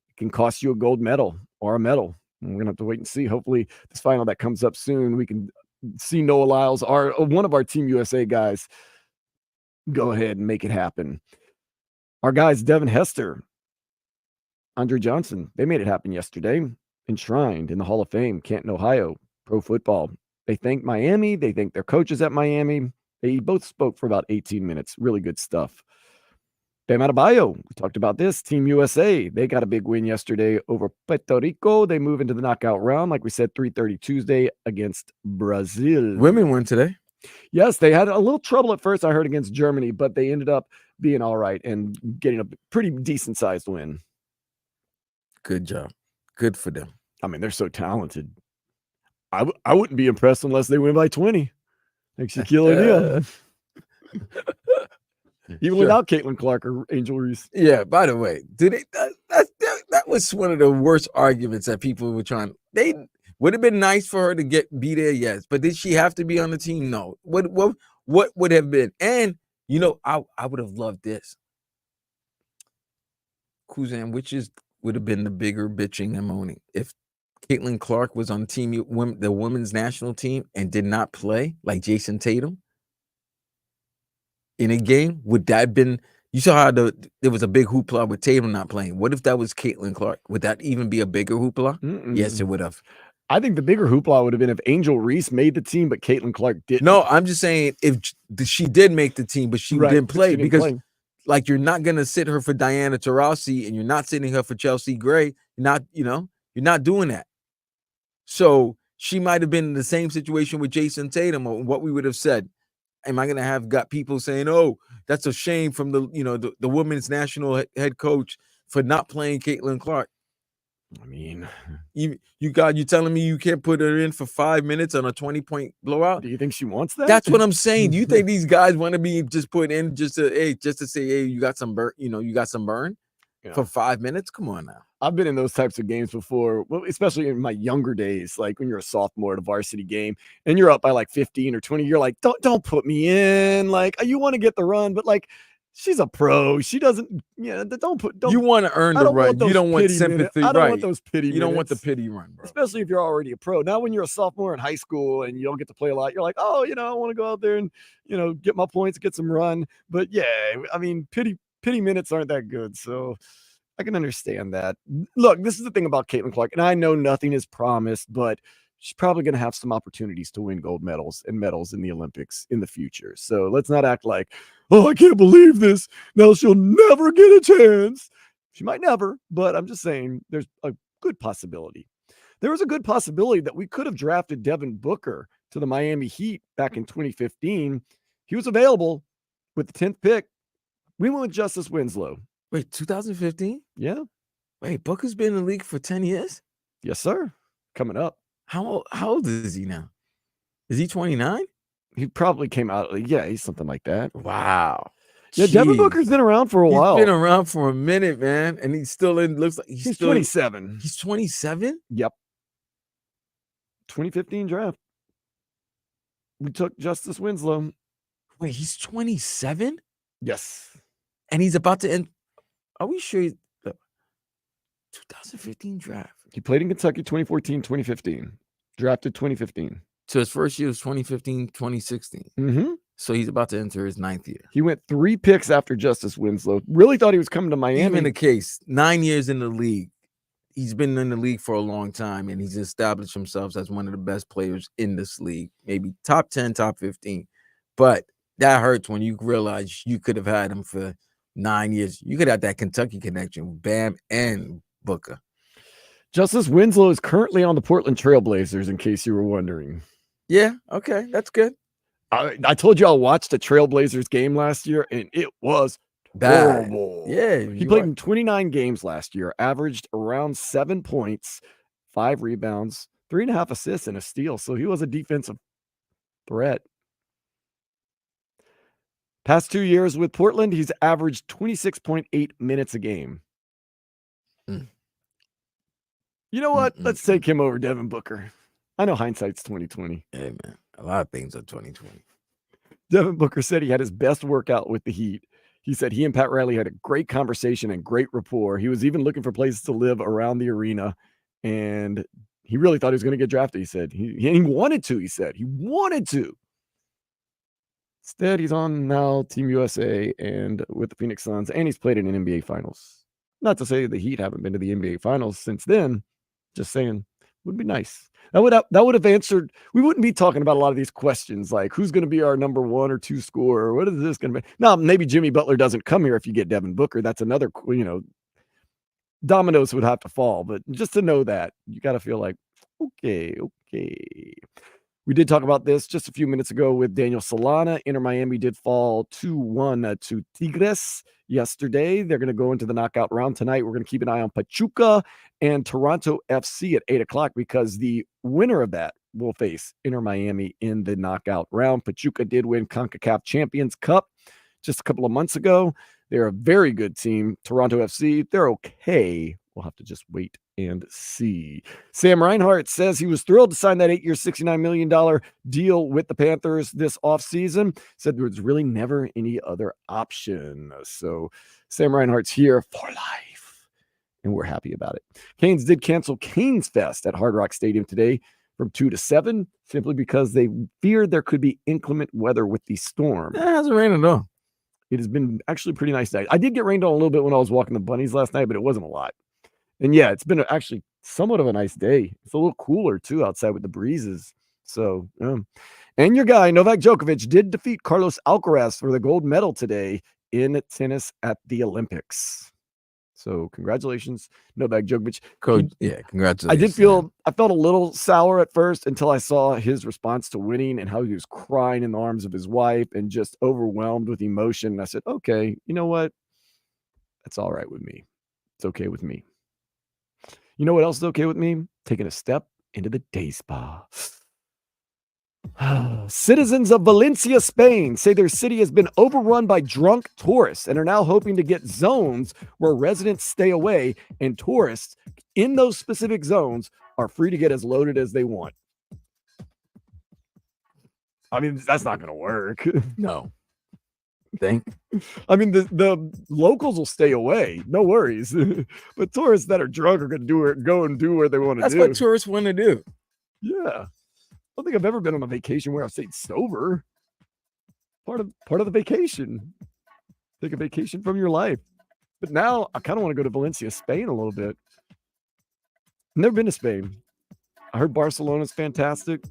Speaker 2: it can cost you a gold medal or a medal. And we're gonna have to wait and see. Hopefully, this final that comes up soon, we can see Noah Lyles, one of our Team USA guys, go ahead and make it happen. Our guys, Devin Hester, Andre Johnson, they made it happen yesterday, enshrined in the Hall of Fame, Canton, Ohio, pro football. They thanked Miami. They thanked their coaches at Miami. They both spoke for about 18 minutes. Really good stuff. Bam Adebayo, we talked about this. Team USA, they got a big win yesterday over Puerto Rico. They move into the knockout round, like we said, 3:30 Tuesday against Brazil.
Speaker 3: Women won today.
Speaker 2: Yes, they had a little trouble at first, I heard, against Germany, but they ended up being all right and getting a pretty decent-sized win.
Speaker 3: Good job. Good for them.
Speaker 2: I mean, they're so talented. I wouldn't be impressed unless they win by 20. Like Shaquille O'Neal. Even without Caitlin Clark or Angel Reese.
Speaker 3: Yeah, by the way, that was one of the worst arguments that people were trying. They would have been nice for her to be there, yes. But did she have to be on the team? No. What would have been? And I would have loved this. Kuzan, would have been the bigger bitching and moaning if Caitlin Clark was on the women's national team and did not play like Jason Tatum in a game. Would that have been? You saw how there was a big hoopla with Tatum not playing. What if that was Caitlin Clark? Would that even be a bigger hoopla?
Speaker 2: Mm-mm.
Speaker 3: Yes, it would have.
Speaker 2: I think the bigger hoopla would have been if Angel Reese made the team, but Caitlin Clark didn't.
Speaker 3: No, I'm just saying if she did make the team, but she didn't play because. Like, you're not gonna sit her for Diana Taurasi, and you're not sitting her for Chelsea Gray. You're not doing that. So she might have been in the same situation with Jason Tatum, or what we would have said. Am I gonna got people saying, "Oh, that's a shame from the women's national head coach for not playing Caitlin Clark"?
Speaker 2: I mean,
Speaker 3: you telling me you can't put her in for 5 minutes on a 20-point blowout?
Speaker 2: Do you think she wants that?
Speaker 3: That's what I'm saying. Do you think these guys want to be just put in just to say, hey, you got some burn, for 5 minutes? Come on now.
Speaker 2: I've been in those types of games before, well, especially in my younger days, like when you're a sophomore at a varsity game and you're up by like 15 or 20, you're like, don't put me in. Like, you want to get the run, but like, she's a pro. She doesn't, don't.
Speaker 3: You want to earn the run. You don't want sympathy.
Speaker 2: I don't want those pity minutes.
Speaker 3: You don't want the pity run, bro.
Speaker 2: Especially if you're already a pro. Now, when you're a sophomore in high school and you don't get to play a lot, you're like, oh, I want to go out there and, get my points, get some run. But yeah, I mean, pity minutes aren't that good. So I can understand that. Look, this is the thing about Caitlin Clark, and I know nothing is promised, but she's probably going to have some opportunities to win gold medals in the Olympics in the future. So let's not act like, oh, I can't believe this. Now she'll never get a chance. She might never, but I'm just saying there's a good possibility. There was a good possibility that we could have drafted Devin Booker to the Miami Heat back in 2015. He was available with the 10th pick. We went with Justice Winslow.
Speaker 3: Wait, 2015?
Speaker 2: Yeah.
Speaker 3: Wait, Booker's been in the league for 10 years?
Speaker 2: Yes, sir. Coming up.
Speaker 3: How old is he now? Is he 29?
Speaker 2: He probably came out. Yeah, he's something like that.
Speaker 3: Wow.
Speaker 2: Yeah, Devin
Speaker 3: Jeez.
Speaker 2: Booker's been around for a while.
Speaker 3: He's been around for a minute, man, and he's still in. Looks like
Speaker 2: He's
Speaker 3: still,
Speaker 2: 27.
Speaker 3: He's 27.
Speaker 2: Yep. 2015 draft. We took Justice Winslow.
Speaker 3: Wait, he's 27,
Speaker 2: Yes.
Speaker 3: and he's about to end. Are we sure? 2015 draft.
Speaker 2: He played in Kentucky 2014, 2015. Drafted 2015.
Speaker 3: So his first year was 2015, 2016.
Speaker 2: Mm-hmm.
Speaker 3: So he's about to enter his 9th year.
Speaker 2: He went 3 picks after Justice Winslow. Really thought he was coming to Miami.
Speaker 3: Even the case, 9 years in the league. He's been in the league for a long time, and he's established himself as one of the best players in this league. Maybe top 10, top 15. But that hurts when you realize you could have had him for 9 years. You could have that Kentucky connection with Bam and Booker.
Speaker 2: Justice Winslow is currently on the Portland Trailblazers, in case you were wondering.
Speaker 3: Yeah, okay, that's good.
Speaker 2: I told you I watched a Trailblazers game last year, and it was
Speaker 3: Bad.
Speaker 2: horrible.
Speaker 3: Yeah,
Speaker 2: He played in 29 games last year, averaged around 7 points, 5 rebounds, 3.5 assists, and a steal. So he was a defensive threat. Past 2 years with Portland, he's averaged 26.8 minutes a game. You know what? Let's take him over Devin Booker. I know hindsight's 2020.
Speaker 3: Hey, man, a lot of things are 2020.
Speaker 2: Devin Booker said he had his best workout with the Heat. He said he and Pat Riley had a great conversation and great rapport. He was even looking for places to live around the arena, and he really thought he was going to get drafted. He said he wanted to. He said he wanted to. Instead, he's on now Team USA and with the Phoenix Suns, and he's played in an NBA Finals. Not to say the Heat haven't been to the NBA Finals since then. Just saying, would be nice. That would have answered. We wouldn't be talking about a lot of these questions like who's going to be our number 1 or 2 scorer. What is this going to be? Now, maybe Jimmy Butler doesn't come here if you get Devin Booker. That's another, dominoes would have to fall. But just to know that, you got to feel like, okay. We did talk about this just a few minutes ago with Daniel Solana. Inter Miami did fall 2-1 to Tigres yesterday. They're going to go into the knockout round tonight. We're going to keep an eye on Pachuca and Toronto FC at 8 o'clock because the winner of that will face Inter Miami in the knockout round. Pachuca did win CONCACAF Champions Cup just a couple of months ago. They're a very good team. Toronto FC, they're okay. We'll have to just wait and see. Sam Reinhart says he was thrilled to sign that 8-year, $69 million deal with the Panthers this offseason. Said there was really never any other option. So Sam Reinhart's here for life, and we're happy about it. Canes did cancel Canes Fest at Hard Rock Stadium today from 2 to 7, simply because they feared there could be inclement weather with the storm.
Speaker 3: It hasn't rained at all.
Speaker 2: It has been actually a pretty nice night. I did get rained on a little bit when I was walking the bunnies last night, but it wasn't a lot. And yeah, it's been actually somewhat of a nice day. It's a little cooler too outside with the breezes. So, and your guy, Novak Djokovic, did defeat Carlos Alcaraz for the gold medal today in tennis at the Olympics. So congratulations, Novak Djokovic.
Speaker 3: Coach, yeah, congratulations.
Speaker 2: I felt a little sour at first until I saw his response to winning and how he was crying in the arms of his wife and just overwhelmed with emotion. And I said, okay, you know what? That's all right with me. It's okay with me. You know what else is okay with me? Taking a step into the day spa. Citizens of Valencia, Spain say their city has been overrun by drunk tourists and are now hoping to get zones where residents stay away and tourists in those specific zones are free to get as loaded as they want. I mean, that's not going to work.
Speaker 3: No.
Speaker 2: I mean, the locals will stay away. No worries. But tourists that are drunk are going to go and do what they want to do.
Speaker 3: That's what tourists want to do.
Speaker 2: Yeah. I don't think I've ever been on a vacation where I've stayed sober. Part of the vacation. Take a vacation from your life. But now I kind of want to go to Valencia, Spain a little bit. Never been to Spain. I heard Barcelona's fantastic.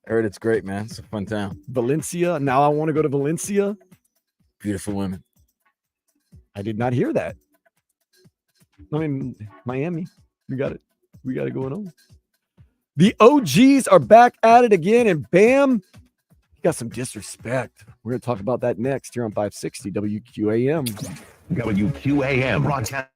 Speaker 3: I heard it's great, man. It's a fun town.
Speaker 2: Valencia. Now I want to go to Valencia.
Speaker 3: Beautiful women.
Speaker 2: I did not hear that. I mean, Miami. We got it. We got it going on. The OGs are back at it again, and bam, you got some disrespect. We're going to talk about that next here on 560 WQAM.
Speaker 12: WQAM broadcast.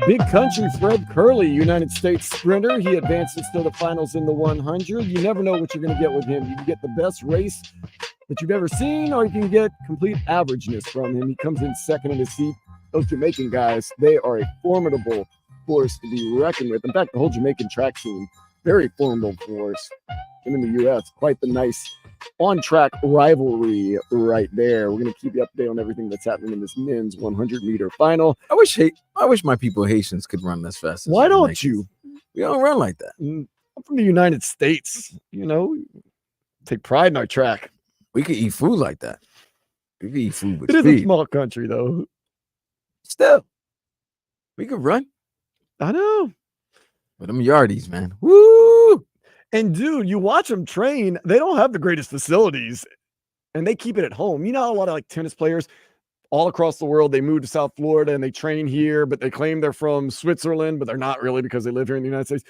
Speaker 2: Big country Fred Curley, United States sprinter. He advances to the finals in the 100. You never know what you're going to get with him. You can get the best race that you've ever seen, or you can get complete averageness from him. He comes in second in his heat. Those Jamaican guys, they are a formidable force to be reckoned with. In fact, the whole Jamaican track team, very formidable force. And in the U.S., quite the nice on-track rivalry right there. We're going to keep you up to date on everything that's happening in this men's 100-meter final.
Speaker 3: I wish my people Haitians could run this fast.
Speaker 2: Why don't you?
Speaker 3: We don't run like that.
Speaker 2: I'm from the United States. Take pride in our track.
Speaker 3: We could eat food like that. We could eat food with
Speaker 2: It is
Speaker 3: speed.
Speaker 2: a small country, though.
Speaker 3: Still, we could run.
Speaker 2: I know.
Speaker 3: But them yardies, man. Woo!
Speaker 2: And dude, you watch them train, they don't have the greatest facilities and they keep it at home. You know, a lot of like tennis players all across the world, they move to South Florida and they train here, but they claim they're from Switzerland, but they're not really because they live here in the United States.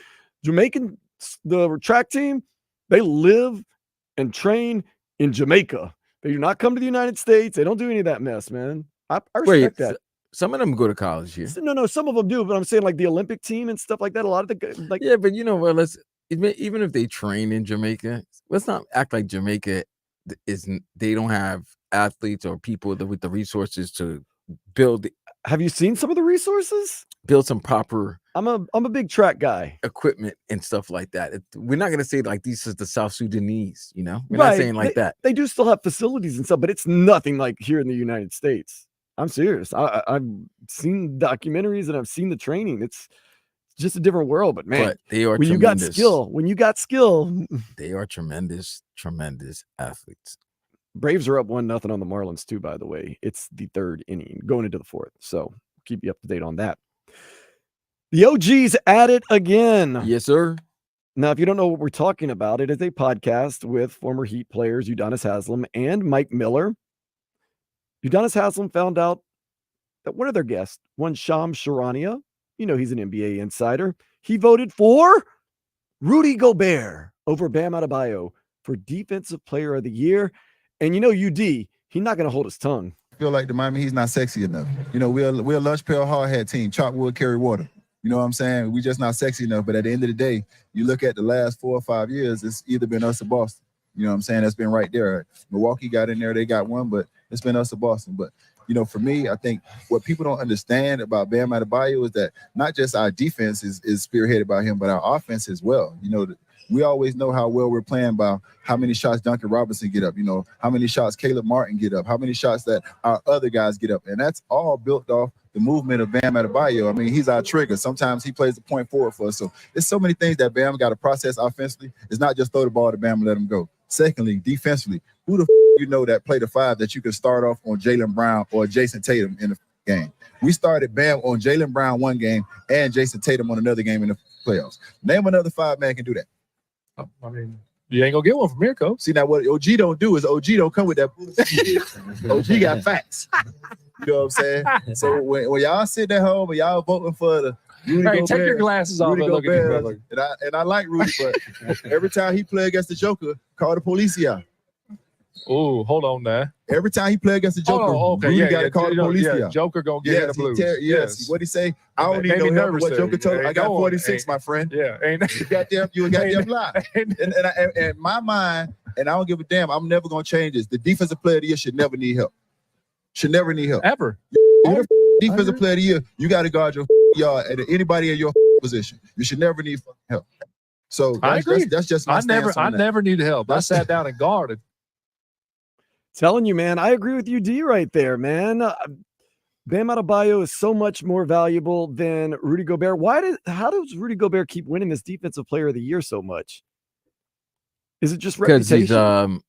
Speaker 2: Jamaican, the track team, they live and train in Jamaica. They do not come to the United States. They don't do any of that mess, man. I respect that.
Speaker 3: Some of them go to college here.
Speaker 2: No, some of them do, but I'm saying like the Olympic team and stuff like that. A lot of the like,
Speaker 3: yeah, but you know what? Even if they train in Jamaica, let's not act like Jamaica they don't have athletes or people with the resources to build.
Speaker 2: Have you seen some of the resources?
Speaker 3: Build some proper.
Speaker 2: I'm a big track guy.
Speaker 3: Equipment and stuff like that. We're not gonna say like these is the South Sudanese. We're not saying like that.
Speaker 2: They do still have facilities and stuff, but it's nothing like here in the United States. I'm serious. I've seen documentaries and I've seen the training. It's just a different world, but man,
Speaker 3: they are
Speaker 2: when
Speaker 3: tremendous.
Speaker 2: you got skill,
Speaker 3: they are tremendous athletes.
Speaker 2: Braves are up 1-0 on the Marlins too, by the way. It's the third inning going into the fourth. So keep you up to date on that. The OG's at it again.
Speaker 3: Yes, sir.
Speaker 2: Now, if you don't know what we're talking about, it is a podcast with former Heat players Udonis Haslem and Mike Miller. Udonis Haslem found out that one of their guests, one Shams Charania, he's an NBA insider. He voted for Rudy Gobert over Bam Adebayo for Defensive Player of the Year. And UD, he's not going to hold his tongue.
Speaker 12: I feel like the Miami Heat's not sexy enough. We're a lunch pail hard hat team. Chalk wood, carry water. You know what I'm saying? We're just not sexy enough. But at the end of the day, you look at the last 4 or 5 years, it's either been us or Boston. You know what I'm saying? That's been right there. Milwaukee got in there. They got one, but it's been us or Boston. But, for me, I think what people don't understand about Bam Adebayo is that not just our defense is spearheaded by him, but our offense as well. We always know how well we're playing by how many shots Duncan Robinson get up, how many shots Caleb Martin get up, how many shots that our other guys get up. And that's all built off the movement of Bam Adebayo. I mean, he's our trigger. Sometimes he plays the point forward for us. So there's so many things that Bam got to process offensively. It's not just throw the ball to Bam and let him go. Secondly, defensively, who the that play the 5 that you can start off on Jaylen Brown or Jason Tatum in the game? We started Bam on Jaylen Brown one game and Jason Tatum on another game in the playoffs. Name another 5-man can do that.
Speaker 13: I mean, you ain't gonna get one from here, Coach.
Speaker 12: See, now what OG don't do is OG don't come with that bullshit. OG got facts. You know what I'm saying? So when y'all sitting at home and y'all voting for the Rudy Gobert,
Speaker 13: take your glasses off and look at you, brother.
Speaker 12: And I like Rudy, but every time he play against the Joker, call the police out.
Speaker 13: Oh, hold on now.
Speaker 12: Every time he play against the Joker, Rudy got to call the police out.
Speaker 13: Joker gonna get the blues.
Speaker 12: Yes. What'd he say? I don't need no help. What Joker told me, I got 46, my friend.
Speaker 13: Yeah,
Speaker 12: you a goddamn lie. And my mind, and I don't give a damn. I'm never gonna change this. The defensive player of the year should never need help. Should never need help
Speaker 13: ever.
Speaker 12: You're the defensive player of the year. You got to guard your yard at anybody in your position. You should never need help. So
Speaker 13: I agree.
Speaker 12: That's just my stance on
Speaker 13: I
Speaker 12: that.
Speaker 13: never needed help. I sat down and guarded.
Speaker 2: Telling you, man, I agree with you, D, right there, man. Bam Adebayo is so much more valuable than Rudy Gobert. How does Rudy Gobert keep winning this Defensive Player of the Year so much? Is it just reputation?
Speaker 3: Because he's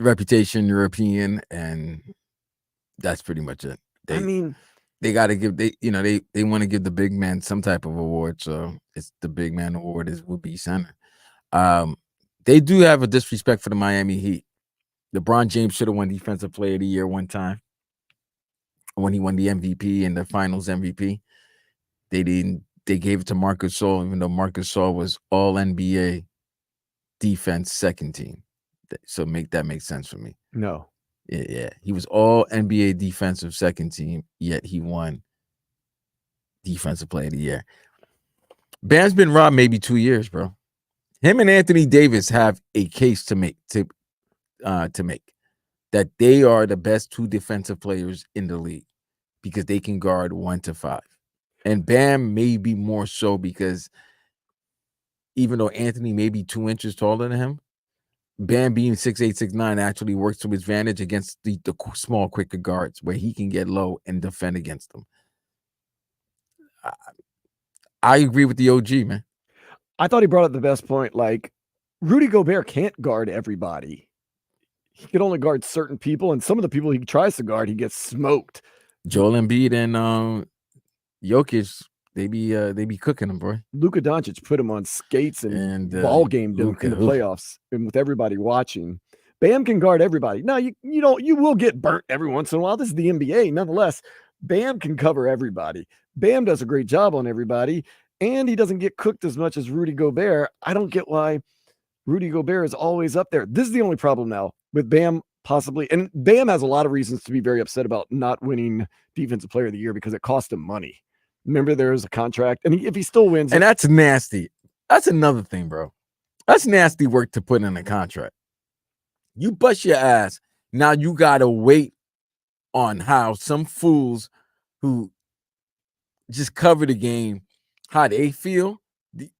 Speaker 3: reputation, European, and that's pretty much it. They got to give they want to give the big man some type of award, so it's the big man award would be center. They do have a disrespect for the Miami Heat. LeBron James should have won Defensive Player of the Year one time when he won the MVP and the Finals MVP. They didn't. They gave it to Marcus Gasol, even though Marcus Gasol was All NBA defense second team. So make sense for me.
Speaker 2: No.
Speaker 3: Yeah, he was All NBA defensive second team, yet he won defensive player of the year. Bam's been robbed maybe 2 years, bro. Him and Anthony Davis have a case to make that they are the best 2 defensive players in the league because they can guard 1 to 5. And Bam may be more so because even though Anthony may be 2 inches taller than him, Bam being 6'8", 6'9" actually works to his advantage against the small, quicker guards where he can get low and defend against them. I agree with the OG, man.
Speaker 2: I thought he brought up the best point. Like, Rudy Gobert can't guard everybody. He can only guard certain people, and some of the people he tries to guard, he gets smoked.
Speaker 3: Joel Embiid and Jokic, they be cooking him, bro.
Speaker 2: Luka Doncic put him on skates and ball game in the playoffs, and with everybody watching. Bam can guard everybody. Now you will get burnt every once in a while. This is the NBA, nonetheless. Bam can cover everybody. Bam does a great job on everybody, and he doesn't get cooked as much as Rudy Gobert. I don't get why Rudy Gobert is always up there. This is the only problem now with Bam possibly. And Bam has a lot of reasons to be very upset about not winning Defensive Player of the Year because it cost him money. Remember, there was a contract, and if he still wins,
Speaker 3: and that's nasty. That's another thing, bro. That's nasty work to put in a contract. You bust your ass. Now you gotta wait on how some fools who just cover the game, how they feel.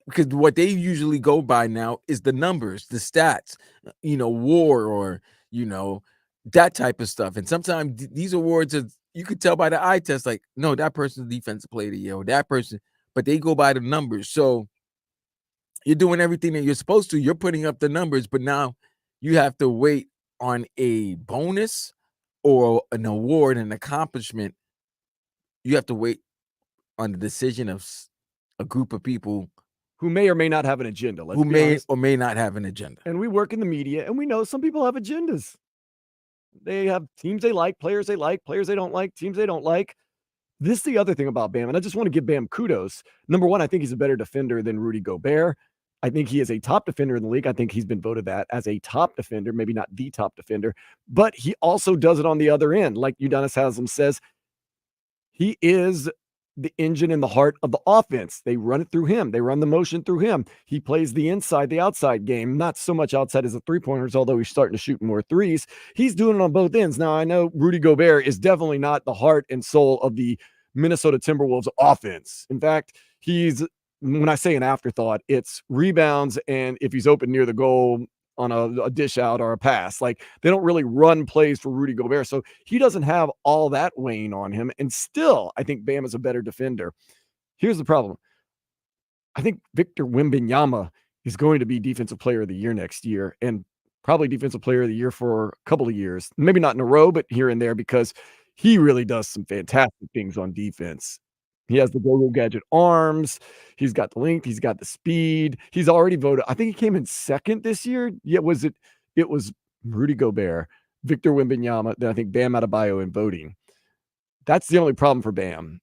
Speaker 3: Because what they usually go by now is the numbers, the stats, WAR or, that type of stuff. And sometimes these awards are, you could tell by the eye test, like, no, that person's defensive player of the year, or that person, but they go by the numbers. So you're doing everything that you're supposed to. You're putting up the numbers, but now you have to wait on a bonus or an award, an accomplishment. You have to wait on the decision of a group of people
Speaker 2: who may or may not have an agenda.
Speaker 3: Who may or may not have an agenda.
Speaker 2: And we work in the media, and we know some people have agendas. They have teams they like, players they don't like, teams they don't like. This is the other thing about Bam, and I just want to give Bam kudos. Number one, I think he's a better defender than Rudy Gobert. I think he is a top defender in the league. I think he's been voted that as a top defender, maybe not the top defender, but he also does it on the other end. Like Udonis Haslem says, he is the engine and the heart of the offense. They run it through him. They run the motion through him. He plays the inside, the outside game, not so much outside as the three-pointers, although he's starting to shoot more threes. He's doing it on both ends. Now, I know Rudy Gobert is definitely not the heart and soul of the Minnesota Timberwolves offense. In fact, when I say an afterthought, it's rebounds, and if he's open near the goal on a dish out or a pass. Like, they don't really run plays for Rudy Gobert. So he doesn't have all that weighing on him. And still, I think Bam is a better defender. Here's the problem. I think Victor Wembanyama is going to be Defensive Player of the Year next year, and probably Defensive Player of the Year for a couple of years. Maybe not in a row, but here and there, because he really does some fantastic things on defense. He has the go-go gadget arms. He's got the length. He's got the speed. He's already voted. I think he came in second this year. Yeah, it was Rudy Gobert, Victor Wembanyama, then I think Bam Adebayo in voting. That's the only problem for Bam.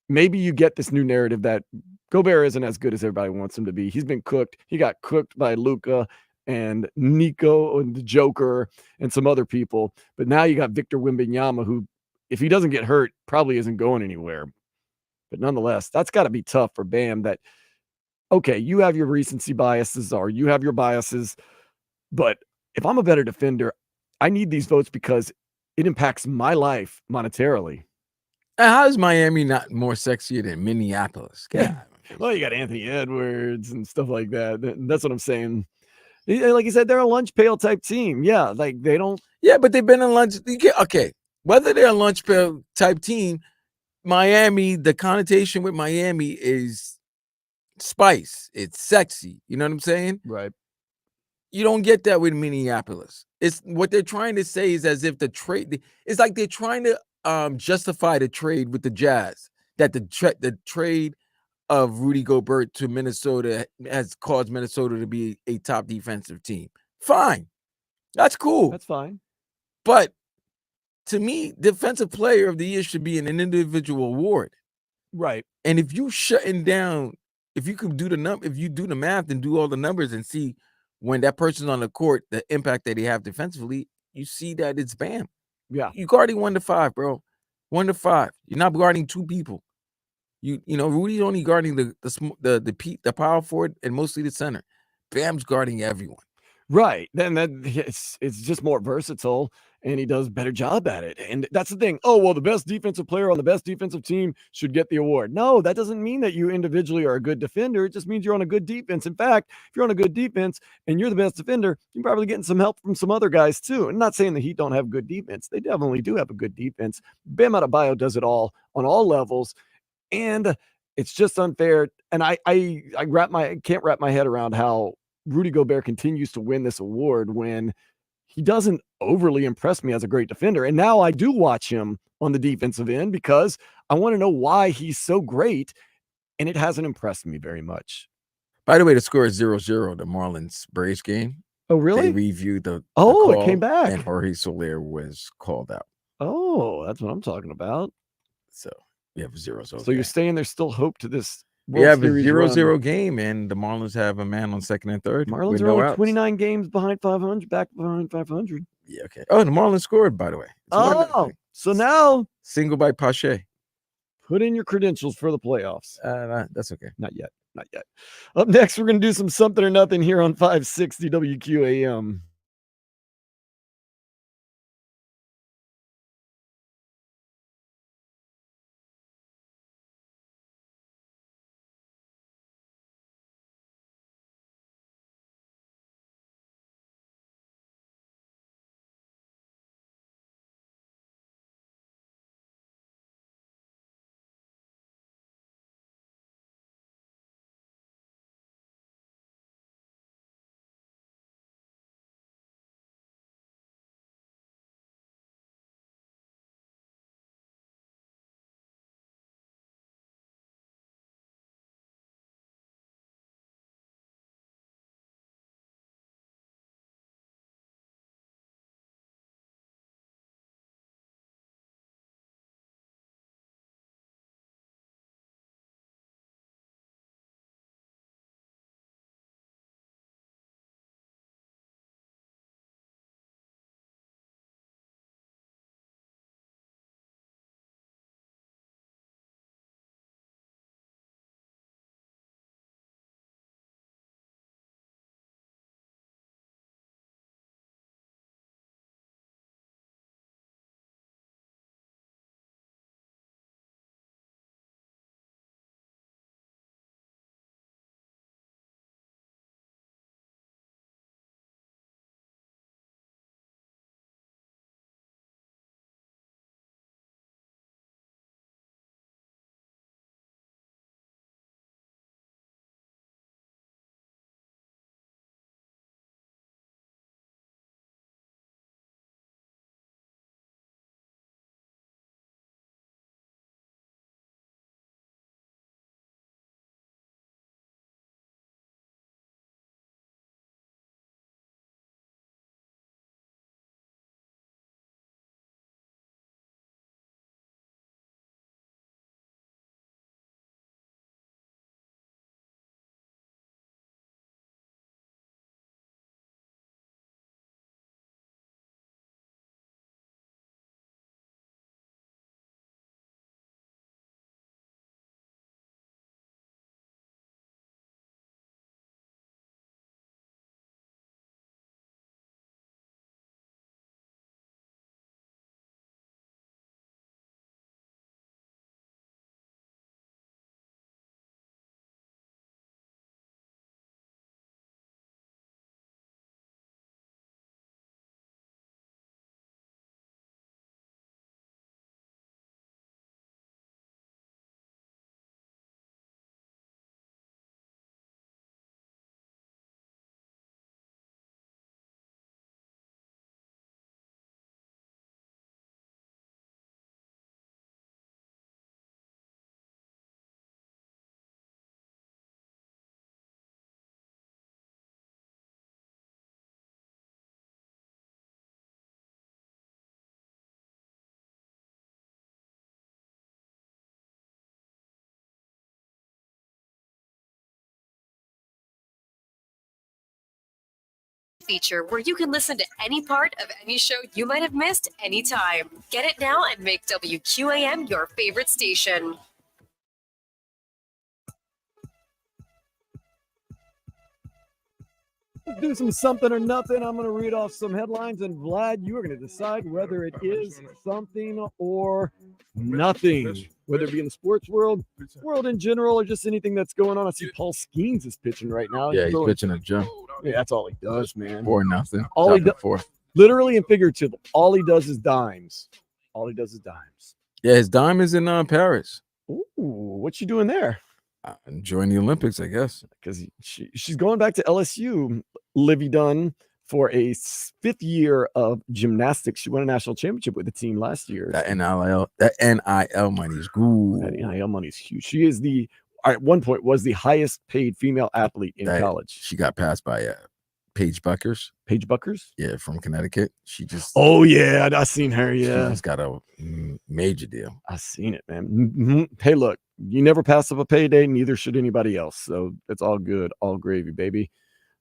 Speaker 2: Maybe you get this new narrative that Gobert isn't as good as everybody wants him to be. He's been cooked. He got cooked by Luka and Nico and the Joker and some other people. But now you got Victor Wembanyama, who, if he doesn't get hurt, probably isn't going anywhere. But nonetheless, that's got to be tough for Bam that, okay, you have your recency biases or you have your biases, but if I'm a better defender, I need these votes because it impacts my life monetarily.
Speaker 3: How is Miami not more sexier than Minneapolis?
Speaker 2: Yeah. Well, you got Anthony Edwards and stuff like that. That's what I'm saying. Like you said, they're a lunch pail type team. Yeah, like they don't.
Speaker 3: Yeah, but they've been a lunch. Okay, whether they're a lunch pail type team, Miami, the connotation with Miami is spice. It's sexy. You know what I'm saying?
Speaker 2: Right.
Speaker 3: You don't get that with Minneapolis. It's what they're trying to say is as if the trade. It's like they're trying to justify the trade with the Jazz. That the trade of Rudy Gobert to Minnesota has caused Minnesota to be a top defensive team. Fine, that's cool.
Speaker 2: That's fine.
Speaker 3: But to me, Defensive Player of the Year should be an individual award.
Speaker 2: Right.
Speaker 3: And if you shutting down, if you could do if you do the math and do all the numbers and see when that person's on the court, the impact that they have defensively, you see that it's Bam.
Speaker 2: Yeah.
Speaker 3: You're guarding 1 to 5, bro. 1 to 5. You're not guarding 2 people. You know, Rudy's only guarding the power forward and mostly the center. Bam's guarding everyone.
Speaker 2: Right. Then it's just more versatile and he does a better job at it. And that's the thing. Oh, well, the best defensive player on the best defensive team should get the award. No, that doesn't mean that you individually are a good defender. It just means you're on a good defense. In fact, if you're on a good defense and you're the best defender, you're probably getting some help from some other guys too. I'm not saying the Heat don't have good defense. They definitely do have a good defense. Bam Adebayo does it all on all levels. And it's just unfair. And I can't wrap my head around how Rudy Gobert continues to win this award when he doesn't overly impress me as a great defender. And now I do watch him on the defensive end because I want to know why he's so great. And it hasn't impressed me very much.
Speaker 3: By the way, the score is 0-0, the Marlins Braves game.
Speaker 2: Oh, really?
Speaker 3: They reviewed the
Speaker 2: call,
Speaker 3: it
Speaker 2: came back.
Speaker 3: And Jorge Soler was called out.
Speaker 2: Oh, that's what I'm talking about.
Speaker 3: So we have a 0-0.
Speaker 2: So you're saying there's still hope to this
Speaker 3: We have a 0-0 game, and the Marlins have a man on second and third.
Speaker 2: Marlins are only 29 games behind 500, back behind 500.
Speaker 3: Yeah, okay. Oh, the Marlins scored, by the way.
Speaker 2: So now
Speaker 3: single by Pache.
Speaker 2: Put in your credentials for the playoffs.
Speaker 3: That's okay.
Speaker 2: Not yet. Up next, we're going to do some something or nothing here on 560 WQAM.
Speaker 4: Feature where you can listen to any part of any show you might have missed anytime. Get it now and make WQAM your favorite station.
Speaker 2: Let's do some something or nothing. I'm going to read off some headlines, and Vlad, you are going to decide whether it is something or nothing, whether it be in the sports world in general, or just anything that's going on. I see Paul Skeens is pitching right now.
Speaker 3: Yeah, he's pitching a jump.
Speaker 2: Yeah, that's all he does, man.
Speaker 3: 4-0.
Speaker 2: All he does,
Speaker 3: fourth.
Speaker 2: literally and figuratively, all he does is dimes. All he does is dimes.
Speaker 3: Yeah, his dime is in Paris.
Speaker 2: Ooh, what you doing there?
Speaker 3: Enjoying the Olympics, I guess.
Speaker 2: Because she's going back to LSU, Livy Dunn, for a 5th year of gymnastics. She won a national championship with the team last year.
Speaker 3: That NIL money is good.
Speaker 2: That NIL money is huge. She is at one point was the highest paid female athlete in college.
Speaker 3: She got passed by Paige Buckers.
Speaker 2: Paige Buckers?
Speaker 3: Yeah, from Connecticut. She just.
Speaker 2: Oh, yeah. I seen her. Yeah.
Speaker 3: She's got a major deal.
Speaker 2: I seen it, man. Mm-hmm. Hey, look, you never pass up a payday. Neither should anybody else. So it's all good. All gravy, baby.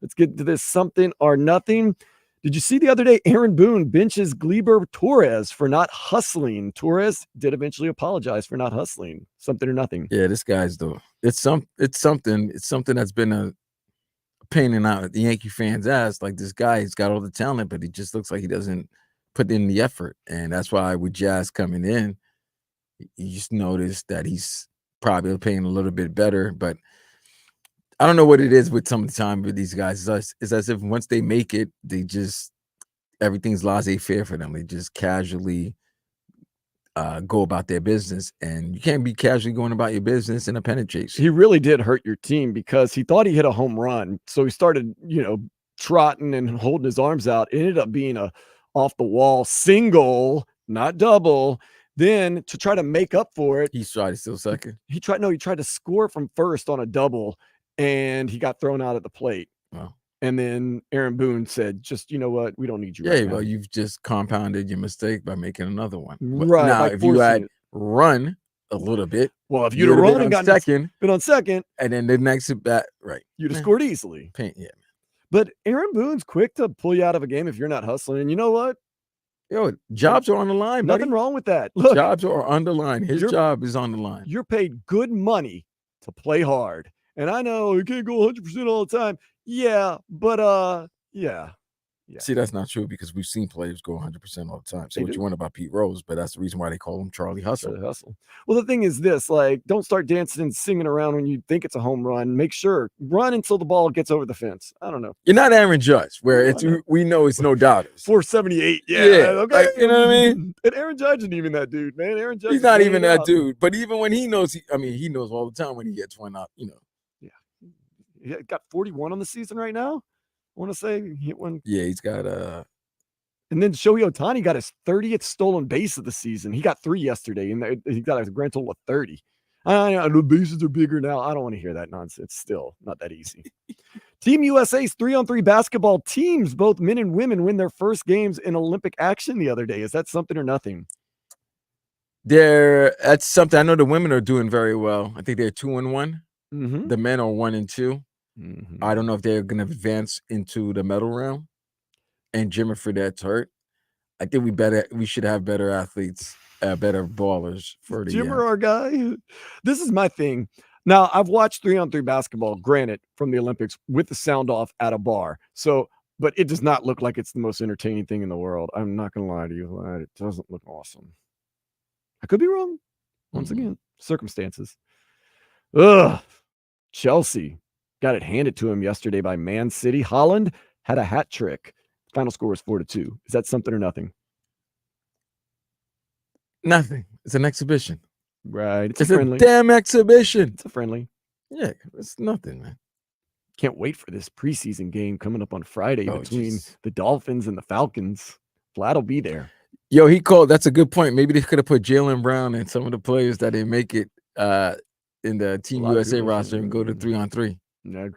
Speaker 2: Let's get to this something or nothing. Did you see the other day Aaron Boone benches Gleyber Torres for not hustling? Torres did eventually apologize for not hustling. Something or nothing.
Speaker 3: Yeah, this guy's it's something that's been a pain in the Yankee fans' ass. Like, this guy, he's got all the talent, but he just looks like he doesn't put in the effort. And that's why with Jazz coming in, you just notice that he's probably paying a little bit better. But I don't know what it is with some of the time with these guys. It's as if once they make it, they just everything's laissez-faire for them. They just casually go about their business, and you can't be casually going about your business in a pennant chase.
Speaker 2: He really did hurt your team because he thought he hit a home run. So he started, trotting and holding his arms out. It ended up being a off the wall single, not double. Then to try to make up for it,
Speaker 3: he tried to steal second.
Speaker 2: He tried to score from first on a double, and he got thrown out at the plate.
Speaker 3: Wow.
Speaker 2: And then Aaron Boone said, just, you know what? We don't need you.
Speaker 3: Yeah,
Speaker 2: right
Speaker 3: well,
Speaker 2: now.
Speaker 3: you've just compounded your mistake by making another one.
Speaker 2: Right.
Speaker 3: Now, if you had run a little bit,
Speaker 2: well, if you'd have run and been on second,
Speaker 3: and then the next bat, right,
Speaker 2: you'd have scored easily.
Speaker 3: Yeah, man.
Speaker 2: But Aaron Boone's quick to pull you out of a game if you're not hustling. And you know what?
Speaker 3: Yo, jobs are on the line.
Speaker 2: Nothing wrong with that. Look,
Speaker 3: jobs are on the line. His job is on the line.
Speaker 2: You're paid good money to play hard. And I know you can't go 100% all the time. Yeah, but yeah.
Speaker 3: See, that's not true because we've seen players go 100% all the time. Say what you want about Pete Rose, but that's the reason why they call him Charlie Hustle.
Speaker 2: Charlie Hustle. Well, the thing is this, like, don't start dancing and singing around when you think it's a home run. Make sure, run until the ball gets over the fence. I don't know.
Speaker 3: You're not Aaron Judge, where we know it's no doubters.
Speaker 2: 478. Yeah. Okay.
Speaker 3: Like, you know what I mean?
Speaker 2: And Aaron Judge isn't even that dude, man. Aaron Judge.
Speaker 3: He's not even that dude. But even when he knows, he knows all the time when he gets one out,
Speaker 2: Yeah. He got 41 on the season right now. I want to say he hit one.
Speaker 3: Yeah, he's got
Speaker 2: And then Shohei Ohtani got his 30th stolen base of the season. He got 3 yesterday, and he got a grand total of 30. I know the bases are bigger now. I don't want to hear that nonsense. Still not that easy. Team USA's 3-on-3 basketball teams, both men and women, win their first games in Olympic action the other day. Is that something or nothing?
Speaker 3: That's something. I know the women are doing very well. I think they're 2-1.
Speaker 2: Mm-hmm.
Speaker 3: The men are 1-2.
Speaker 2: Mm-hmm.
Speaker 3: I don't know if they're going to advance into the medal round. And Jimmy Fredette's hurt. I think we should have better athletes, better ballers for the
Speaker 2: Jimmer, our guy. This is my thing. Now, I've watched 3-on-3 basketball, granted, from the Olympics with the sound off at a bar. So, but it does not look like it's the most entertaining thing in the world. I'm not going to lie to you. It doesn't look awesome. I could be wrong. Once again, circumstances. Ugh. Chelsea got it handed to him yesterday by Man City. Holland had a hat trick. Final score was 4-2. Is that something or nothing?
Speaker 3: Nothing. It's an exhibition.
Speaker 2: Right.
Speaker 3: It's a damn exhibition.
Speaker 2: It's a friendly.
Speaker 3: Yeah, it's nothing, man.
Speaker 2: Can't wait for this preseason game coming up on Friday between the Dolphins and the Falcons. Vlad will be there.
Speaker 3: Yo, he called. That's a good point. Maybe they could have put Jaylen Brown and some of the players that didn't make it in the Team USA roster and go to 3-on-3.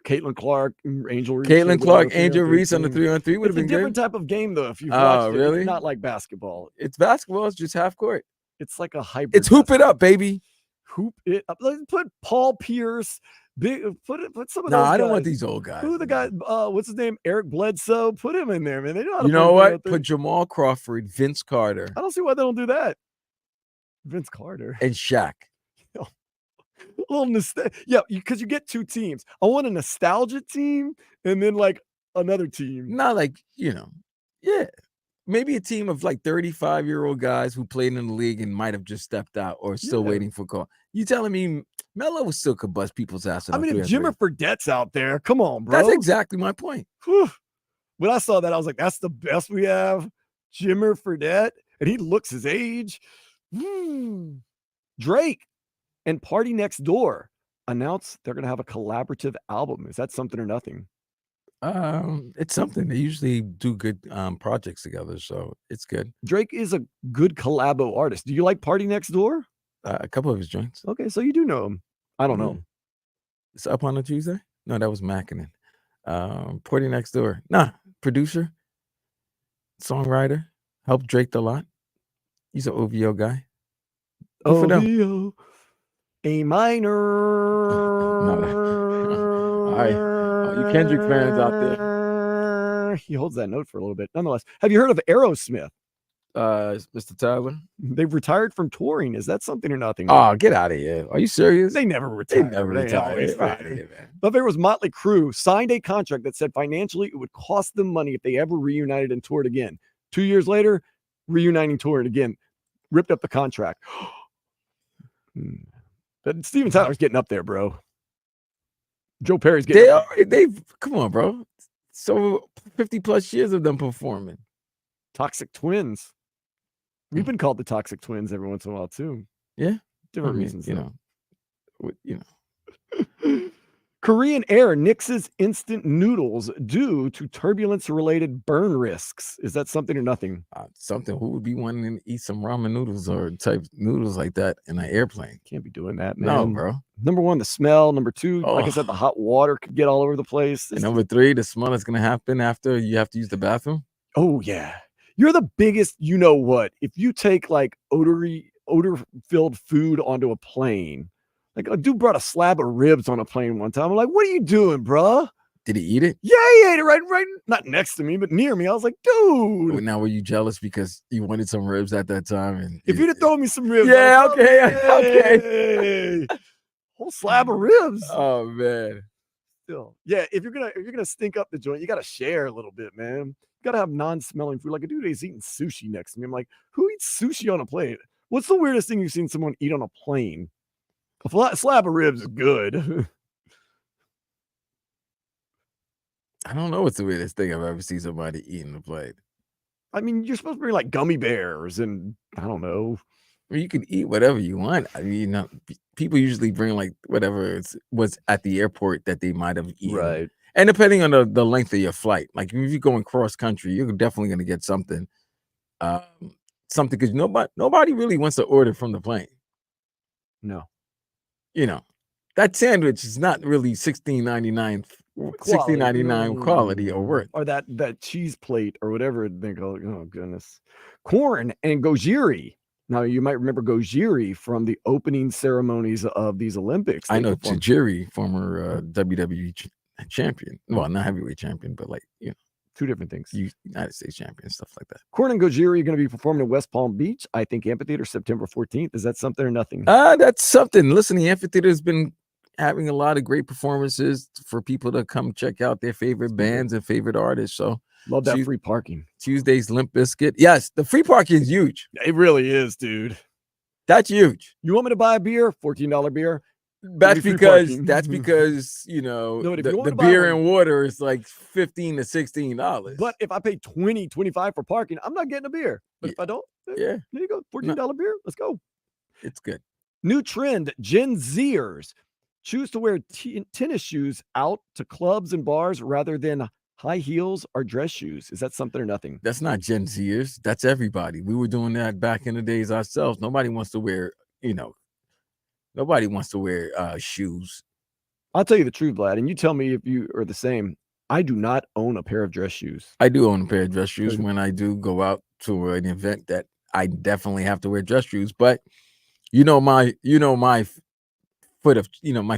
Speaker 2: Caitlin Clark, Angel Reese.
Speaker 3: Caitlin Clark, Angel Reese on the 3-on-3 would have been
Speaker 2: good. It's a different type of game, though, if you've
Speaker 3: watched
Speaker 2: it.
Speaker 3: Really?
Speaker 2: It's not like basketball.
Speaker 3: It's basketball. It's just half court.
Speaker 2: It's like a hybrid.
Speaker 3: It's hoop it up, baby.
Speaker 2: Hoop it up. Let's put Paul Pierce. Put some of those
Speaker 3: No, I don't
Speaker 2: guys.
Speaker 3: want these old guys.
Speaker 2: Who the guy? What's his name? Eric Bledsoe. Put him in there, man. They know how to
Speaker 3: You know what?
Speaker 2: Put
Speaker 3: Put Jamal Crawford, Vince Carter.
Speaker 2: I don't see why they don't do that. Vince Carter
Speaker 3: and Shaq.
Speaker 2: A little nostalgia. Yeah, because you get 2 teams. I want a nostalgia team, and then like another team.
Speaker 3: Not like, yeah. Maybe a team of like 35-year-old guys who played in the league and might have just stepped out or still waiting for a call. You telling me Melo still could bust people's ass?
Speaker 2: I mean, if Jimmer Fredette's out there, come on, bro.
Speaker 3: That's exactly my point.
Speaker 2: Whew. When I saw that, I was like, that's the best we have. Jimmer Fredette, and he looks his age. Drake and Party Next Door announced they're going to have a collaborative album. Is that something or nothing?
Speaker 3: It's something. They usually do good projects together, so it's good.
Speaker 2: Drake is a good collabo artist. Do you like Party Next Door?
Speaker 3: A couple of his joints.
Speaker 2: Okay, so you do know him. I don't know.
Speaker 3: It's up on a Tuesday? No, that was Mackinnon. Party Next Door. Nah, producer, songwriter, helped Drake a lot. He's an OVO guy.
Speaker 2: OVO, A minor.
Speaker 3: All right. You Kendrick fans out there.
Speaker 2: He holds that note for a little bit. Nonetheless, have you heard of Aerosmith?
Speaker 3: Mr. Tyler?
Speaker 2: They've retired from touring. Is that something or nothing?
Speaker 3: Oh, get out of here. Are you serious?
Speaker 2: They never retired.
Speaker 3: Get out of here, man.
Speaker 2: My favorite was Motley Crue signed a contract that said financially it would cost them money if they ever reunited and toured again. 2 years later, reuniting, touring again, ripped up the contract. But Steven Tyler's getting up there, bro. Joe Perry's getting
Speaker 3: they've come on, bro. So 50 plus years of them performing.
Speaker 2: Toxic Twins. We've been called the Toxic Twins every once in a while too.
Speaker 3: Yeah,
Speaker 2: different reasons.
Speaker 3: You
Speaker 2: know. Korean Air nixes instant noodles due to turbulence-related burn risks. Is that something or nothing?
Speaker 3: Something. Who would be wanting to eat some ramen noodles or type noodles like that in an airplane?
Speaker 2: Can't be doing that, man.
Speaker 3: No, bro.
Speaker 2: Number one, the smell. Number two, like I said, the hot water could get all over the place.
Speaker 3: And number three, the smell that's going to happen after you have to use the bathroom.
Speaker 2: Oh, yeah. You're the biggest, you know what? If you take like odor-filled food onto a plane, like a dude brought a slab of ribs on a plane one time. I'm like, what are you doing, bro?
Speaker 3: Did he eat it?
Speaker 2: Yeah, he ate it right, not next to me, but near me. I was like, dude.
Speaker 3: Well, now were you jealous because you wanted some ribs at that time? And
Speaker 2: if you'd have thrown me some ribs,
Speaker 3: yeah,
Speaker 2: like,
Speaker 3: okay.
Speaker 2: Whole slab of ribs.
Speaker 3: Oh man.
Speaker 2: Still, yeah. If you're gonna stink up the joint, you gotta share a little bit, man. You gotta have non-smelling food. Like a dude is eating sushi next to me. I'm like, who eats sushi on a plane? What's the weirdest thing you've seen someone eat on a plane? A slab of ribs is good.
Speaker 3: I don't know what's the weirdest thing I've ever seen somebody eat on a plane.
Speaker 2: I mean, you're supposed to bring like gummy bears and I don't know.
Speaker 3: Well, you can eat whatever you want. I mean, people usually bring like whatever was at the airport that they might have eaten.
Speaker 2: Right.
Speaker 3: And depending on the length of your flight, like if you're going cross country, you're definitely going to get something. Something because nobody really wants to order from the plane.
Speaker 2: No.
Speaker 3: You know, that sandwich is not really $16.99 quality or worth.
Speaker 2: Or that cheese plate or whatever they go. Oh goodness. Corn and gojiri. Now you might remember gojiri from the opening ceremonies of these Olympics.
Speaker 3: I know Tajiri, former WWE champion. Well, not heavyweight champion, but like, you know,
Speaker 2: two different things.
Speaker 3: United States champion, stuff like that.
Speaker 2: Corn and gojiri are going to be performing in West Palm Beach, I think Amphitheater, September 14th. Is that something or nothing?
Speaker 3: That's something. Listen, the Amphitheater has been having a lot of great performances for people to come check out their favorite bands and favorite artists. So
Speaker 2: love that free parking.
Speaker 3: Tuesday's Limp Bizkit. Yes, the free parking is huge.
Speaker 2: It really is, dude.
Speaker 3: That's huge.
Speaker 2: You want me to buy a beer? $14 beer.
Speaker 3: That's because you know the beer and water is like $15 to $16.
Speaker 2: But if I pay $20, $25 for parking, I'm not getting a beer. But if I don't,
Speaker 3: yeah,
Speaker 2: there you go. $14 beer. Let's go.
Speaker 3: It's good.
Speaker 2: New trend: Gen Zers choose to wear tennis shoes out to clubs and bars rather than high heels or dress shoes. Is that something or nothing?
Speaker 3: That's not Gen Zers. That's everybody. We were doing that back in the days ourselves. Nobody wants to wear, nobody wants to wear shoes.
Speaker 2: I'll tell you the truth, Vlad, and you tell me if you are the same. I do not own a pair of dress shoes.
Speaker 3: I do own a pair of dress shoes when I do go out to an event that I definitely have to wear dress shoes. But my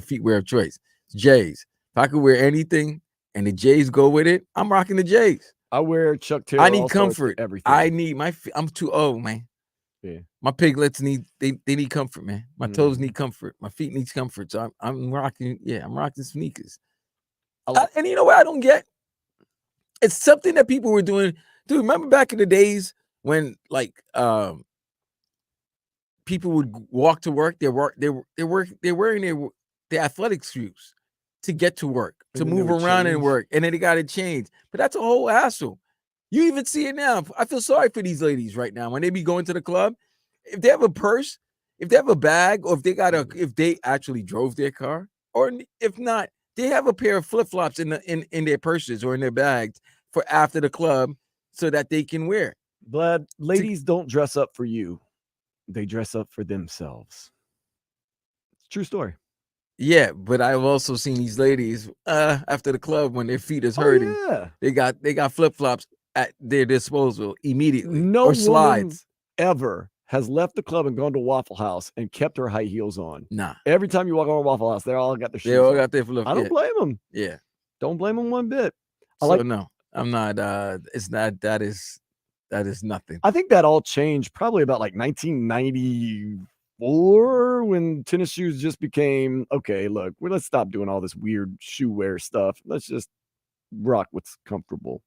Speaker 3: feet wear of choice. J's. If I could wear anything and the J's go with it, I'm rocking the J's.
Speaker 2: I wear Chuck Taylor.
Speaker 3: I need comfort.
Speaker 2: Everything.
Speaker 3: I need I'm too old, man.
Speaker 2: Yeah.
Speaker 3: My piglets need comfort, man. My toes need comfort. My feet needs comfort. So I'm rocking. Yeah, I'm rocking sneakers. And you know what I don't get? It's something that people were doing. Dude, remember back in the days when like people would walk to work, they're wearing their athletic shoes to get to work, to move around and work, and then they got to change. But that's a whole hassle. You even see it now. I feel sorry for these ladies right now when they be going to the club. If they have a purse, if they have a bag, or if they actually drove their car, or if not, they have a pair of flip-flops in their purses or in their bags for after the club so that they can wear.
Speaker 2: But ladies don't dress up for you. They dress up for themselves. It's a true story.
Speaker 3: Yeah, but I've also seen these ladies after the club when their feet is hurting. They got flip-flops at their disposal immediately.
Speaker 2: No
Speaker 3: or slides.
Speaker 2: ever has left the club and gone to Waffle House and kept her high heels on.
Speaker 3: Nah.
Speaker 2: Every time you walk on Waffle House, they all got their shoes.
Speaker 3: They all
Speaker 2: on.
Speaker 3: got their flip.
Speaker 2: I don't blame them.
Speaker 3: Yeah.
Speaker 2: Don't blame them one bit.
Speaker 3: No, I'm not. It's not. That is nothing.
Speaker 2: I think that all changed probably about like 1994 when tennis shoes just became, okay, look, let's stop doing all this weird shoe wear stuff. Let's just rock what's comfortable.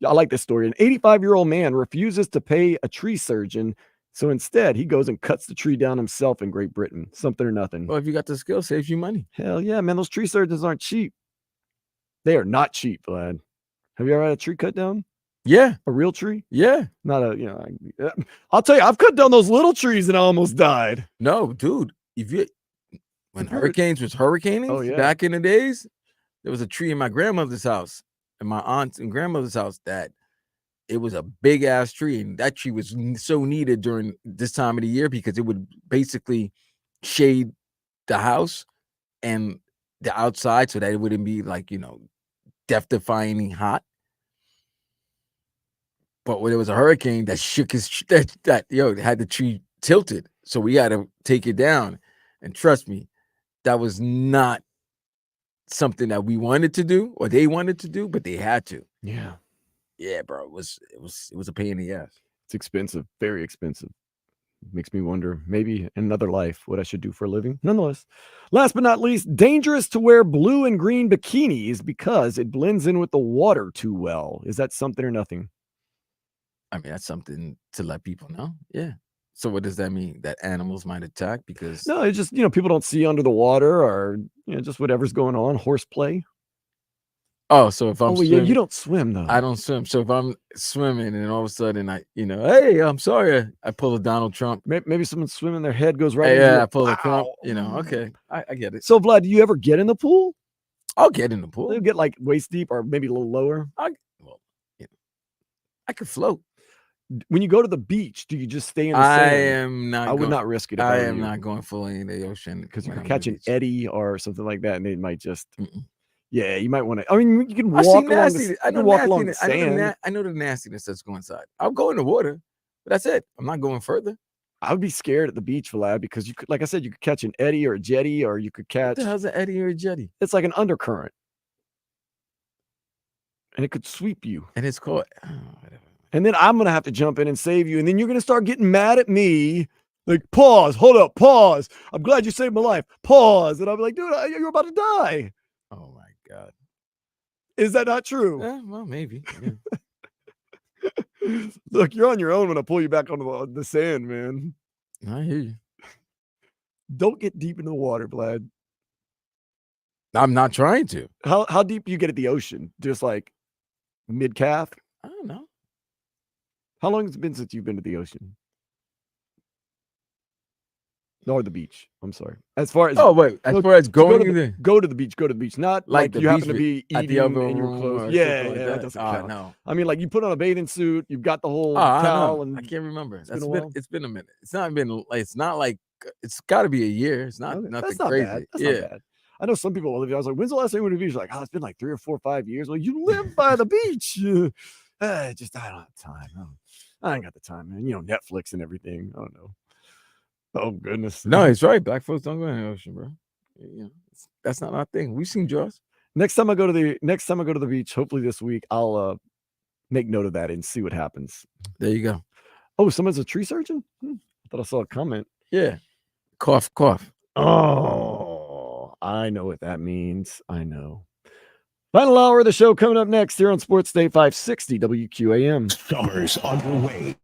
Speaker 2: I like this story. An 85-year-old man refuses to pay a tree surgeon. So instead, he goes and cuts the tree down himself in Great Britain. Something or nothing.
Speaker 3: Well, if you got the skill, saves you money.
Speaker 2: Hell yeah, man. Those tree surgeons aren't cheap. They are not cheap, Vlad. Have you ever had a tree cut down?
Speaker 3: Yeah.
Speaker 2: A real tree?
Speaker 3: Yeah.
Speaker 2: Not a, I'll tell you, I've cut down those little trees and I almost died.
Speaker 3: No, dude. When hurricanes was hurricaning back in the days, there was a tree in my grandmother's house and my aunt and grandmother's house that it was a big ass tree. And that tree was so needed during this time of the year because it would basically shade the house and the outside so that it wouldn't be like, death defying hot. But when there was a hurricane that shook that had the tree tilted, so we had to take it down. And trust me, that was not something that we wanted to do or they wanted to do, but they had to. Yeah, bro. It was a pain in the ass.
Speaker 2: It's expensive, very expensive. Makes me wonder, maybe in another life, what I should do for a living. Nonetheless, last but not least, dangerous to wear blue and green bikinis because it blends in with the water too well. Is that something or nothing?
Speaker 3: I mean, that's something to let people know. Yeah. So what does that mean? That animals might attack because
Speaker 2: no, it's just people don't see under the water or just whatever's going on, horseplay.
Speaker 3: Oh, so if I'm
Speaker 2: swimming, you don't swim though.
Speaker 3: I don't swim. So if I'm swimming and all of a sudden hey, I'm sorry, I pull a Donald Trump.
Speaker 2: Maybe someone's swimming, their head goes right.
Speaker 3: Yeah, I pull a Trump. Okay, I get it.
Speaker 2: So Vlad, do you ever get in the pool?
Speaker 3: I'll get in the pool.
Speaker 2: You get like waist deep or maybe a little lower.
Speaker 3: I could float.
Speaker 2: When you go to the beach, do you just stay in the sand?
Speaker 3: I
Speaker 2: would not risk it.
Speaker 3: I am not going fully in the ocean
Speaker 2: because you could catch an eddy or something like that, and it might just. Yeah, you might want to. I mean, you can walk along the sand.
Speaker 3: I know the nastiness that's going inside. I'll go in the water, but that's it. I'm not going further.
Speaker 2: I would be scared at the beach, Vlad, because you could, like I said, you could catch an eddy or a jetty, or you could catch.
Speaker 3: What the hell's an eddy or a jetty?
Speaker 2: It's like an undercurrent, and it could sweep you.
Speaker 3: And it's called.
Speaker 2: And then I'm gonna have to jump in and save you, and then you're gonna start getting mad at me. Like, pause, hold up, pause. I'm glad you saved my life. Pause, and I'll be like, dude, you're about to die.
Speaker 3: Oh my God.
Speaker 2: Is that not true?
Speaker 3: Well, maybe. Yeah.
Speaker 2: Look, you're on your own when I pull you back onto the sand, man.
Speaker 3: I hear you.
Speaker 2: Don't get deep into the water, Vlad.
Speaker 3: I'm not trying to.
Speaker 2: How deep do you get at the ocean? Just like mid-calf?
Speaker 3: I don't know.
Speaker 2: How long has it been since you've been to the ocean? Or the beach. I'm sorry. As far as
Speaker 3: going
Speaker 2: go to the beach. Not like you happen to be eating in your clothes. Yeah, that doesn't count.
Speaker 3: No.
Speaker 2: I mean, like you put on a bathing suit, you've got the whole towel, and
Speaker 3: I can't remember. It's been a minute. It's not like it's got to be a year. It's not nothing crazy.
Speaker 2: Bad. That's not bad. I know some people live. I was like, when's the last time you went to the beach? Like, it's been like 3 or 4 or 5 years. Well, you live by the beach. I don't have time. I ain't got the time, man. Netflix and everything. I don't know. Oh goodness.
Speaker 3: No, it's right. Black folks don't go in the ocean, bro. That's not our thing. We've seen Jaws.
Speaker 2: Next time I go to the beach, hopefully this week, I'll make note of that and see what happens.
Speaker 3: There you go.
Speaker 2: Oh, someone's a tree surgeon? I thought I saw a comment.
Speaker 3: Yeah. Cough.
Speaker 2: Oh, I know what that means. I know. Final hour of the show coming up next here on Sports Day 560 WQAM.
Speaker 14: Summer's underway.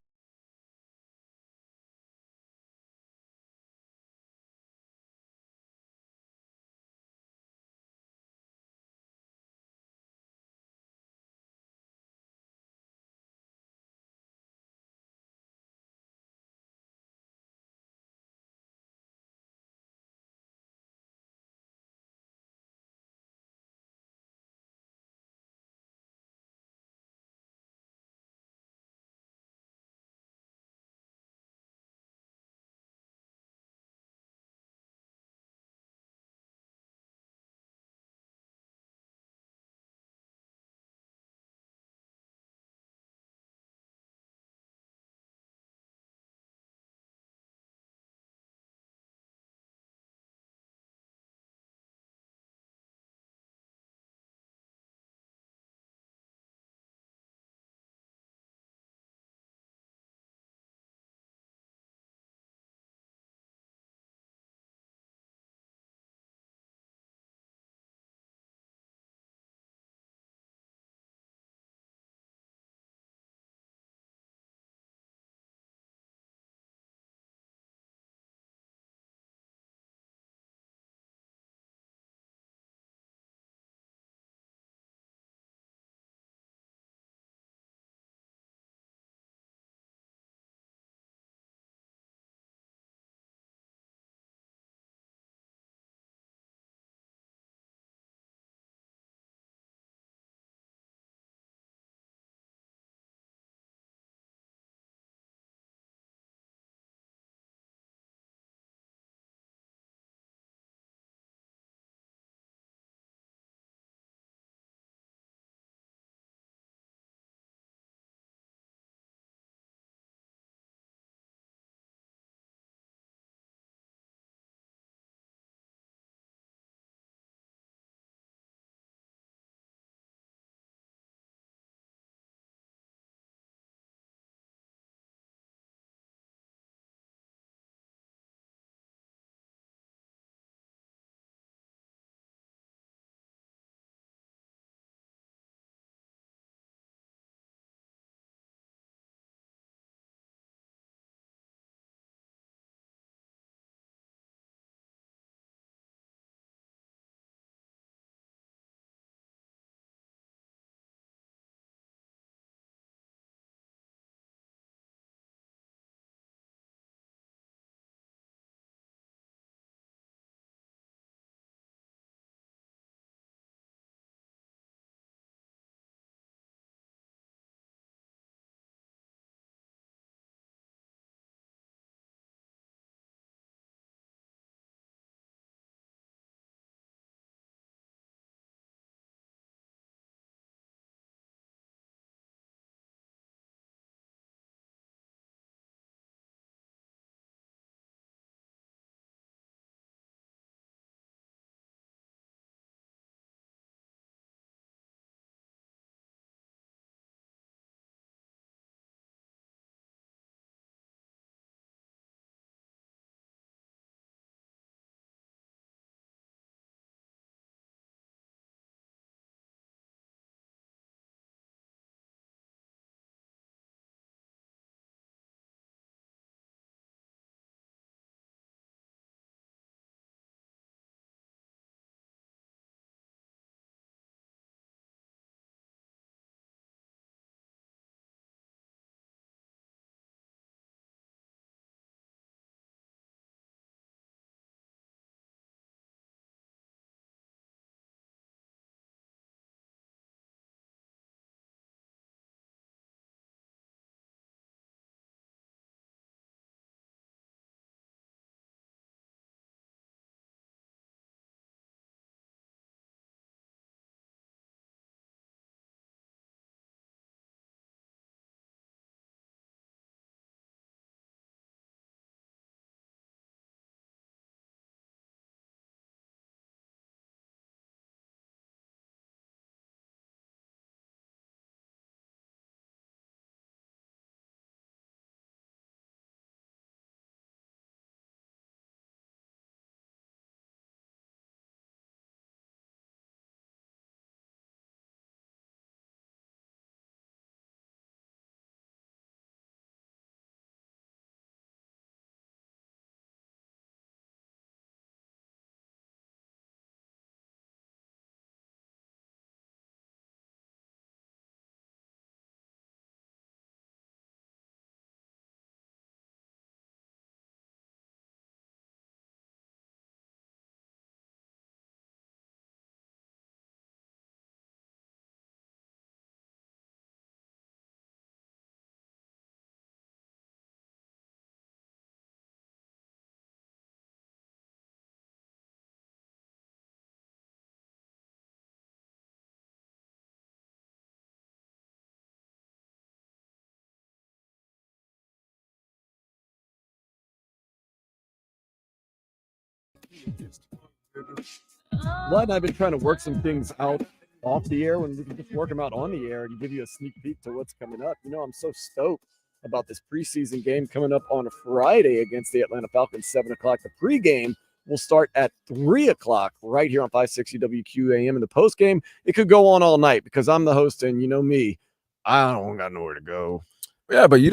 Speaker 2: Vlad and I have been trying to work some things out off the air when we can just work them out on the air and give you a sneak peek to what's coming up. You know, I'm so stoked about this preseason game coming up on a Friday against the Atlanta Falcons, 7 o'clock. The pregame will start at 3 o'clock right here on 560 WQAM. And the postgame, it could go on all night because I'm the host, and you know me, I don't got nowhere to go.
Speaker 3: Yeah, but you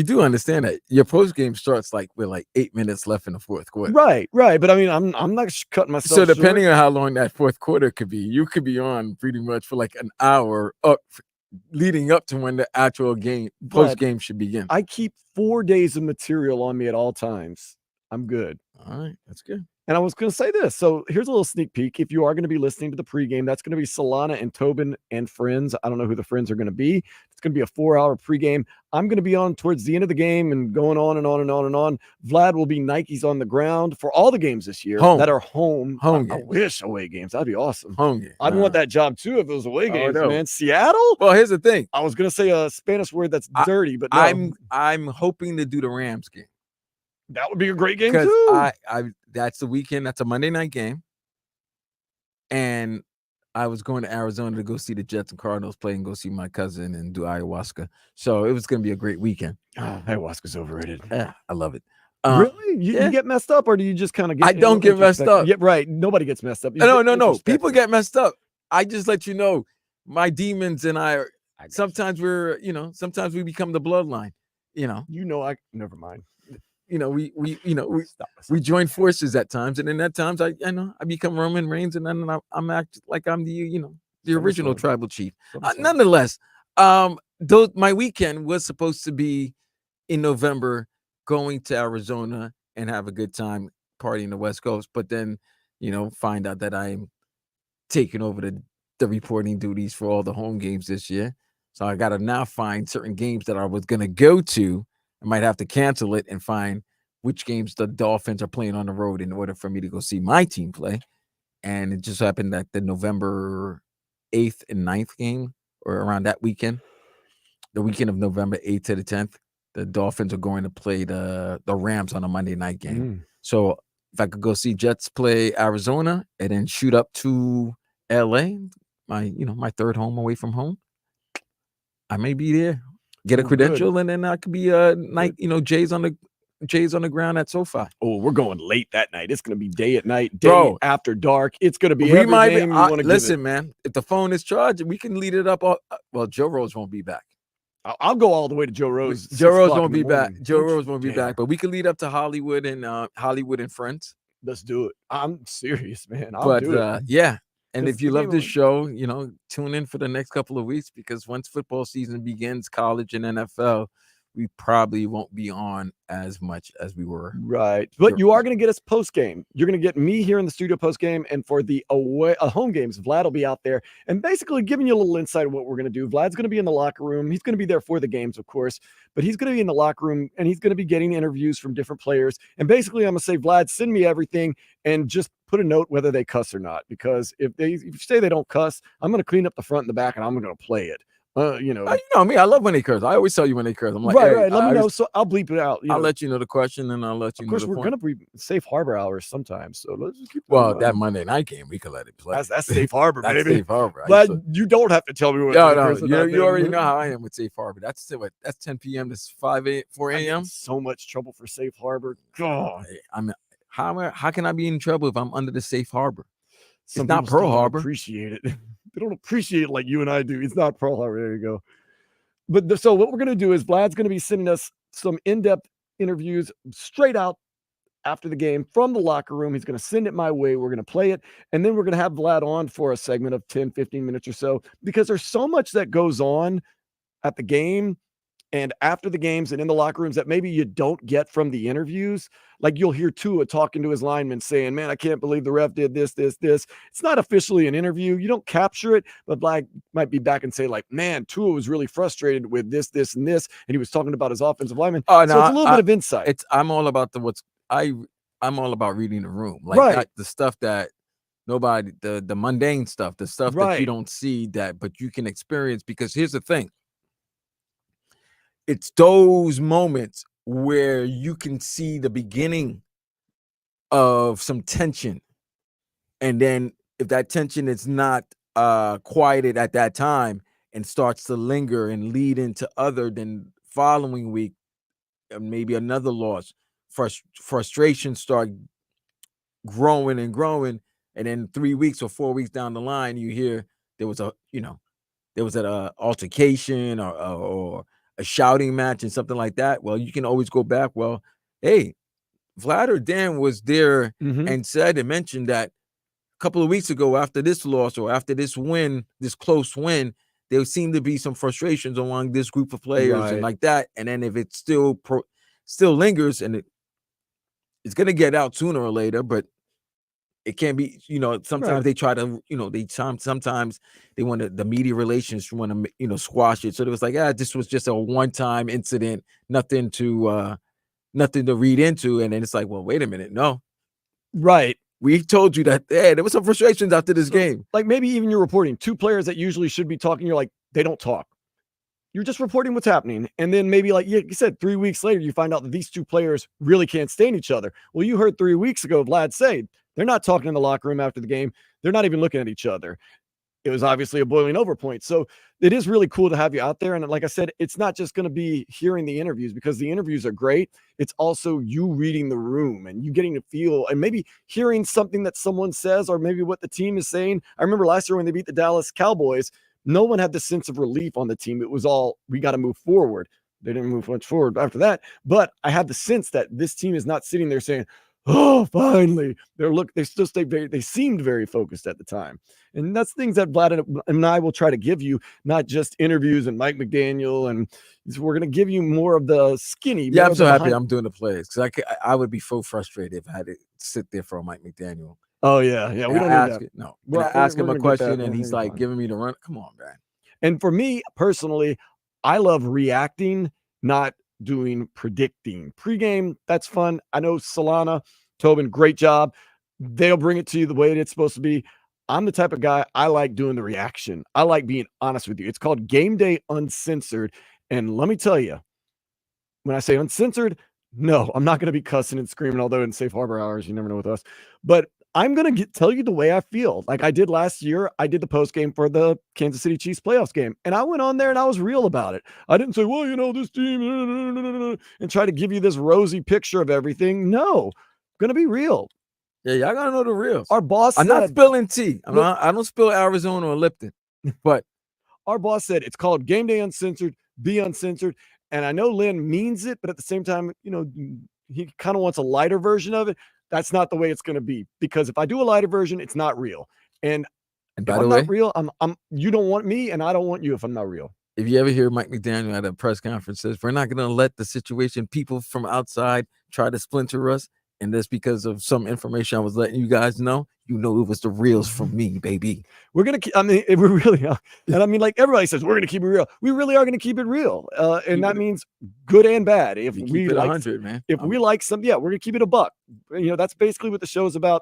Speaker 3: do understand that your post game starts with 8 minutes left in the fourth quarter.
Speaker 2: Right. But I mean, I'm not cutting myself
Speaker 3: So depending
Speaker 2: short.
Speaker 3: on how long that fourth quarter could be, you could be on pretty much for like an hour up leading up to when the actual game post game should begin.
Speaker 2: I keep 4 days of material on me at all times. I'm good.
Speaker 3: All right, that's good.
Speaker 2: And I was going to say this. So here's a little sneak peek. If you are going to be listening to the pregame, that's going to be Solana and Tobin and friends. I don't know who the friends are going to be. It's going to be a 4-hour pregame. I'm going to be on towards the end of the game and going on and on and on and on. Vlad will be Nikes on the ground for all the games this year that are home. I wish away games. That'd be awesome.
Speaker 3: Home game.
Speaker 2: I'd want that job too if it was away games,
Speaker 3: no.
Speaker 2: man. Seattle?
Speaker 3: Well, here's the thing.
Speaker 2: I was going to say a Spanish word that's dirty, but no.
Speaker 3: I'm hoping to do the Rams game.
Speaker 2: That would be a great game
Speaker 3: Because
Speaker 2: too.
Speaker 3: that's the weekend. That's a Monday night game. And I was going to Arizona to go see the Jets and Cardinals play and go see my cousin and do ayahuasca. So it was going to be a great weekend.
Speaker 2: Ayahuasca's overrated.
Speaker 3: Yeah, I love it.
Speaker 2: Really? You get messed up, or do you just kind of get?
Speaker 3: I don't get messed up.
Speaker 2: Yeah, right. Nobody gets messed up.
Speaker 3: No. People get messed up. I just let you know, my demons and I sometimes sometimes we become the bloodline.
Speaker 2: Never mind.
Speaker 3: We join forces at times, and then at times I become Roman Reigns, and then I'm act like I'm the original tribal chief. Nonetheless, my weekend was supposed to be in November, going to Arizona and have a good time partying the West Coast, but then find out that I'm taking over the reporting duties for all the home games this year. So I got to now find certain games that I was going to go to. I might have to cancel it and find which games the Dolphins are playing on the road in order for me to go see my team play. And it just happened that the November 8th and 9th game, or around that weekend, the weekend of November 8th to the 10th, the Dolphins are going to play the Rams on a Monday night game. So if I could go see Jets play Arizona and then shoot up to LA, my third home away from home, I may be there. Get a credential, and then I could be night, Jays on the ground at SoFi.
Speaker 2: Oh, we're going late that night. It's going to be day at night, day after dark. It's going to be every game you want to
Speaker 3: listen, man. If the phone is charged, we can lead it up. Well, Joe Rose won't be back.
Speaker 2: I'll go all the way to Joe Rose.
Speaker 3: Joe Rose won't be back. Joe Rose won't be back, but we can lead up to Hollywood and Friends.
Speaker 2: Let's do it. I'm serious, man. I'll do it.
Speaker 3: Yeah. And if you love this show, tune in for the next couple of weeks, because once football season begins, college and NFL, we probably won't be on as much as we were.
Speaker 2: Right. But you are going to get us post game. You're going to get me here in the studio post game, and for the home games, Vlad will be out there and basically giving you a little insight of what we're going to do. Vlad's going to be in the locker room. He's going to be there for the games, of course, but he's going to be in the locker room, and he's going to be getting interviews from different players. And basically, I'm going to say, Vlad, send me everything and just put a note whether they cuss or not, because if you say they don't cuss, I'm going to clean up the front and the back, and I'm going to play it.
Speaker 3: You know me. I love when they curse. I always tell you when they curse. I'm like,
Speaker 2: right. Let me know, so I'll bleep it out.
Speaker 3: I'll let you know the question, and I'll let you know.
Speaker 2: Of course, we're
Speaker 3: going to
Speaker 2: be safe harbor hours sometimes, so let's just keep.
Speaker 3: That Monday night game, we could let it play.
Speaker 2: That's safe harbor,
Speaker 3: that's
Speaker 2: baby.
Speaker 3: Safe harbor.
Speaker 2: But you don't have to tell me what.
Speaker 3: You already know how I am with safe harbor. That's 10 p.m. to 4 a.m.
Speaker 2: So much trouble for safe harbor. God,
Speaker 3: how can I be in trouble if I'm under the safe harbor?
Speaker 2: It's
Speaker 3: not Pearl Harbor.
Speaker 2: Appreciate it. They don't appreciate it like you and I do. It's not Pearl Harbor. There you go. But so what we're going to do is Vlad's going to be sending us some in-depth interviews straight out after the game from the locker room. He's going to send it my way. We're going to play it. And then we're going to have Vlad on for a segment of 10, 15 minutes or so, because there's so much that goes on at the game and after the games and in the locker rooms that maybe you don't get from the interviews. Like you'll hear Tua talking to his lineman saying, man, I can't believe the ref did this. It's not officially an interview. You don't capture it, but Vlad might be back and say like, man, Tua was really frustrated with this, and this. And he was talking about his offensive lineman. So it's a little bit of insight.
Speaker 3: I'm all about I'm all about reading the room. Like the stuff that nobody, the mundane stuff, the stuff that you don't see but you can experience, because here's the thing. It's those moments where you can see the beginning of some tension. And then if that tension is not quieted at that time and starts to linger and lead into other than following week, maybe another loss, frustration start growing and growing. And then 3 weeks or 4 weeks down the line, you hear there was an altercation or a shouting match and something like that. Well, you can always go back. Well, hey, Vlad or Dan was there and said and mentioned that a couple of weeks ago after this loss or after this win, this close win, there seemed to be some frustrations among this group of players and like that. And then if it still lingers and it's going to get out sooner or later, but it can't be, sometimes they try to, sometimes they want the media relations want to, squash it. So it was like, this was just a one-time incident, nothing to read into. And then it's like, well, wait a minute. No.
Speaker 2: Right.
Speaker 3: We told you that there was some frustrations after this game.
Speaker 2: Like maybe even you're reporting 2 players that usually should be talking. You're like, they don't talk. You're just reporting what's happening. And then maybe like you said, 3 weeks later, you find out that these 2 players really can't stand each other. Well, you heard 3 weeks ago, Vlad say they're not talking in the locker room after the game. They're not even looking at each other. It was obviously a boiling over point. So it is really cool to have you out there. And like I said, it's not just going to be hearing the interviews because the interviews are great. It's also you reading the room and you getting to feel and maybe hearing something that someone says or maybe what the team is saying. I remember last year when they beat the Dallas Cowboys, no one had the sense of relief on the team. It was all, we got to move forward. They didn't move much forward after that. But I had the sense that this team is not sitting there saying, oh, finally. They seemed very focused at the time. And that's things that Vlad and I will try to give you, not just interviews and Mike McDaniel. And we're going to give you more of the skinny.
Speaker 3: Yeah, I'm so happy I'm doing the plays because I would be so frustrated if I had to sit there for Mike McDaniel.
Speaker 2: Oh, yeah. Yeah, we don't need that.
Speaker 3: No. I ask him a question and he's like giving me the run. Come on, man.
Speaker 2: And for me personally, I love reacting, not doing predicting. Pregame, that's fun. I know Solana, Tobin, great job. They'll bring it to you the way it's supposed to be. I'm the type of guy, I like doing the reaction. I like being honest with you. It's called Game Day Uncensored. And let me tell you, when I say uncensored, no, I'm not going to be cussing and screaming, although in safe harbor hours, you never know with us. But I'm going to tell you the way I feel. Like I did last year, I did the post game for the Kansas City Chiefs playoffs game. And I went on there and I was real about it. I didn't say, well, this team, and try to give you this rosy picture of everything. No, I'm going to be real.
Speaker 3: Yeah, y'all got to know the real.
Speaker 2: Our boss
Speaker 3: I'm
Speaker 2: said,
Speaker 3: not spilling tea. I don't spill Arizona or Lipton. But
Speaker 2: our boss said it's called Game Day Uncensored, be uncensored. And I know Lynn means it, but at the same time, he kind of wants a lighter version of it. That's not the way it's going to be, because if I do a lighter version, it's not real. And if I'm not real, you don't want me and I don't want you if I'm not real.
Speaker 3: If you ever hear Mike McDaniel at a press conference says, we're not going to let the situation, people from outside try to splinter us. And that's because of some information I was letting you guys know. It was the reals from me, baby.
Speaker 2: We're going to, we really are. And like everybody says, we're going to keep it real. We really are going to keep it real. And that means good and bad. If we like
Speaker 3: 100, man.
Speaker 2: If we like some, we're going to keep it a buck. That's basically what the show is about.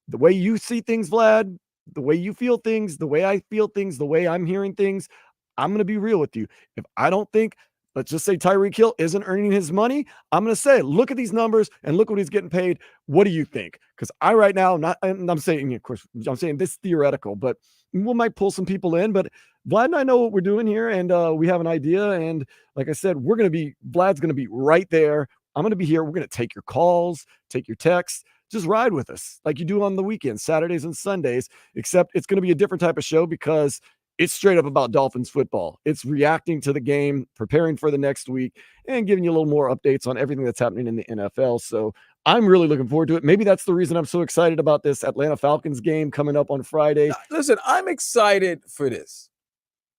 Speaker 2: The way you see things, Vlad, the way you feel things, the way I feel things, the way I'm hearing things, I'm going to be real with you. If I don't think, let's just say Tyreek Hill isn't earning his money, I'm going to say, look at these numbers and look what he's getting paid. What do you think? Because I right now, I'm saying, of course, I'm saying this theoretical, but we might pull some people in. But Vlad and I know what we're doing here, and we have an idea. And like I said, Vlad's going to be right there. I'm going to be here. We're going to take your calls, take your texts. Just ride with us like you do on the weekends, Saturdays and Sundays, except it's going to be a different type of show because it's straight up about Dolphins football. It's reacting to the game, preparing for the next week, and giving you a little more updates on everything that's happening in the NFL. So I'm really looking forward to it. Maybe that's the reason I'm so excited about this Atlanta Falcons game coming up on Friday.
Speaker 3: Listen, I'm excited for this.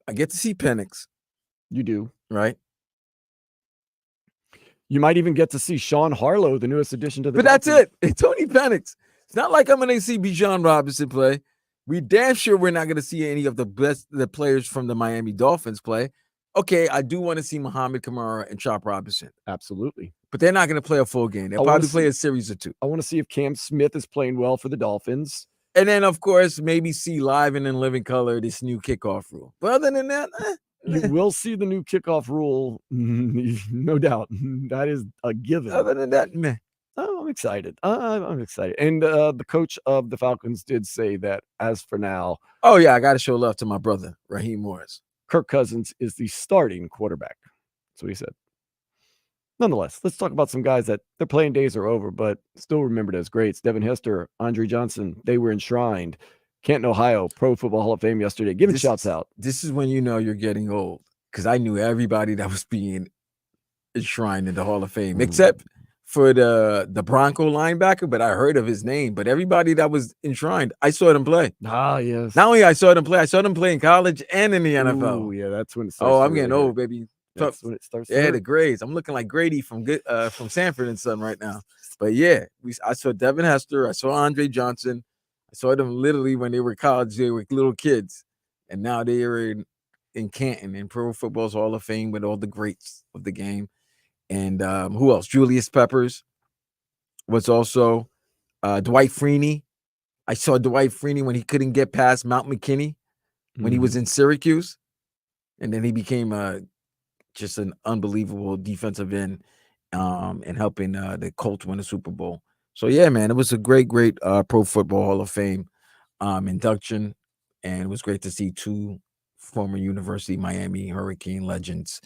Speaker 3: I get to see Penix.
Speaker 2: You do.
Speaker 3: Right?
Speaker 2: You might even get to see Sean Harlow, the newest addition to the
Speaker 3: Dolphins.
Speaker 2: Dolphins.
Speaker 3: That's it. It's Tony Penix. It's not like I'm going to see Bijan Robinson play. We damn sure we're not going to see any of the players from the Miami Dolphins play. Okay, I do want to see Muhammad Kamara and Chop Robinson.
Speaker 2: Absolutely.
Speaker 3: But they're not going to play a full game. They'll probably play a series or two.
Speaker 2: I want to see if Cam Smith is playing well for the Dolphins.
Speaker 3: And then, of course, maybe see live and in living color this new kickoff rule. But other than that,
Speaker 2: you will see the new kickoff rule, no doubt. That is a given.
Speaker 3: Other than that, man.
Speaker 2: Oh, excited. I'm excited. And the coach of the Falcons did say that as for now,
Speaker 3: Oh yeah, I got to show love to my brother Raheem Morris.
Speaker 2: Kirk Cousins is the starting quarterback. That's what he said. Nonetheless, let's talk about some guys that their playing days are over, but still remembered as greats. Devin Hester, Andre Johnson, they were enshrined. Canton, Ohio, Pro Football Hall of Fame yesterday. Giving shouts out.
Speaker 3: This is when you know you're getting old, because I knew everybody that was being enshrined in the Hall of Fame, except for the Bronco linebacker, but I heard of his name. But everybody that was enshrined, I saw them play.
Speaker 2: Ah, yes.
Speaker 3: Not only I saw them play in college and in the NFL.
Speaker 2: Ooh, yeah, that's when it starts.
Speaker 3: Oh, I'm getting old, baby.
Speaker 2: That's when it starts.
Speaker 3: Yeah, the grades. I'm looking like Grady from Sanford and Son right now. But yeah, I saw Devin Hester. I saw Andre Johnson. I saw them literally when they were college. They were little kids, and now they are in Canton in Pro Football's Hall of Fame with all the greats of the game. And who else? Julius Peppers was also Dwight Freeney. I saw Dwight Freeney when he couldn't get past Mount McKinney when he was in Syracuse, and then he became just an unbelievable defensive end and helping the Colts win the Super Bowl. So yeah, man, it was a great Pro Football Hall of Fame induction, and it was great to see two former University of Miami Hurricane legends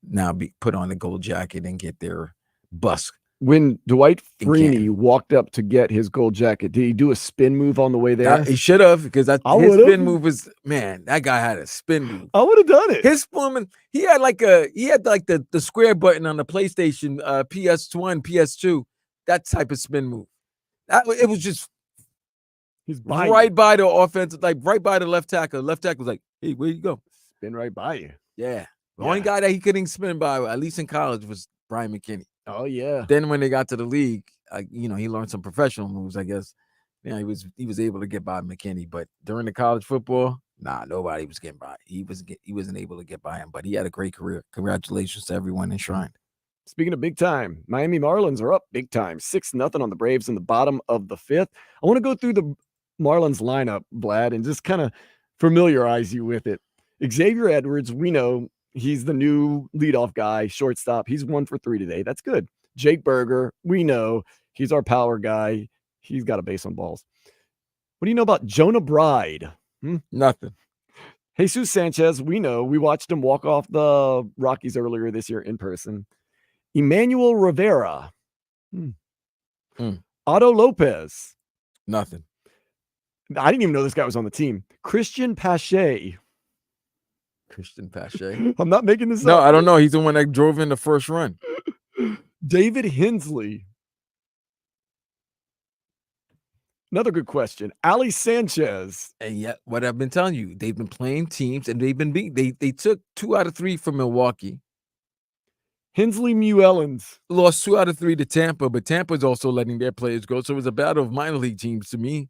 Speaker 3: now be put on the gold jacket and get their bus.
Speaker 2: When Dwight Freeney walked up to get his gold jacket, did he do a spin move on the way there?
Speaker 3: He should have, because his spin move was, man, that guy had a spin move.
Speaker 2: I would have done it.
Speaker 3: His woman, he had the square button on the PlayStation, PS1, PS2, that type of spin move. It was just
Speaker 2: he's
Speaker 3: right by the offensive, like right by the left tackle. Left tackle was like, hey, where you go?
Speaker 2: Spin right by you.
Speaker 3: Yeah. The only guy that he couldn't spin by, at least in college, was Brian McKinney.
Speaker 2: Oh yeah.
Speaker 3: Then when they got to the league, he learned some professional moves, I guess. Yeah, he was able to get by McKinney, but during the college football, nobody was getting by. He wasn't able to get by him, but he had a great career. Congratulations to everyone enshrined.
Speaker 2: Speaking of big time, Miami Marlins are up big time, 6-0 on the Braves in the bottom of the fifth. I want to go through the Marlins lineup, Vlad, and just kind of familiarize you with it. Xavier Edwards, we know he's the new leadoff guy, shortstop. He's 1 for 3 today. That's good. Jake Berger, we know he's our power guy. He's got a base on balls. What do you know about Jonah Bride?
Speaker 3: Nothing.
Speaker 2: Jesus Sanchez, we know. We watched him walk off the Rockies earlier this year in person. Emmanuel Rivera. Otto Lopez.
Speaker 3: Nothing.
Speaker 2: I didn't even know this guy was on the team. Christian Pache. I'm not making this up.
Speaker 3: No, I don't know. He's the one that drove in the first run.
Speaker 2: David Hensley. Another good question. Ali Sanchez.
Speaker 3: And yet, what I've been telling you, they've been playing teams and they've been beat. They took 2 out of 3 from Milwaukee.
Speaker 2: Hensley Muellins.
Speaker 3: Lost 2 out of 3 to Tampa, but Tampa's also letting their players go. So it was a battle of minor league teams to me.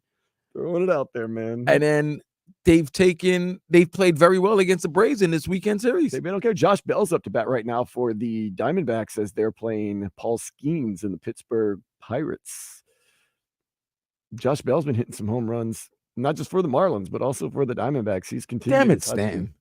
Speaker 2: Throwing it out there, man.
Speaker 3: And then they've played very well against the Braves in this weekend series.
Speaker 2: They've been okay. Josh Bell's up to bat right now for the Diamondbacks as they're playing Paul Skeens and the Pittsburgh Pirates. Josh Bell's been hitting some home runs, not just for the Marlins, but also for the Diamondbacks. He's continuing.
Speaker 3: Damn it, Stan.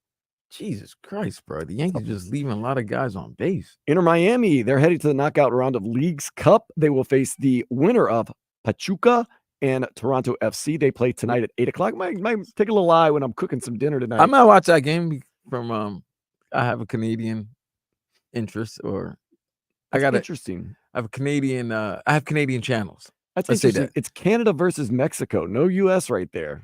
Speaker 3: Jesus Christ, bro. The Yankees just leaving a lot of guys on base.
Speaker 2: Inter Miami, they're headed to the knockout round of Leagues Cup. They will face the winner of Pachuca and Toronto FC. They play tonight at 8 o'clock. Might take a little eye when I'm cooking some dinner tonight.
Speaker 3: I might watch that game from I have a Canadian interest, or I got
Speaker 2: interesting.
Speaker 3: I have Canadian channels.
Speaker 2: That's interesting. It's Canada versus Mexico. No US right there.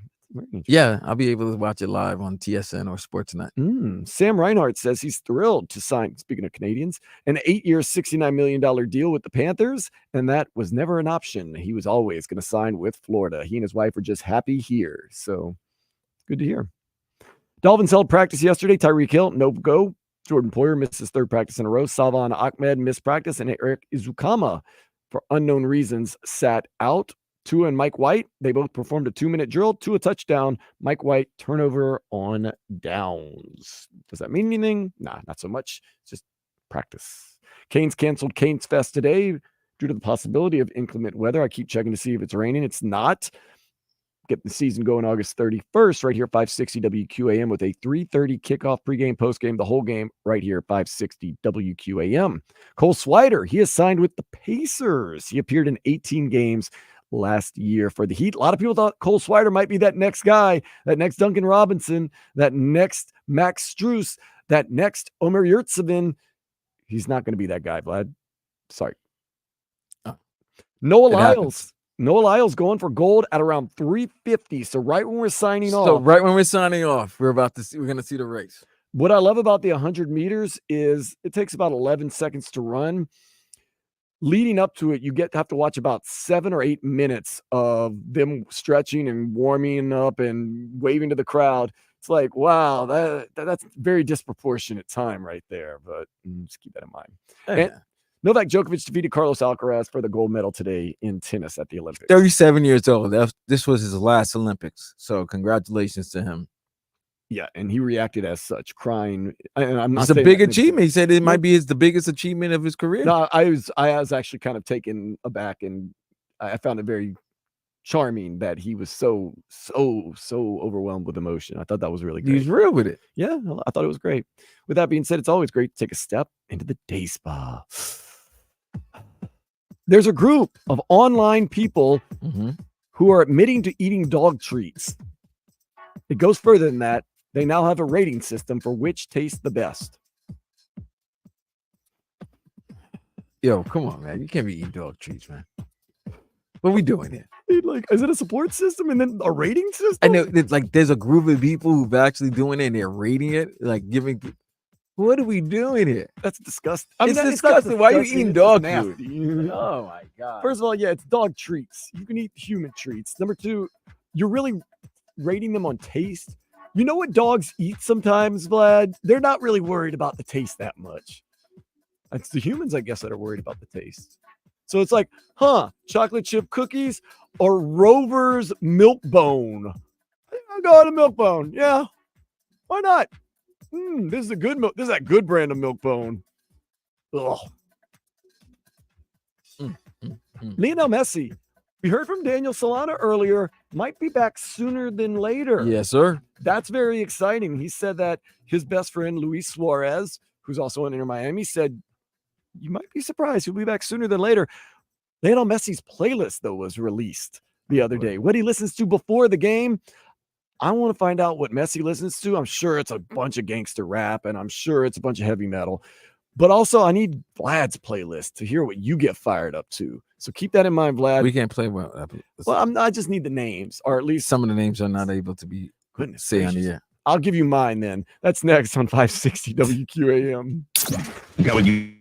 Speaker 3: Yeah, I'll be able to watch it live on TSN or Sportsnet.
Speaker 2: Sam Reinhardt says he's thrilled to sign, speaking of Canadians, an 8-year, $69 million deal with the Panthers, and that was never an option. He was always going to sign with Florida. He and his wife are just happy here, so good to hear. Dolphins held practice yesterday. Tyreek Hill, no go. Jordan Poyer missed his 3rd practice in a row. Salvan Ahmed missed practice, and Eric Izukama, for unknown reasons, sat out. Tua and Mike White, they both performed a 2-minute drill. Tua touchdown. Mike White turnover on downs. Does that mean anything? Nah, not so much. It's just practice. Canes canceled Canes Fest today due to the possibility of inclement weather. I keep checking to see if it's raining. It's not. Get the season going August 31st right here, 560 WQAM with a 3:30 kickoff pregame, postgame, the whole game right here, 560 WQAM. Cole Swider, he is signed with the Pacers. He appeared in 18 games last year for the Heat. A lot of people thought Cole Swider might be that next guy, that next Duncan Robinson, that next Max Strus, that next Omer Yurtseven. He's not going to be that guy, Vlad. Sorry. Noah Lyles. Noah Lyles going for gold at around 350. So right when we're signing off.
Speaker 3: So right when we're signing off, we're going to see the race.
Speaker 2: What I love about the 100 meters is it takes about 11 seconds to run. Leading up to it, you have to watch about 7 or 8 minutes of them stretching and warming up and waving to the crowd. It's like, wow, that's very disproportionate time right there. But just keep that in mind. And Novak Djokovic defeated Carlos Alcaraz for the gold medal today in tennis at the Olympics.
Speaker 3: 37 years old. This was his last Olympics. So congratulations to him.
Speaker 2: Yeah, and he reacted as such, crying. And I'm not
Speaker 3: it's a big achievement. He said it might be the biggest achievement of his career.
Speaker 2: No, I was actually kind of taken aback, and I found it very charming that he was so overwhelmed with emotion. I thought that was really great.
Speaker 3: He was real with it.
Speaker 2: Yeah, I thought it was great. With that being said, it's always great to take a step into the day spa. There's a group of online people who are admitting to eating dog treats. It goes further than that. They now have a rating system for which tastes the best.
Speaker 3: Yo, come on, man. You can't be eating dog treats, man. What are we doing here?
Speaker 2: Like, is it a support system and then a rating system?
Speaker 3: I know, like, there's a group of people who've actually doing it and they're rating it, like giving. What are we doing here?
Speaker 2: That's disgusting.
Speaker 3: It's disgusting. Why are you eating dog food? Oh my god.
Speaker 2: First of all, yeah, it's dog treats. You can eat human treats. Number two, you're really rating them on taste. You know what dogs eat sometimes, Vlad? They're not really worried about the taste that much. It's the humans, I guess, that are worried about the taste. So it's like, chocolate chip cookies or Rover's milk bone. I got a milk bone. Yeah. Why not? This is a good milk. This is that good brand of milk bone. Ugh. Lionel Messi. We heard from Daniel Solana earlier, might be back sooner than later.
Speaker 3: Yes, sir.
Speaker 2: That's very exciting. He said that his best friend, Luis Suarez, who's also in Inter Miami, said, you might be surprised. He'll be back sooner than later. Lionel Messi's playlist, though, was released the other day. What he listens to before the game, I want to find out what Messi listens to. I'm sure it's a bunch of gangster rap, and I'm sure it's a bunch of heavy metal. But also, I need Vlad's playlist to hear what you get fired up to. So keep that in mind, Vlad.
Speaker 3: We can't play well.
Speaker 2: I just need the names, or at least
Speaker 3: some of the names are not able to be say on the air.
Speaker 2: I'll give you mine then. That's next on 560 WQAM.
Speaker 14: Got what you.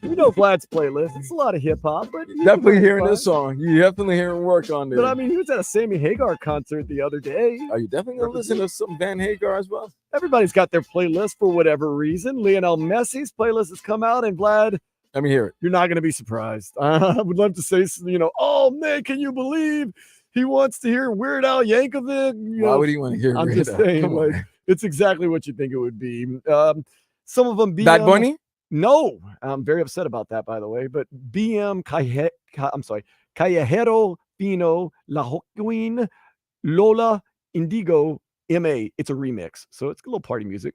Speaker 2: You know Vlad's playlist. It's a lot of hip hop, but
Speaker 3: Definitely hearing this song. You definitely hearing work on this.
Speaker 2: But I mean, he was at a Sammy Hagar concert the other day.
Speaker 3: Are you definitely gonna listen to some Van Hagar as well?
Speaker 2: Everybody's got their playlist for whatever reason. Lionel Messi's playlist has come out, and Vlad,
Speaker 3: let me hear it.
Speaker 2: You're not going to be surprised. I would love to say, oh man, can you believe he wants to hear Weird Al Yankovic?
Speaker 3: Why would he want to hear
Speaker 2: I'm
Speaker 3: Weird
Speaker 2: just
Speaker 3: Al?
Speaker 2: saying,
Speaker 3: Come on,
Speaker 2: like,
Speaker 3: man.
Speaker 2: it's exactly what you think it would be. Some of them BM.
Speaker 3: Bad Bunny?
Speaker 2: No, I'm very upset about that, by the way. But BM, Callejero Fino, La Joaquin, Lola, Indigo, MA. It's a remix, so it's a little party music.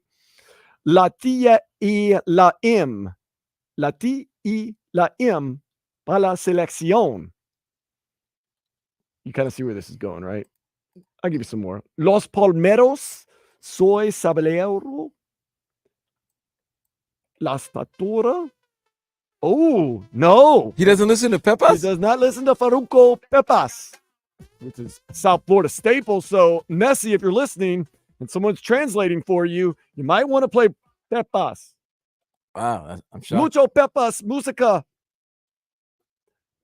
Speaker 2: La Tía y la M. La T y la M para la selección. You kind of see where this is going, right? I'll give you some more. Los Palmeros, Soy Sabalero, La Statura. Oh, no.
Speaker 3: He doesn't listen to Pepas?
Speaker 2: He does not listen to Faruco Pepas, which is South Florida staple. So, Messi, if you're listening and someone's translating for you, you might want to play Pepas.
Speaker 3: Wow, I'm shocked.
Speaker 2: Mucho Pepas, música.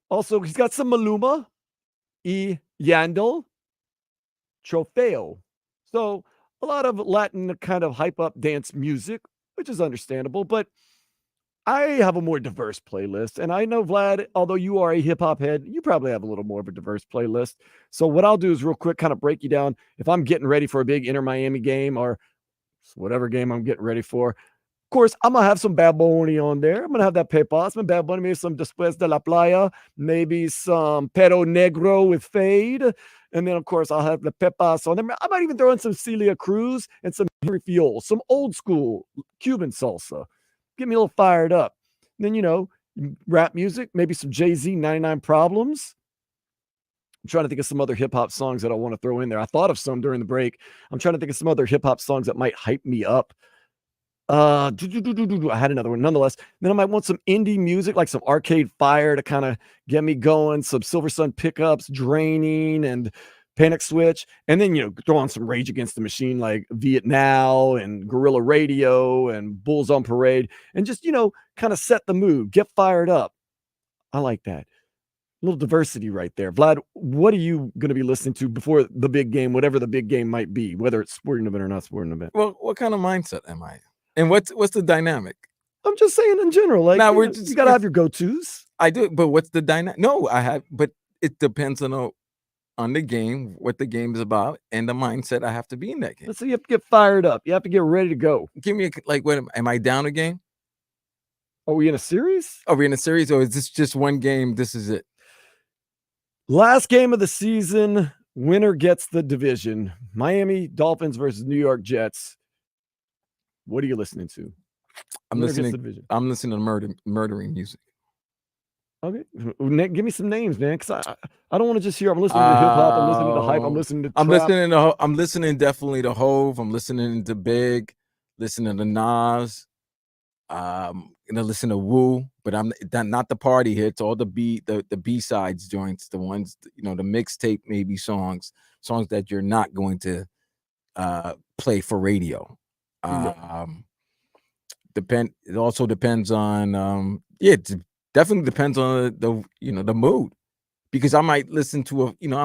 Speaker 2: Also, he's got some Maluma, y Yandel, Trofeo. So, a lot of Latin kind of hype up dance music, which is understandable, but I have a more diverse playlist. And I know, Vlad, although you are a hip hop head, you probably have a little more of a diverse playlist. So, what I'll do is real quick kind of break you down. If I'm getting ready for a big Inter Miami game or whatever game I'm getting ready for, of course, I'm going to have some Bad Bunny on there. I'm going to have that Pepas, some Bad Bunny, maybe some Después de la Playa, maybe some Pero Negro with Fade. And then, of course, I'll have the Pepas on there. I might even throw in some Celia Cruz and some Henry Fiol, some old school Cuban salsa. Get me a little fired up. And then, rap music, maybe some Jay-Z, 99 Problems. I'm trying to think of some other hip-hop songs that I want to throw in there. I thought of some during the break. I'm trying to think of some other hip-hop songs that might hype me up. I had another one nonetheless. Then I might want some indie music, like some Arcade Fire to kind of get me going, some Silver Sun Pickups, Draining, and Panic Switch. And then, throw on some Rage Against the Machine like Vietnam and Guerrilla Radio and Bulls on Parade. And just, kind of set the mood, get fired up. I like that. A little diversity right there. Vlad, what are you going to be listening to before the big game, whatever the big game might be, whether it's sporting event or not sporting event?
Speaker 3: Well, what kind of mindset am I? And what's the dynamic?
Speaker 2: I'm just saying in general, like,
Speaker 3: now
Speaker 2: you got to have your go-tos.
Speaker 3: I do, but what's the dynamic? No, I have, but it depends on the game, what the game is about, and the mindset I have to be in that game.
Speaker 2: So you have to get fired up. You have to get ready to go.
Speaker 3: Give me what am I down a game?
Speaker 2: Are we in a series?
Speaker 3: Are we in a series, or is this just one game? This is it.
Speaker 2: Last game of the season, winner gets the division. Miami Dolphins versus New York Jets. What are you listening to?
Speaker 3: I'm listening to murdering music.
Speaker 2: Okay, give me some names, man, because I don't want to just hear. I'm listening to hip hop. I'm listening to hype. I'm listening to trap.
Speaker 3: I'm listening definitely to Hove. I'm listening to Big. Listening to Nas. Listen to Woo, but I'm not the party hits. All the B-sides joints, the ones the mixtape maybe songs that you're not going to play for radio. It also depends on it definitely depends on the mood, because I might listen to I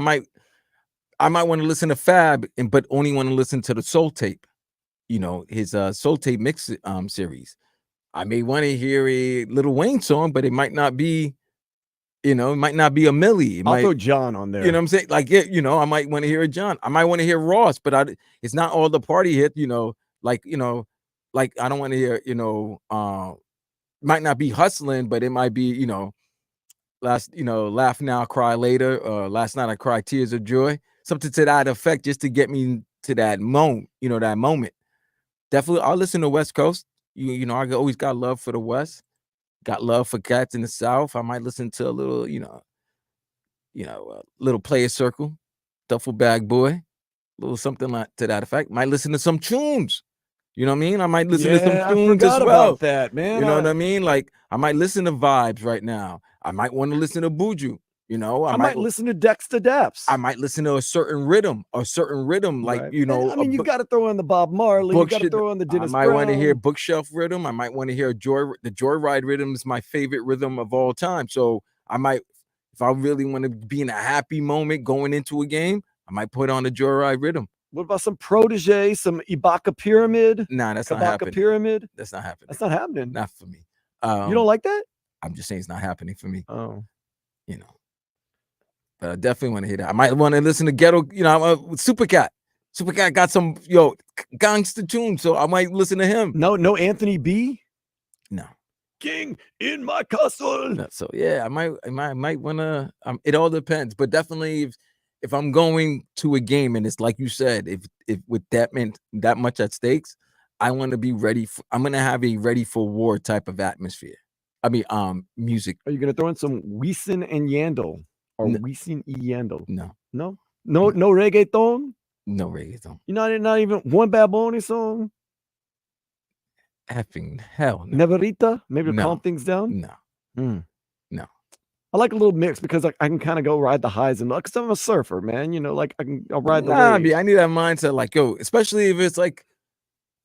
Speaker 3: might want to listen to Fab but only want to listen to the Soul Tape, his Soul Tape mix series. I may want to hear a Lil Wayne song, but it might not be it might not be a Millie.
Speaker 2: I'll throw John on there.
Speaker 3: You know what I'm saying? Like, I might want to hear a John. I might want to hear Ross, but it's not all the party hit, like I don't want to hear, might not be Hustling, but it might be, Laugh Now, Cry Later, or Last Night I Cried Tears of Joy, something to that effect, just to get me to that moment, that moment. Definitely, I'll listen to West Coast. I always got love for the West, got love for cats in the South. I might listen to a little, little Player Circle, Duffel Bag Boy, a little something like to that effect. Might listen to some tunes. You know what I mean? I might listen to some tunes as well.
Speaker 2: About that, man.
Speaker 3: You know what I mean? Like, I might listen to Vibes right now. I might want to listen to Buju. You know,
Speaker 2: I might listen to Dexter Daps.
Speaker 3: I might listen to a certain rhythm, like,
Speaker 2: Right.
Speaker 3: you know,
Speaker 2: I mean, you got to throw in the Bob Marley. You got to throw in the
Speaker 3: I
Speaker 2: Dennis
Speaker 3: might want to hear
Speaker 2: Brown.
Speaker 3: bookshelf rhythm. I might want to hear the joyride rhythm is my favorite rhythm of all time. So I might, if I really want to be in a happy moment going into a game, I might put on the joyride rhythm.
Speaker 2: What about some Protege, some Ibaka Pyramid?
Speaker 3: Nah, that's not
Speaker 2: Kabaka
Speaker 3: happening.
Speaker 2: Pyramid?
Speaker 3: That's not happening.
Speaker 2: That's not happening.
Speaker 3: Not for me.
Speaker 2: You don't like that?
Speaker 3: I'm just saying it's not happening for me.
Speaker 2: Oh.
Speaker 3: You know. But I definitely want to hear that. I might want to listen to Ghetto, you know, Supercat. Supercat got some, gangster tunes, so I might listen to him.
Speaker 2: No Anthony B?
Speaker 3: No.
Speaker 2: King in my castle.
Speaker 3: No, so yeah, I might want to. It all depends, but definitely if I'm going to a game and it's like you said, if with that much at stakes, I want to be ready. I'm gonna have a ready for war type of atmosphere. I mean, music.
Speaker 2: Are you gonna throw in some Wisin and Yandel or Wisin y Yandel?
Speaker 3: No
Speaker 2: reggaeton.
Speaker 3: No reggaeton.
Speaker 2: You're not even one Bad Bunny song.
Speaker 3: Effing hell. No.
Speaker 2: Neverita, maybe to calm things down.
Speaker 3: No.
Speaker 2: No. I like a little mix because I can kind of go ride the highs and lows. Because I'm a surfer, man. You know, like I'll ride the waves.
Speaker 3: I need that mindset. Like, especially if it's like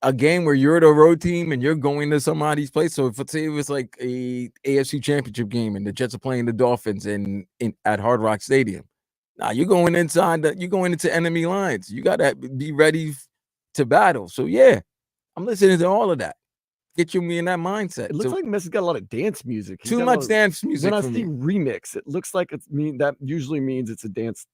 Speaker 3: a game where you're the road team and you're going to somebody's place. So if it's like a AFC Championship game and the Jets are playing the Dolphins at Hard Rock Stadium. Nah, you're going into enemy lines. You gotta be ready to battle. So yeah, I'm listening to all of that. Get me in that mindset.
Speaker 2: It looks like Messi's got a lot of dance music.
Speaker 3: Too much dance music.
Speaker 2: When I see remix, it looks like that usually means it's a dance.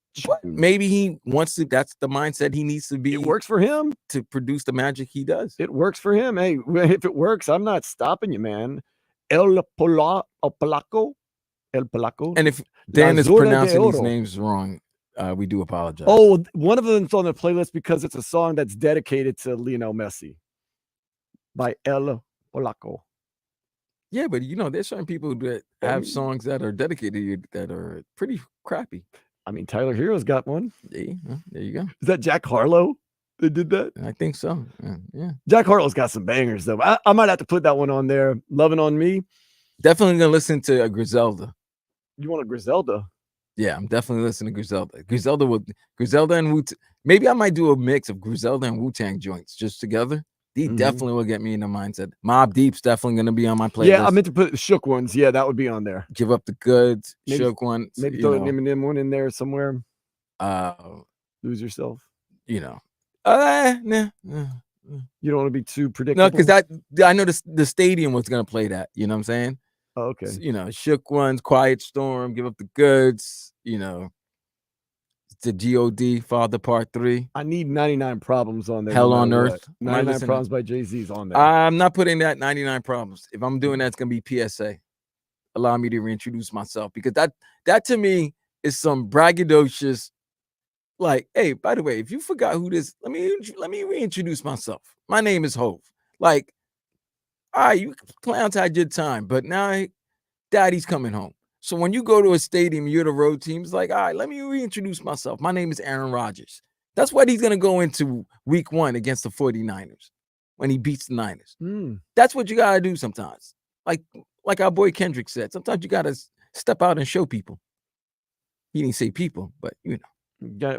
Speaker 3: Maybe he wants to. That's the mindset he needs to be.
Speaker 2: It works for him
Speaker 3: to produce the magic he does.
Speaker 2: It works for him. Hey, if it works, I'm not stopping you, man. El Polaco.
Speaker 3: And if Dan is pronouncing these names wrong, we do apologize.
Speaker 2: Oh, one of them's on the playlist because it's a song that's dedicated to Lionel Messi by El Polaco.
Speaker 3: Yeah, but there's certain people that have songs that are dedicated to you that are pretty crappy.
Speaker 2: I mean, Tyler Hero's got one.
Speaker 3: Yeah, there you go.
Speaker 2: Is that Jack Harlow that did that?
Speaker 3: I think so. Yeah.
Speaker 2: Jack Harlow's got some bangers though. I might have to put that one on there. Loving on Me.
Speaker 3: Definitely gonna listen to a Griselda.
Speaker 2: You want a Griselda?
Speaker 3: Yeah, I'm definitely listening to Griselda. Griselda and Wu. Maybe I might do a mix of Griselda and Wu-Tang joints just together. He definitely will get me in the mindset. Mobb Deep's definitely going to be on my playlist.
Speaker 2: Yeah, I meant to put Shook Ones. Yeah, that would be on there.
Speaker 3: Give Up the Goods, Shook Ones.
Speaker 2: Maybe throw an Eminem one in there somewhere. Lose Yourself.
Speaker 3: Nah.
Speaker 2: You don't want to be too predictable.
Speaker 3: No, because I know the stadium was going to play that. You know what I'm saying?
Speaker 2: Oh, okay.
Speaker 3: So, Shook Ones, Quiet Storm, Give Up the Goods. The G.O.D. Father Part 3.
Speaker 2: I need 99 Problems on there.
Speaker 3: Hell on Earth.
Speaker 2: 99 Problems by Jay-Z's on there.
Speaker 3: I'm not putting that 99 Problems. If I'm doing that, it's going to be PSA. Allow me to reintroduce myself. Because that to me is some braggadocious, like, hey, by the way, if you forgot who this, let me reintroduce myself. My name is Hov. Like, all right, you clowns had your time, but now Daddy's coming home. So when you go to a stadium, you're the road team. It's like, all right, let me reintroduce myself. My name is Aaron Rodgers. That's what he's going to go into week 1 against the 49ers when he beats the Niners. That's what you got to do sometimes. Like our boy Kendrick said, sometimes you got to step out and show people. He didn't say people, but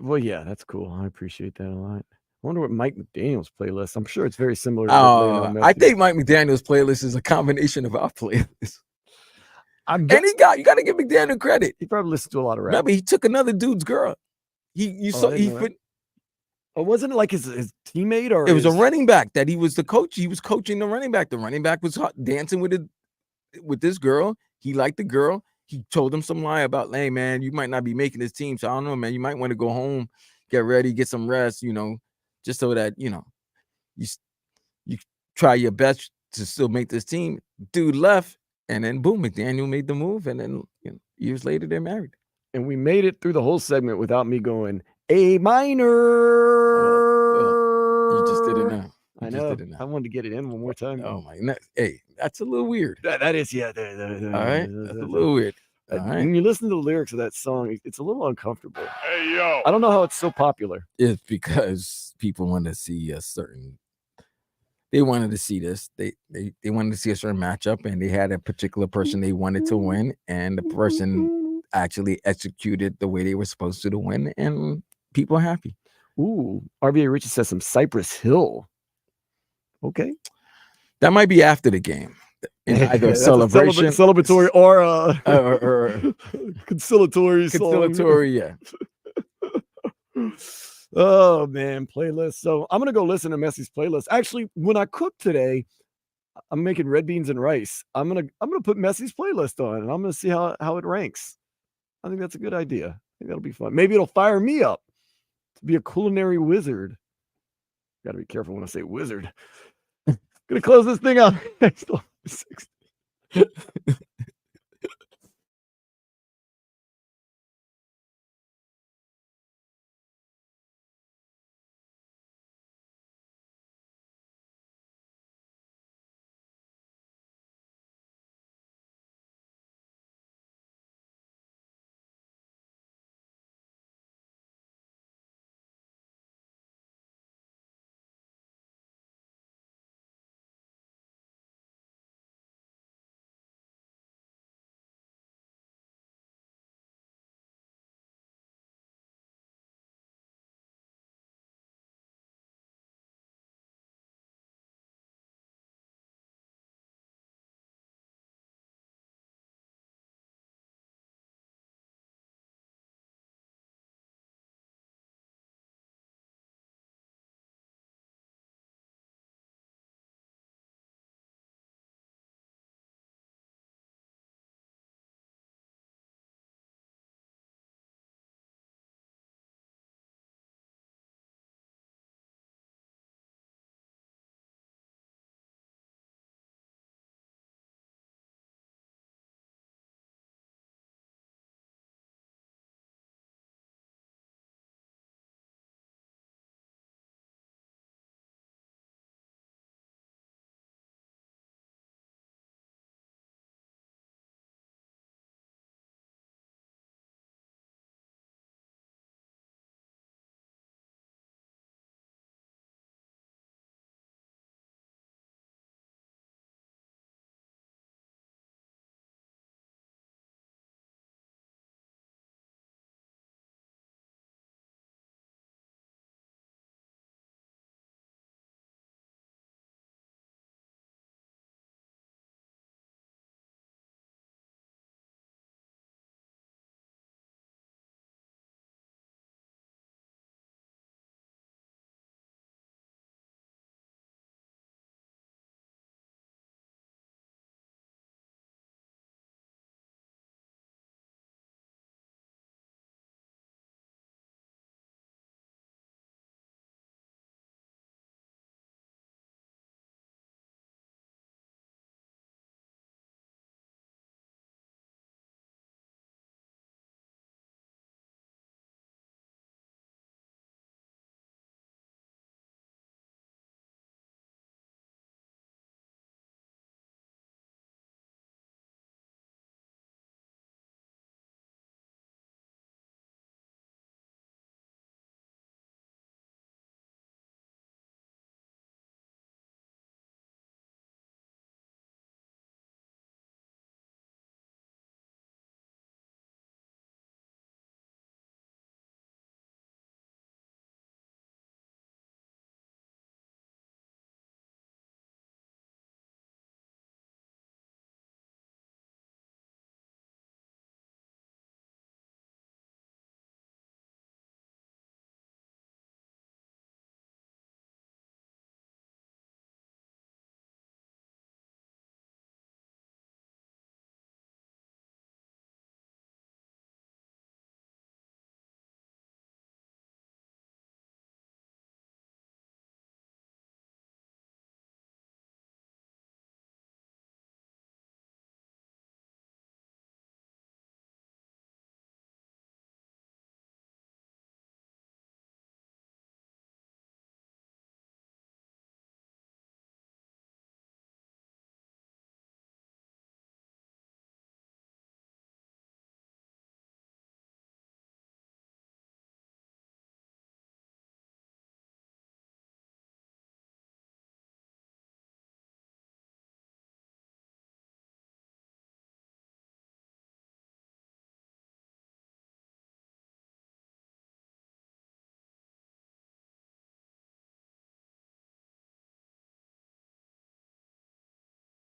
Speaker 2: Well, yeah, that's cool. I appreciate that a lot. I wonder what Mike McDaniel's playlist. I'm sure it's very similar to
Speaker 3: I think Mike McDaniel's playlist is a combination of our playlists. You got to give McDaniel credit.
Speaker 2: He probably listened to a lot of rap.
Speaker 3: Remember, he took another dude's girl.
Speaker 2: Wasn't it like his teammate or
Speaker 3: it was a running back that he was the coach. He was coaching the running back. The running back was dancing with this girl. He liked the girl. He told him some lie about, hey man, you might not be making this team. So I don't know, man. You might want to go home, get ready, get some rest. Just so that you try your best to still make this team. Dude left. And then boom, McDaniel made the move, and then years later they're married.
Speaker 2: And we made it through the whole segment without me going A minor.
Speaker 3: You just did it now.
Speaker 2: I know. I wanted to get it in one more time.
Speaker 3: Oh my God! Hey, that's a little weird.
Speaker 2: That is, yeah.
Speaker 3: All right, that's a little weird. All right.
Speaker 2: When you listen to the lyrics of that song, it's a little uncomfortable.
Speaker 10: Hey yo!
Speaker 2: I don't know how it's so popular.
Speaker 3: It's because people want to see a certain. They wanted to see this. They wanted to see a certain matchup, and they had a particular person they wanted to win, and the person actually executed the way they were supposed to win, and people are happy.
Speaker 2: Ooh, RBA Richie says some Cypress Hill. Okay.
Speaker 3: That might be after the game. In either
Speaker 2: That's a
Speaker 3: celebration,
Speaker 2: celebratory or
Speaker 3: or
Speaker 2: conciliatory song.
Speaker 3: conciliatory, yeah.
Speaker 2: Oh man, playlist. So I'm gonna go listen to Messi's playlist. Actually, when I cook today, I'm making red beans and rice. I'm gonna put Messi's playlist on, and I'm gonna see how it ranks. I think that's a good idea. I think that'll be fun. Maybe it'll fire me up to be a culinary wizard. Got to be careful when I say wizard. Gonna close this thing out.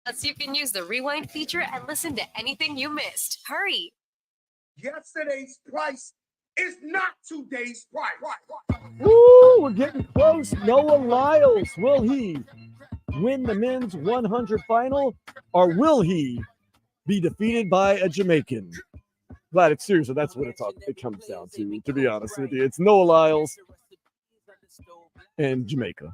Speaker 4: Plus, you can use the rewind feature and listen to anything you missed. Hurry.
Speaker 14: Yesterday's price is not today's price.
Speaker 2: Woo, we're getting close. Noah Lyles, will he win the men's 100 final, or will he be defeated by a Jamaican? Glad it's serious, so that's what it comes down to be honest with you. It's Noah Lyles and Jamaica.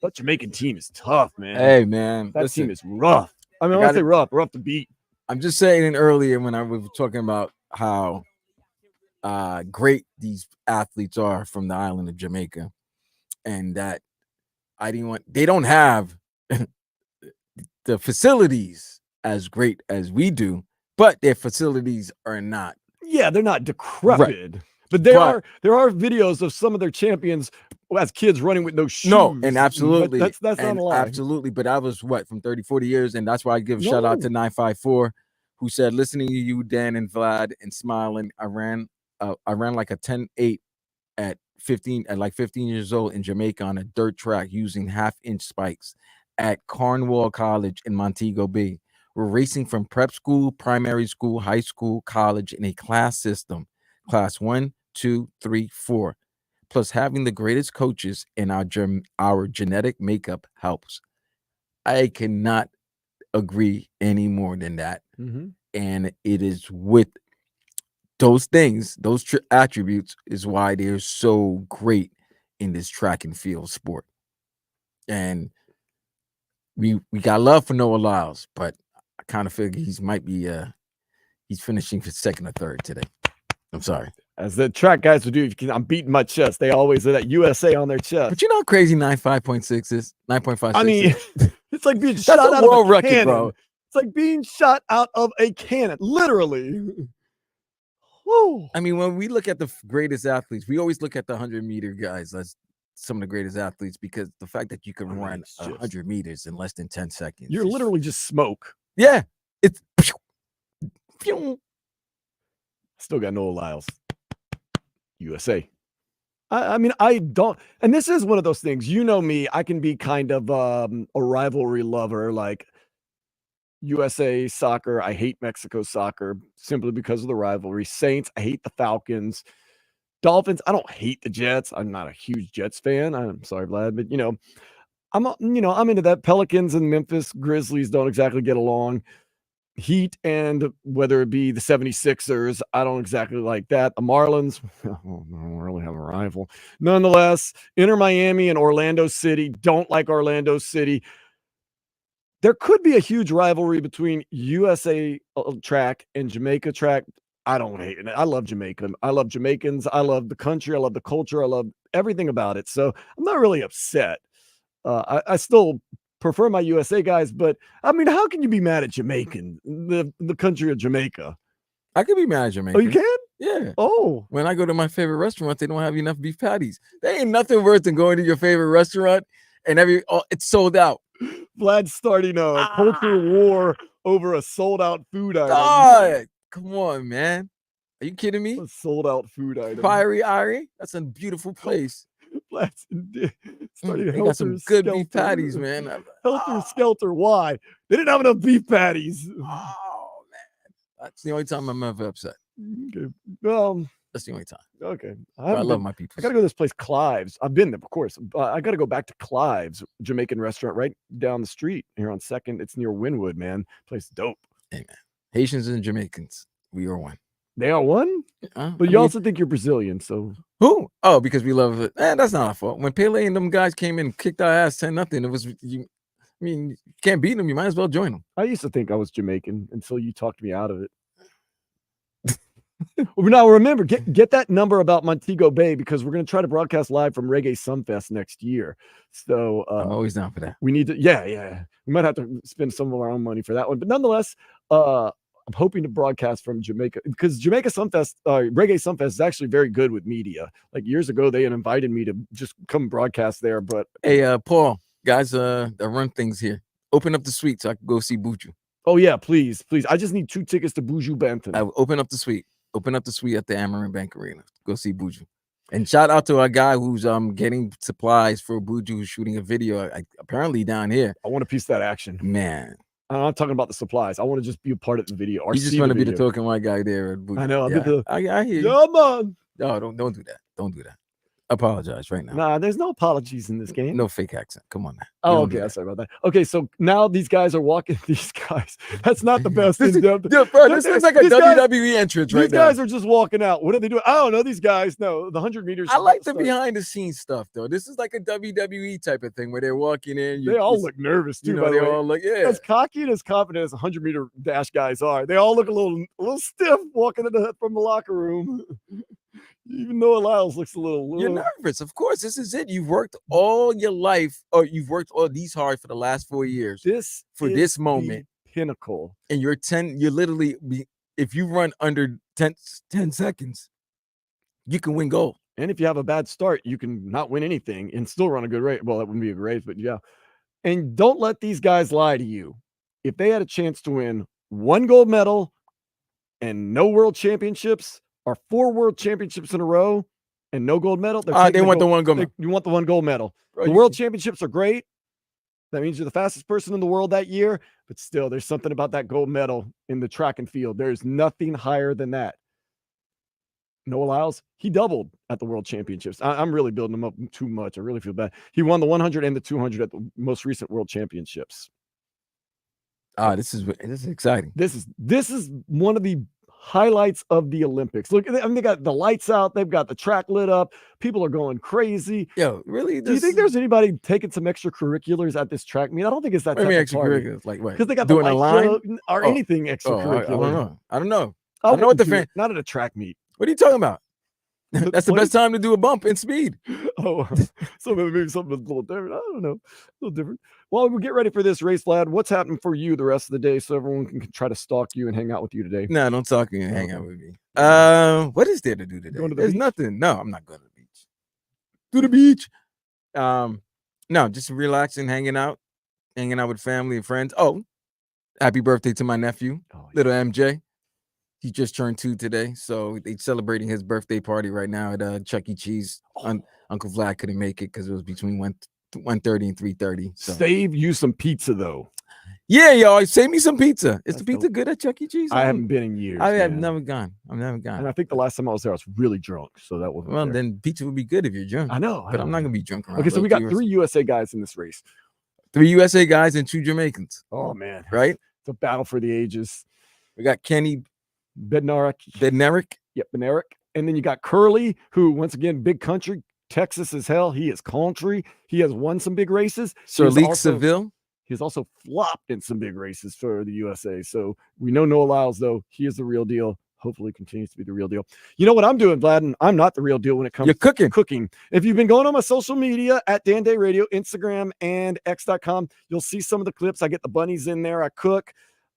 Speaker 2: That Jamaican team is tough, man.
Speaker 3: Hey, man.
Speaker 2: That team is rough. I mean, I say rough to beat.
Speaker 3: I'm just saying earlier when I was talking about how great these athletes are from the island of Jamaica, and that they don't have the facilities as great as we do, but their facilities are not.
Speaker 2: Yeah, they're not decrepit, right. But there are videos of some of their champions as kids running with no shoes.
Speaker 3: No, and absolutely.
Speaker 2: That's not a lie.
Speaker 3: Absolutely. But I was from 30, 40 years. And that's why I give a shout out to 954, who said, listening to you, Dan and Vlad, and smiling, I ran like a 10.8 at 15 years old in Jamaica on a dirt track using 1/2-inch spikes at Cornwall College in Montego Bay. We're racing from prep school, primary school, high school, college in a class system. Class 1, 2, 3, 4. Plus, having the greatest coaches in our genetic makeup helps. I cannot agree any more than that.
Speaker 2: Mm-hmm.
Speaker 3: And it is with those things, those attributes is why they're so great in this track and field sport. And we got love for Noah Lyles, but I kind of figure he's finishing for second or third today. I'm sorry.
Speaker 2: As the track guys would do, I'm beating my chest. They always have that USA on their chest.
Speaker 3: But you know how crazy 9.5.6 is? 9.56.
Speaker 2: I mean, it's like being shot out of a
Speaker 3: record,
Speaker 2: cannon.
Speaker 3: bro.
Speaker 2: It's like being shot out of a cannon, literally. Woo.
Speaker 3: I mean, when we look at the greatest athletes, we always look at the 100-meter guys as some of the greatest athletes because the fact that you can run 100 meters in less than 10 seconds.
Speaker 2: You're literally just smoke.
Speaker 3: Yeah. It's
Speaker 2: still got Noah Lyles. USA. I mean, I don't, and this is one of those things, you know me, I can be kind of a rivalry lover, like USA soccer. I hate Mexico soccer simply because of the rivalry. Saints, I hate the Falcons. Dolphins, I don't hate the Jets. I'm not a huge Jets fan. I'm sorry, Vlad, but I'm into that. Pelicans and Memphis Grizzlies don't exactly get along. Heat and whether it be the 76ers, I don't exactly like that. The Marlins, I don't really have a rival. Nonetheless, Inter Miami and Orlando City, don't like Orlando City. There could be a huge rivalry between USA track and Jamaica track. I don't hate it. I love Jamaica. I love Jamaicans. I love the country. I love the culture. I love everything about it. So I'm not really upset. I still prefer my USA guys, but I mean, how can you be mad at Jamaican, the country of Jamaica?
Speaker 3: I could be mad at Jamaica.
Speaker 2: Oh, you can?
Speaker 3: Yeah.
Speaker 2: Oh.
Speaker 3: When I go to my favorite restaurant, they don't have enough beef patties. There ain't nothing worse than going to your favorite restaurant and it's sold out.
Speaker 2: Vlad's starting a culture war over a sold out food item.
Speaker 3: God, come on, man. Are you kidding me?
Speaker 2: A sold out food item.
Speaker 3: Fiery Irie? That's a beautiful place.
Speaker 2: Vlad's starting
Speaker 3: they got some good beef patties, man.
Speaker 2: Helter Skelter. Why? They didn't have enough beef patties.
Speaker 3: Oh, man. That's the only time I'm ever upset.
Speaker 2: Okay.
Speaker 3: That's the only time.
Speaker 2: Okay.
Speaker 3: I love my people.
Speaker 2: I got to go to this place, Clive's. I've been there, of course. I got to go back to Clive's, Jamaican restaurant right down the street here on 2nd. It's near Wynwood, man. Place dope.
Speaker 3: Hey, man. Haitians and Jamaicans, we are one.
Speaker 2: They are one? But you also think you're Brazilian, so.
Speaker 3: Who? Oh, because we love it. That's not our fault. When Pele and them guys came in and kicked our ass 10-0, it was you. I mean, you can't beat them. You might as well join them.
Speaker 2: I used to think I was Jamaican until you talked me out of it. Now remember, get that number about Montego Bay because we're going to try to broadcast live from Reggae Sunfest next year. So
Speaker 3: I'm always down for that.
Speaker 2: We need to, yeah. We might have to spend some of our own money for that one, but nonetheless, I'm hoping to broadcast from Jamaica because Jamaica Sunfest, Reggae Sunfest is actually very good with media. Like years ago, they had invited me to just come broadcast there. But
Speaker 3: hey, Paul, guys, that run things here. Open up the suite so I can go see Buju.
Speaker 2: Oh yeah, please. I just need 2 tickets to Buju Benton.
Speaker 3: I will open up the suite. Open up the suite at the Amarin Bank Arena. Go see Buju. And shout out to our guy who's getting supplies for Buju, who's shooting a video apparently down here.
Speaker 2: I want a piece of that action.
Speaker 3: Man,
Speaker 2: I'm not talking about the supplies. I want to just be a part of the video. Or
Speaker 3: You just want to be the token white guy there.
Speaker 2: I know.
Speaker 3: I hear you.
Speaker 2: Yeah, man.
Speaker 3: No, don't do that. Don't do that. Apologize right now.
Speaker 2: Nah, there's no apologies in this game.
Speaker 3: No fake accent. Come on now.
Speaker 2: Oh, okay. I'm sorry about that. Okay, so now these guys are walking. These guys. That's not the best.
Speaker 3: This looks like a WWE entrance right now.
Speaker 2: These guys are just walking out. What are they doing? I don't know. These guys. No, the 100 meters.
Speaker 3: I like the behind the scenes stuff though. This is like a WWE type of thing where they're walking in.
Speaker 2: They all look nervous too. By the way,
Speaker 3: all look
Speaker 2: as cocky and as confident as 100-meter dash guys are. They all look a little stiff walking from the locker room. Even though Lyles looks a little.
Speaker 3: You're nervous, of course. This is it. You've worked all your life, or you've worked all these hard for the last 4 years.
Speaker 2: This
Speaker 3: moment,
Speaker 2: pinnacle.
Speaker 3: And you're literally, if you run under 10 seconds, you can win gold.
Speaker 2: And if you have a bad start, you can not win anything and still run a good race. Well, that wouldn't be a good race, but yeah. And don't let these guys lie to you. If they had a chance to win 1 gold medal and no world championships, or 4 world championships in a row and no gold medal,
Speaker 3: they want the 1 gold medal.
Speaker 2: You want the 1 gold medal. The world championships are great. That means you're the fastest person in the world that year, but still there's something about that gold medal in the track and field. There's nothing higher than that. Noah Lyles, he doubled at the world championships. I'm really building him up too much. I really feel bad. He won the 100 and the 200 at the most recent world championships.
Speaker 3: This is exciting.
Speaker 2: This is one of the highlights of the Olympics. Look, I mean, they got the lights out. They've got the track lit up. People are going crazy.
Speaker 3: Yo, really?
Speaker 2: Do you think there's anybody taking some extracurriculars at this track meet? I don't think it's that type of
Speaker 3: extracurriculars. Like what?
Speaker 2: Because they got
Speaker 3: doing
Speaker 2: the
Speaker 3: a line
Speaker 2: or anything extracurricular.
Speaker 3: I don't know.
Speaker 2: I
Speaker 3: know what the
Speaker 2: not at a track meet.
Speaker 3: What are you talking about? That's the best time to do a bump in speed.
Speaker 2: Oh, so maybe something a little different. I don't know. A little different. Well, we'll get ready for this race, Vlad. What's happening for you the rest of the day so everyone can try to stalk you and hang out with you today?
Speaker 3: No, don't talk to me and hang out with me. What is there to do today? There's nothing. No, I'm not going to the beach. To the beach. No, just relaxing, hanging out with family and friends. Oh, happy birthday to my nephew, little MJ. He just turned 2 today, so they're celebrating his birthday party right now at Chuck E. Cheese. Uncle Vlad couldn't make it because it was between 1:30 and 3:30. So.
Speaker 2: Save you some pizza, though.
Speaker 3: Yeah, y'all, save me some pizza. Is the pizza good at Chuck E. Cheese?
Speaker 2: I haven't been in years.
Speaker 3: I've never gone. And
Speaker 2: I think the last time I was there, I was really drunk, so that wasn't.
Speaker 3: Well, then pizza would be good if you're drunk.
Speaker 2: I know,
Speaker 3: but I'm not gonna be drunk around.
Speaker 2: Okay, so we got 3 USA guys in this race.
Speaker 3: 3 USA guys and 2 Jamaicans.
Speaker 2: Oh man,
Speaker 3: right?
Speaker 2: It's a battle for the ages.
Speaker 3: We got Kenny
Speaker 2: Bednarik. Yep, Bednarik. And then you got Curly, who, once again, big country, Texas as hell. He is country. He has won some big races.
Speaker 3: Sir Leek Seville.
Speaker 2: He has also flopped in some big races for the USA. So we know Noah Lyles, though. He is the real deal. Hopefully continues to be the real deal. You know what I'm doing, Vlad? And I'm not the real deal when it comes to cooking. If you've been going on my social media at Dan Day Radio, Instagram, and X.com, you'll see some of the clips. I get the bunnies in there. I cook.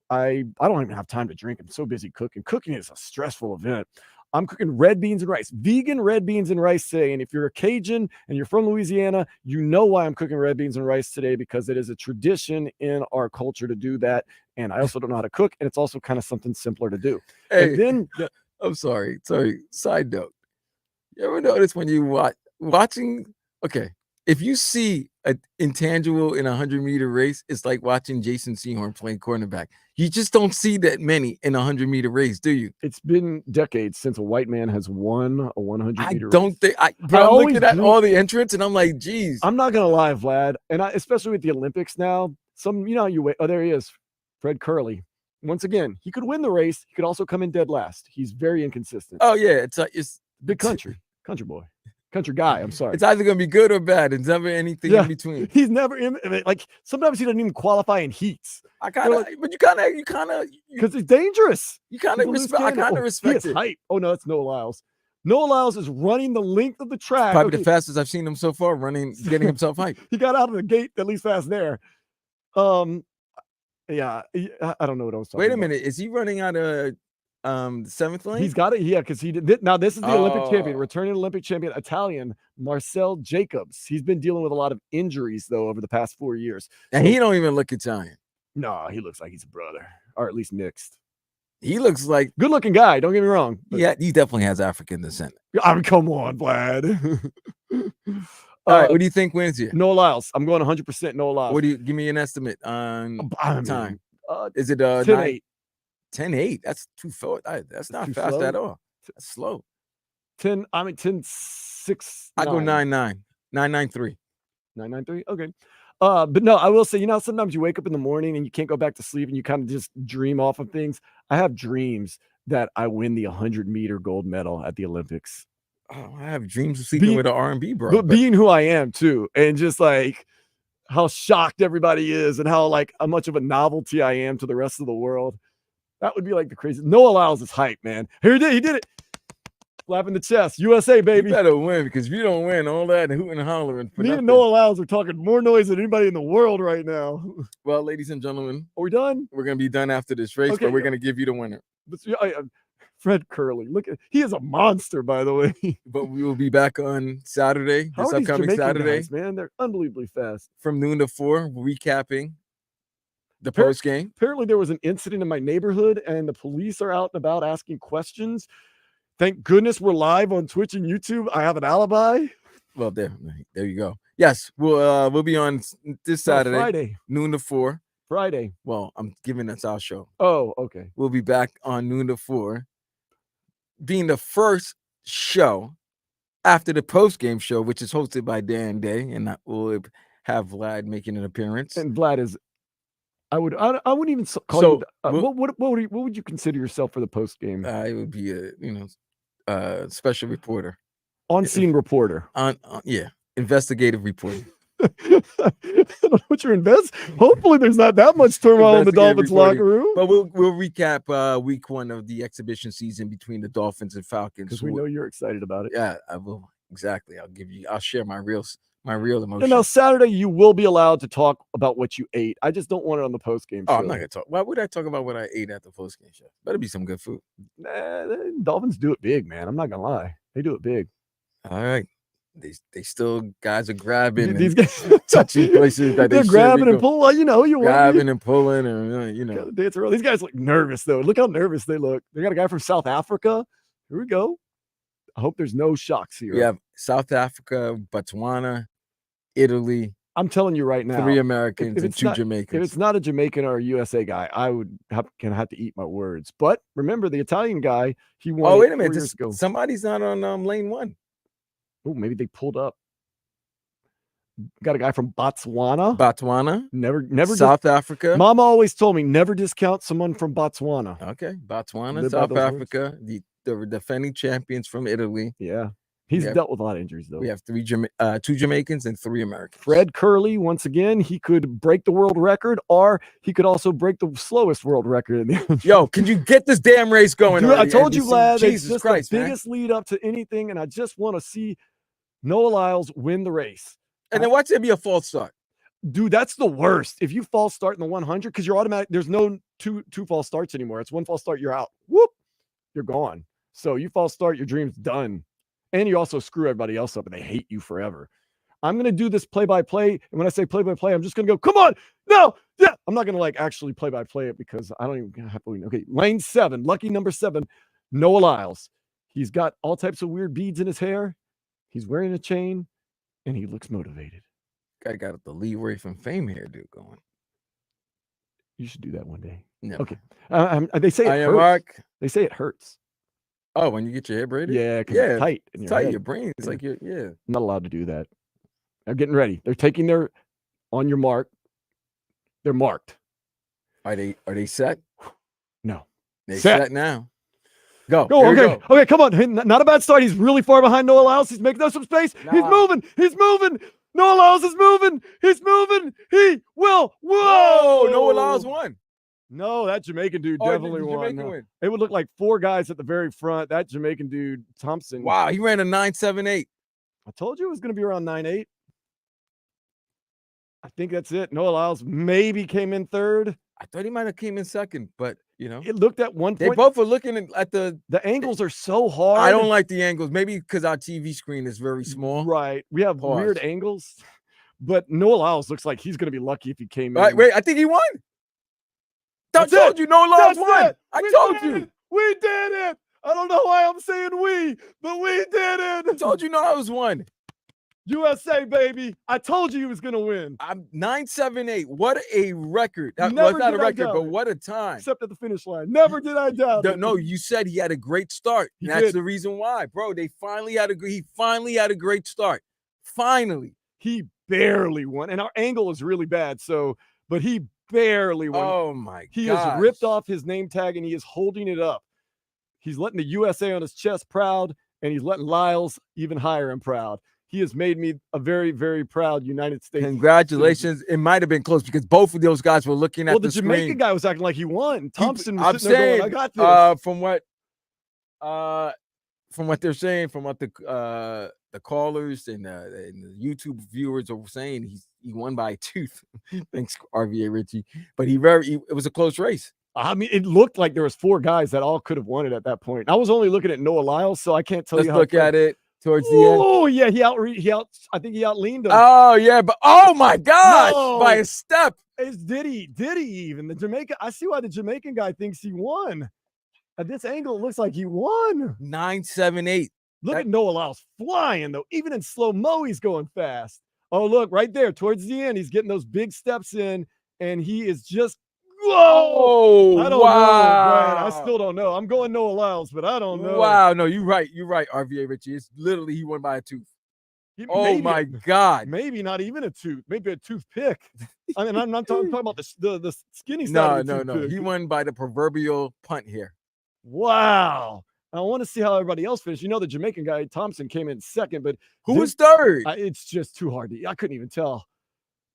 Speaker 2: I don't even have time to drink. I'm so busy cooking. Cooking is a stressful event. I'm cooking red beans and rice, vegan red beans and rice today. And if you're a Cajun and you're from Louisiana, you know why I'm cooking red beans and rice today, because it is a tradition in our culture to do that. And I also don't know how to cook. And it's also kind of something simpler to do.
Speaker 3: Hey,
Speaker 2: and then
Speaker 3: I'm sorry. Side note. You ever notice when you watching, okay, if you see an intangible in a 100-meter race, it's like watching Jason Sehorn playing cornerback. You just don't see that many in a 100-meter race, do you?
Speaker 2: It's been decades since a white man has won a 100-meter race.
Speaker 3: I don't think I'm looking at all the entrants and I'm like, geez.
Speaker 2: I'm not gonna lie, Vlad, and especially with the Olympics now. There he is, Fred Curley. Once again, he could win the race. He could also come in dead last. He's very inconsistent.
Speaker 3: Oh yeah, it's
Speaker 2: big country boy. Country guy, I'm sorry.
Speaker 3: It's either gonna be good or bad. It's never anything in between.
Speaker 2: He's never like sometimes he doesn't even qualify in heats.
Speaker 3: But you kind of
Speaker 2: because it's dangerous.
Speaker 3: You kind of respect. I kind of respect it.
Speaker 2: Hype. Oh no, it's Noah Lyles. Noah Lyles is running the length of the track.
Speaker 3: Probably the fastest I've seen him so far, getting himself hyped.
Speaker 2: He got out of the gate at least fast there. Yeah, I don't know what I was talking about.
Speaker 3: Wait a minute, is he running out of the 7th lane?
Speaker 2: He's got it, yeah, because he did. Now this is the Olympic champion, returning Olympic champion, Italian Marcel Jacobs. He's been dealing with a lot of injuries though over the past 4 years,
Speaker 3: and he don't even look Italian.
Speaker 2: No, he looks like he's a brother, or at least mixed.
Speaker 3: He looks like
Speaker 2: good-looking guy. Don't get me wrong.
Speaker 3: Yeah, he definitely has African descent.
Speaker 2: I mean, come on, Vlad.
Speaker 3: All right, what do you think wins here?
Speaker 2: Noah Lyles. I'm going 100% Noah Lyles.
Speaker 3: What do you give me an estimate on time? Is it
Speaker 2: 10-8.
Speaker 3: 10-8? That's too far. That's not
Speaker 2: too
Speaker 3: fast
Speaker 2: slow?
Speaker 3: at all. That's slow.
Speaker 2: 10-6.
Speaker 3: I go 9-9. 9-9-3.
Speaker 2: 9-9-3. Okay. But no, I will say, sometimes you wake up in the morning and you can't go back to sleep and you kind of just dream off of things. I have dreams that I win the 100-meter gold medal at the Olympics.
Speaker 3: Oh, I have dreams of sleeping with an R&B bro.
Speaker 2: But being who I am too, and just like how shocked everybody is and how much of a novelty I am to the rest of the world. That would be like the craziest. Noah Lyles is hype, man. Here he did it. Slapping the chest. USA, baby.
Speaker 3: You better win, because if you don't win, all that hooting and hollering.
Speaker 2: Me and Noah Lyles are talking more noise than anybody in the world right now.
Speaker 3: Well, ladies and gentlemen,
Speaker 2: are we done?
Speaker 3: We're going to be done after this race,
Speaker 2: Okay.
Speaker 3: but we're going to give you the winner.
Speaker 2: But Fred Curley, he is a monster, by the way.
Speaker 3: But we will be back on Saturday,
Speaker 2: How
Speaker 3: this
Speaker 2: are these
Speaker 3: upcoming
Speaker 2: Jamaican
Speaker 3: Saturday,
Speaker 2: guys, man? They're unbelievably fast.
Speaker 3: from noon to 4, recapping the post game.
Speaker 2: Apparently, there was an incident in my neighborhood, and the police are out and about asking questions. Thank goodness we're live on Twitch and YouTube. I have an alibi.
Speaker 3: Well, there you go. Yes, we'll be on this Saturday,
Speaker 2: Friday,
Speaker 3: noon to 4.
Speaker 2: Friday.
Speaker 3: Well, I'm giving that's our show.
Speaker 2: Oh, okay.
Speaker 3: We'll be back on noon to 4, being the first show after the post game show, which is hosted by Dan Day, and we'll have Vlad making an appearance.
Speaker 2: And Vlad is. I wouldn't even call
Speaker 3: So,
Speaker 2: you. What would you consider yourself for the post game?
Speaker 3: It would be a special reporter,
Speaker 2: On scene reporter.
Speaker 3: Investigative reporter.
Speaker 2: I don't know what you're Hopefully, there's not that much turmoil in the Dolphins locker room.
Speaker 3: But we'll recap week 1 of the exhibition season between the Dolphins and Falcons.
Speaker 2: Because we know you're excited about it.
Speaker 3: Yeah, I will. Exactly. I'll share my real emotion.
Speaker 2: And now Saturday, you will be allowed to talk about what you ate. I just don't want it on the post game show.
Speaker 3: Oh, I'm not gonna talk. Why would I talk about what I ate at the post game show? Better be some good food.
Speaker 2: Nah, the Dolphins do it big, man. I'm not gonna lie. They do it big.
Speaker 3: All right. They still guys are grabbing
Speaker 2: These
Speaker 3: and
Speaker 2: guys
Speaker 3: touching places that
Speaker 2: they're grabbing and pulling. Well, you
Speaker 3: grabbing and pulling and
Speaker 2: dance around. These guys look nervous though. Look how nervous they look. They got a guy from South Africa. Here we go. I hope there's no shocks here.
Speaker 3: We have South Africa, Botswana, Italy.
Speaker 2: I'm telling you right now,
Speaker 3: 3 Americans and 2 Jamaicans.
Speaker 2: If it's not a Jamaican or a USA guy, I would have to eat my words. But remember, the Italian guy, he won.
Speaker 3: Oh, wait a minute.
Speaker 2: 4 years ago.
Speaker 3: Somebody's not on lane 1.
Speaker 2: Oh, maybe they pulled up. Got a guy from Botswana. Never.
Speaker 3: South Africa.
Speaker 2: Mama always told me never discount someone from Botswana.
Speaker 3: Okay, Botswana,
Speaker 2: Live by
Speaker 3: South
Speaker 2: those
Speaker 3: Africa, the defending champions from Italy.
Speaker 2: Yeah, he's dealt with a lot of injuries though.
Speaker 3: We have 2 Jamaicans and 3 Americans.
Speaker 2: Fred Curley, once again, he could break the world record, or he could also break the slowest world record.
Speaker 3: Yo, can you get this damn race going?
Speaker 2: Dude, I told
Speaker 3: NBC?
Speaker 2: you, Vlad,
Speaker 3: Jesus
Speaker 2: it's just
Speaker 3: Christ,
Speaker 2: the
Speaker 3: man.
Speaker 2: biggest lead up to anything, and I just want to see Noah Lyles win the race.
Speaker 3: And then watch there be a false start.
Speaker 2: Dude, that's the worst. If you false start in the 100, because you're automatic, there's no two false starts anymore. It's 1 false start, you're out. Whoop, you're gone. So you false start, your dream's done. And you also screw everybody else up and they hate you forever. I'm going to do this play-by-play. And when I say play-by-play, I'm just going to go, come on. No. Yeah. I'm not going to actually play-by-play it because I don't even have to win. Okay. Lane 7, lucky number 7, Noah Lyles. He's got all types of weird beads in his hair. He's wearing a chain and he looks motivated.
Speaker 3: Guy got the Leroy from Fame hairdo going.
Speaker 2: You should do that one day.
Speaker 3: No.
Speaker 2: Okay. They say it hurts.
Speaker 3: Mark.
Speaker 2: They say it hurts.
Speaker 3: Oh, when you get your hair braided?
Speaker 2: Yeah, because it's tight. In
Speaker 3: It's
Speaker 2: your
Speaker 3: tight.
Speaker 2: head.
Speaker 3: Your brain. It's like you're,
Speaker 2: I'm not allowed to do that. They're getting ready. They're taking their on your mark. They're marked.
Speaker 3: Are they set?
Speaker 2: No.
Speaker 3: They set now. Go.
Speaker 2: Go. Okay. Okay. Come on. Not a bad start. He's really far behind Noah Lyles. He's making some space.
Speaker 3: Nah.
Speaker 2: He's moving. He's moving. Noah Lyles is moving. He's moving. He will. Whoa.
Speaker 3: Noah Lyles won.
Speaker 2: No, that Jamaican dude
Speaker 3: Oh,
Speaker 2: definitely
Speaker 3: did the
Speaker 2: won.
Speaker 3: Jamaican win?
Speaker 2: It would look like 4 guys at the very front. That Jamaican dude, Thompson.
Speaker 3: Wow, he ran a 9.78.
Speaker 2: I told you it was going to be around 9.8. I think that's it. Noah Lyles maybe came in 3rd.
Speaker 3: I thought he might have came in 2nd, but
Speaker 2: it looked at one
Speaker 3: they
Speaker 2: point.
Speaker 3: both were looking at the
Speaker 2: angles are so hard.
Speaker 3: I don't like the angles. Maybe because our TV screen is very small.
Speaker 2: Right. We have
Speaker 3: Pause.
Speaker 2: weird angles. But Noah Lyles looks like he's going to be lucky if he came in.
Speaker 3: Right, wait, I think he won. I told you Noah Lyles won. I told you.
Speaker 2: We did it. I don't know why I'm saying we, but we did it.
Speaker 3: I told you Noah Lyles won.
Speaker 2: USA, baby. I told you he was going to win.
Speaker 3: I'm 9-7-8. What a record. Well,
Speaker 2: Never
Speaker 3: it's not a
Speaker 2: did I
Speaker 3: record,
Speaker 2: doubt
Speaker 3: but
Speaker 2: it.
Speaker 3: what a time.
Speaker 2: Except at the finish line. Never did I doubt it.
Speaker 3: No, you said he had a great start.
Speaker 2: He
Speaker 3: And that's
Speaker 2: did.
Speaker 3: the reason why, bro. He finally had a great start. Finally.
Speaker 2: He barely won. And our angle is really bad. But he barely won.
Speaker 3: Oh my
Speaker 2: He
Speaker 3: gosh.
Speaker 2: has ripped off his name tag and he is holding it up. He's letting the USA on his chest proud, and he's letting Lyles even higher and proud. He has made me a very, very proud United States.
Speaker 3: Congratulations. It might have been close because both of those guys were looking at
Speaker 2: the
Speaker 3: the
Speaker 2: Jamaican
Speaker 3: screen.
Speaker 2: guy was acting like he won. Thompson was
Speaker 3: I'm
Speaker 2: sitting there
Speaker 3: saying,
Speaker 2: going, I got this.
Speaker 3: From what they're saying, from what the callers and the YouTube viewers are saying, he won by a tooth. Thanks, RVA Richie. But it was a close race.
Speaker 2: I mean, it looked like there was 4 guys that all could have won it at that point. I was only looking at Noah Lyles, so I can't tell
Speaker 3: Let's
Speaker 2: you how.
Speaker 3: look at it towards the end.
Speaker 2: Oh yeah, I think he outleaned him.
Speaker 3: Oh yeah, but oh my gosh,
Speaker 2: No.
Speaker 3: by a step.
Speaker 2: Did he even the Jamaican? I see why the Jamaican guy thinks he won. At this angle, it looks like he won.
Speaker 3: 9-7-8.
Speaker 2: Look at Noah Lyles flying though. Even in slow mo, he's going fast. Oh look, right there towards the end, he's getting those big steps in, and he is just. Whoa! I don't know, Brian. I still don't know. I'm going Noah Lyles, but I don't know.
Speaker 3: Wow, no, you're right. You're right, RVA Richie. It's literally he won by a tooth. Oh my God!
Speaker 2: Maybe not even a tooth. Maybe a toothpick. I mean, I'm not talking about the skinny side.
Speaker 3: No. He won by the proverbial punt here.
Speaker 2: Wow. I want to see how everybody else finished. You know, the Jamaican guy Thompson came in second, but
Speaker 3: who was third?
Speaker 2: It's just too hard I couldn't even tell.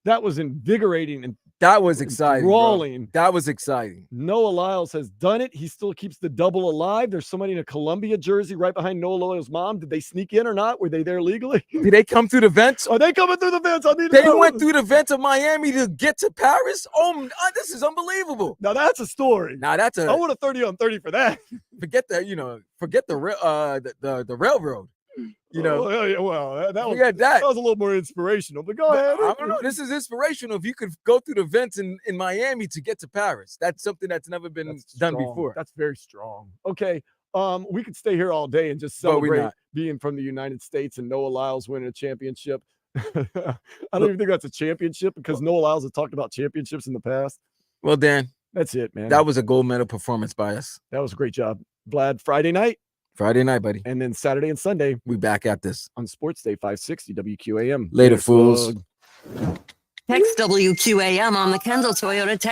Speaker 2: That was invigorating and
Speaker 3: that was exciting.
Speaker 2: Brawling.
Speaker 3: Bro. That was exciting.
Speaker 2: Noah Lyles has done it. He still keeps the double alive. There's somebody in a Columbia jersey right behind Noah Lyles' mom. Did they sneak in or not? Were they there legally?
Speaker 3: Did they come through the vents?
Speaker 2: Are they coming through the vents?
Speaker 3: They went through the vents of Miami to get to Paris. Oh, this is unbelievable.
Speaker 2: Now that's a story.
Speaker 3: Now that's
Speaker 2: I want a 30 on 30 for that.
Speaker 3: Forget that. Forget the railroad.
Speaker 2: Well, that was a little more inspirational, but go ahead.
Speaker 3: I don't know. This is inspirational. If you could go through the vents in Miami to get to Paris, that's something that's never been done before.
Speaker 2: That's very strong. Okay. We could stay here all day and just celebrate being from the United States and Noah Lyles winning a championship. I don't even think that's a championship because Noah Lyles has talked about championships in the past.
Speaker 3: Well, Dan,
Speaker 2: that's it, man.
Speaker 3: That was a gold medal performance by us.
Speaker 2: That was a great job. Vlad, Friday night,
Speaker 3: buddy.
Speaker 2: And then Saturday and Sunday,
Speaker 3: we back at this
Speaker 2: on Sports Day 560 WQAM.
Speaker 3: Later, fools.
Speaker 15: Text WQAM on the Kendall Toyota text.